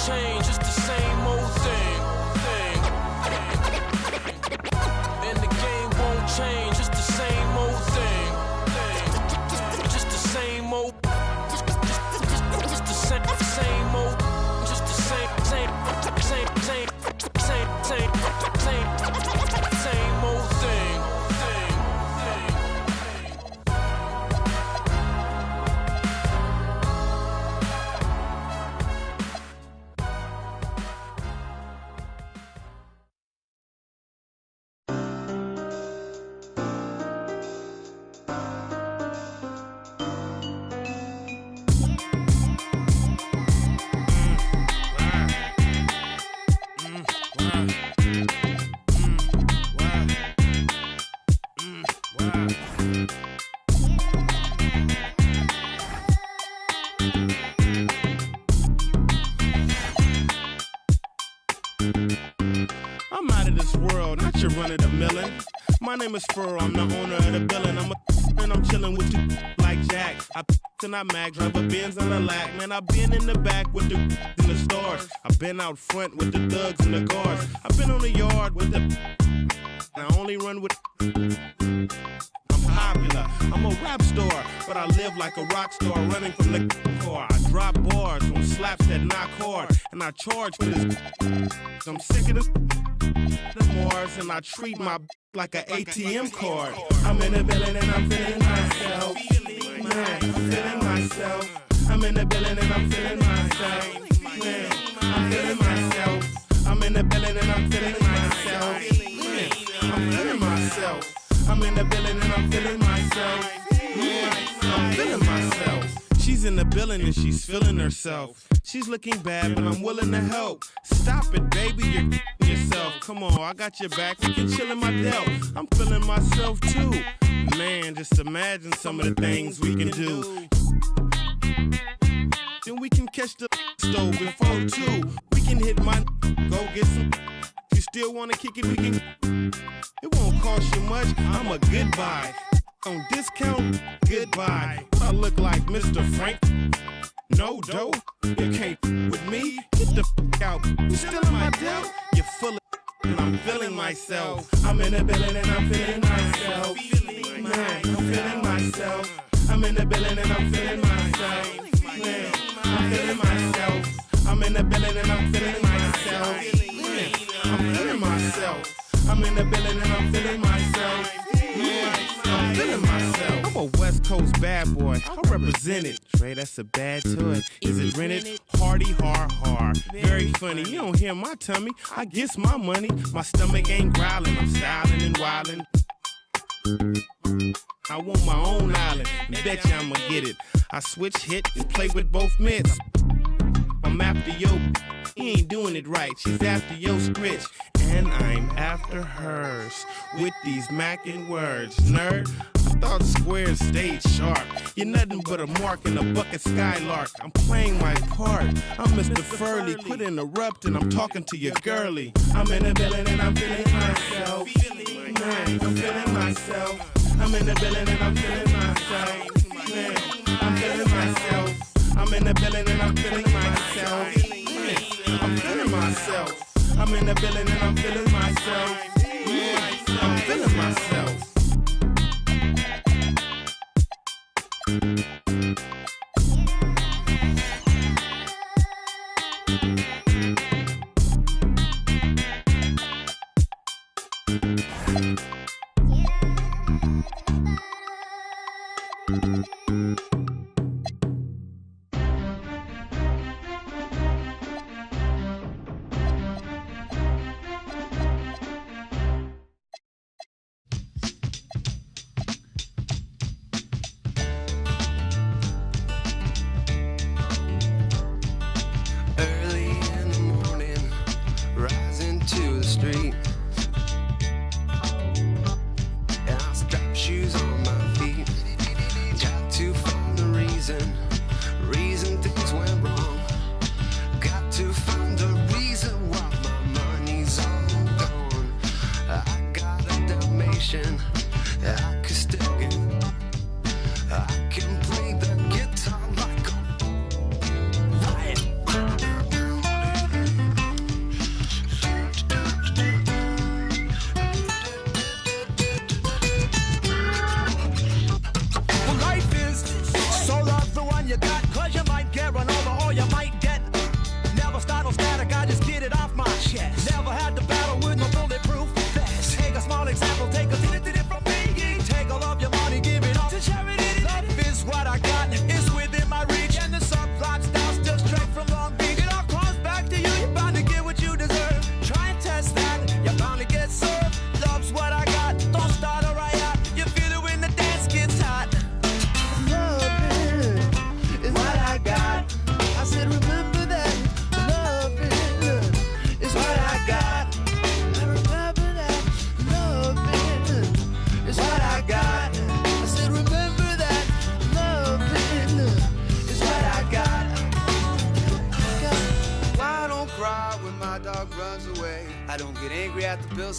Change, it's the same old thing. And the game won't change, it's the same old thing. Just the same old, just the same old, just the same old thing. I'm out of this world, not your run of the millin'. My name is Furrow, I'm the owner of the building. And I'm chillin' with you like Jack. I and I mag, drive a Benz and a lack. Man, I been in the back with the in the stars. I been out front with the thugs and the guards. I been on the yard with the. I only run with. I'm popular, I'm a rap star, but I live like a rock star, running from the car. I drop bars on slaps that knock hard, and I charge for this. I'm sick of this. The Mars, and I treat my like an ATM card. I'm in the building and I'm feeling myself. Man, I'm feeling myself. I'm in the building and I'm feeling myself. Man, I'm feeling myself. I'm in the building and I'm feeling myself. Man, I'm feeling myself. I'm in the building and I'm feeling myself. Yeah, I'm feeling myself. She's in the building and she's feeling herself. She's looking bad, but I'm willing to help. Stop it, baby, you're yourself. Come on, I got your back. We can chill in my delt. I'm feeling myself too. Man, just imagine some of the things we can do. Then we can catch the stove before 2. We can hit my go get some. If you still wanna kick it, we can. It won't cost you much. I'm a good buy. On discount, goodbye. I look like Mr. Frank. No dough, you can't with me. Get the out. You still in my deal? You're full of and I'm feeling myself. I'm in the building and I'm feeling myself. Man, I'm feeling myself. I'm in the building and I'm feeling myself. Man, I'm feeling myself. I'm in the building and I'm feeling myself. Man, I'm feeling myself. I'm in the building and I'm feeling myself. Man, I'm feeling myself. I'm a West Coast bad boy. I represent it. Trey, that's a bad to it. Is it rented? Hardy, hard. Very funny. You don't hear my tummy. I guess my money. My stomach ain't growling. I'm styling and wilding. I want my own island. Bet you I'ma get it. I switch hit and play with both mitts. I'm after yo. He ain't doing it right. She's after yo scritch. And I'm after hers. With these mackin' words. Nerd, I thought squares stayed sharp. You're nothing but a mark in a bucket skylark. I'm playing my part. I'm Mr. Furley. Quit interrupting. I'm talking to your girlie. I'm in the building and I'm feeling myself. Man, I'm feeling myself. I'm in the building and I'm feeling myself. Man, I'm feeling myself. I'm in the building and I'm feeling myself. Man, I'm feeling myself. I'm in the building and I'm feeling myself. Man, I'm feeling myself.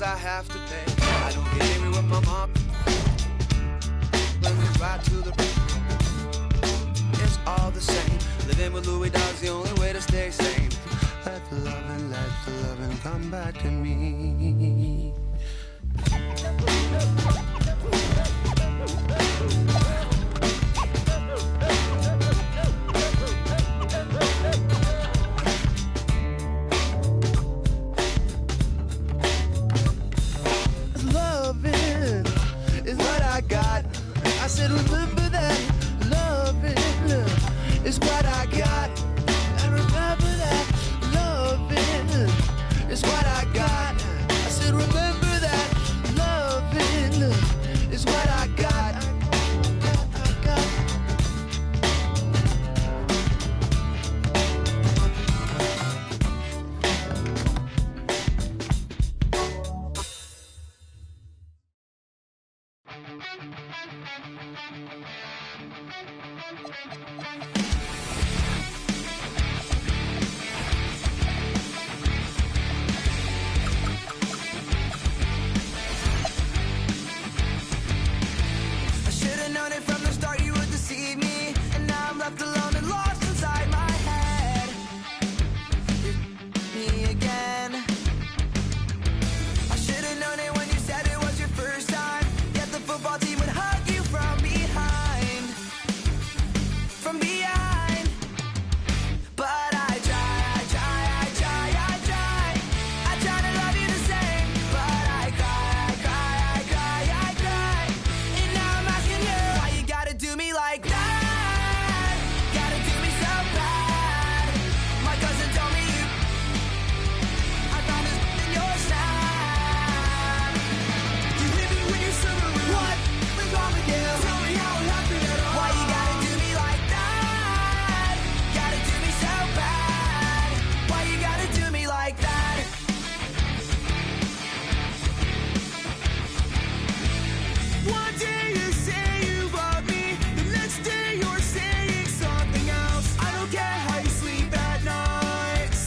I have to pay. I don't get angry with my mom. When we ride to the it's all the same. Living with Louis Dog's the only way to stay sane. Let the loving come back to me.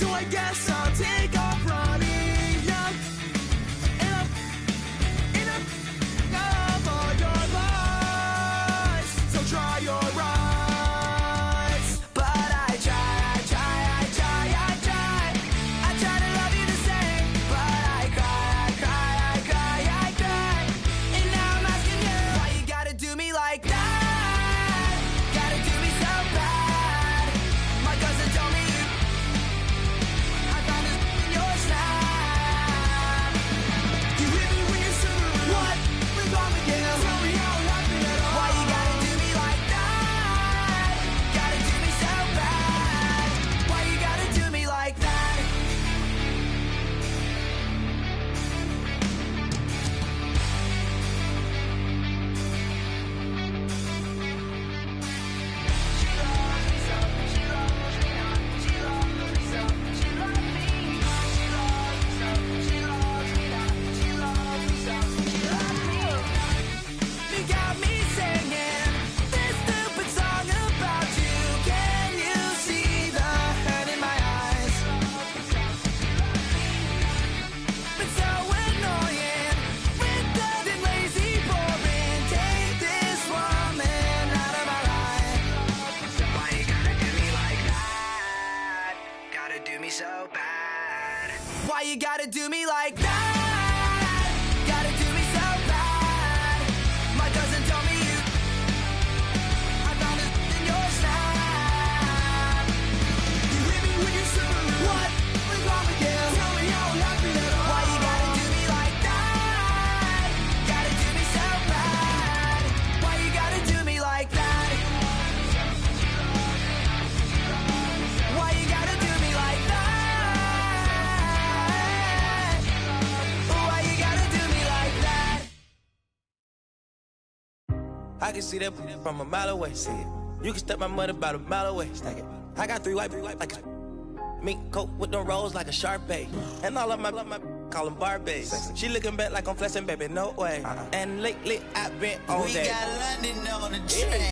So I guess I'll take off running. Enough of your lies. So try your eyes. But I try to love you the same. But I cry. And now I'm asking you, why you gotta do me like that? Gotta do me so bad. My cousin told me I found this in your snap. You hit me when you're super. What? What's wrong with you? Tell me how it happened at all. Why you gotta do me like that? Gotta do me so bad. Why you gotta do me like that? You got me singing this stupid song about you. Can you see the hurt in my eyes? But so annoying, withered and lazy, boring. Take this woman out of my life. Why you gotta do me like that? Gotta do me so bad. Why you gotta do me like that? Gotta do me so bad. My cousin told me I found this in your snap. You hit me when you're super. What? What's wrong with you? Tell me how it happened at all. Why you gotta do me like that? Gotta do me so bad. Why you gotta do me like that? Why you gotta do me like that? Why you gotta do me like that? I can see that from a mile away. See it. You can step my money about a mile away. Stack it. I got 3 white like a mink coat with them rolls like a Sharpay. And all of my call them Barbies. She looking back like I'm flexing, baby, no way. And lately I've been on We that. got London on the train.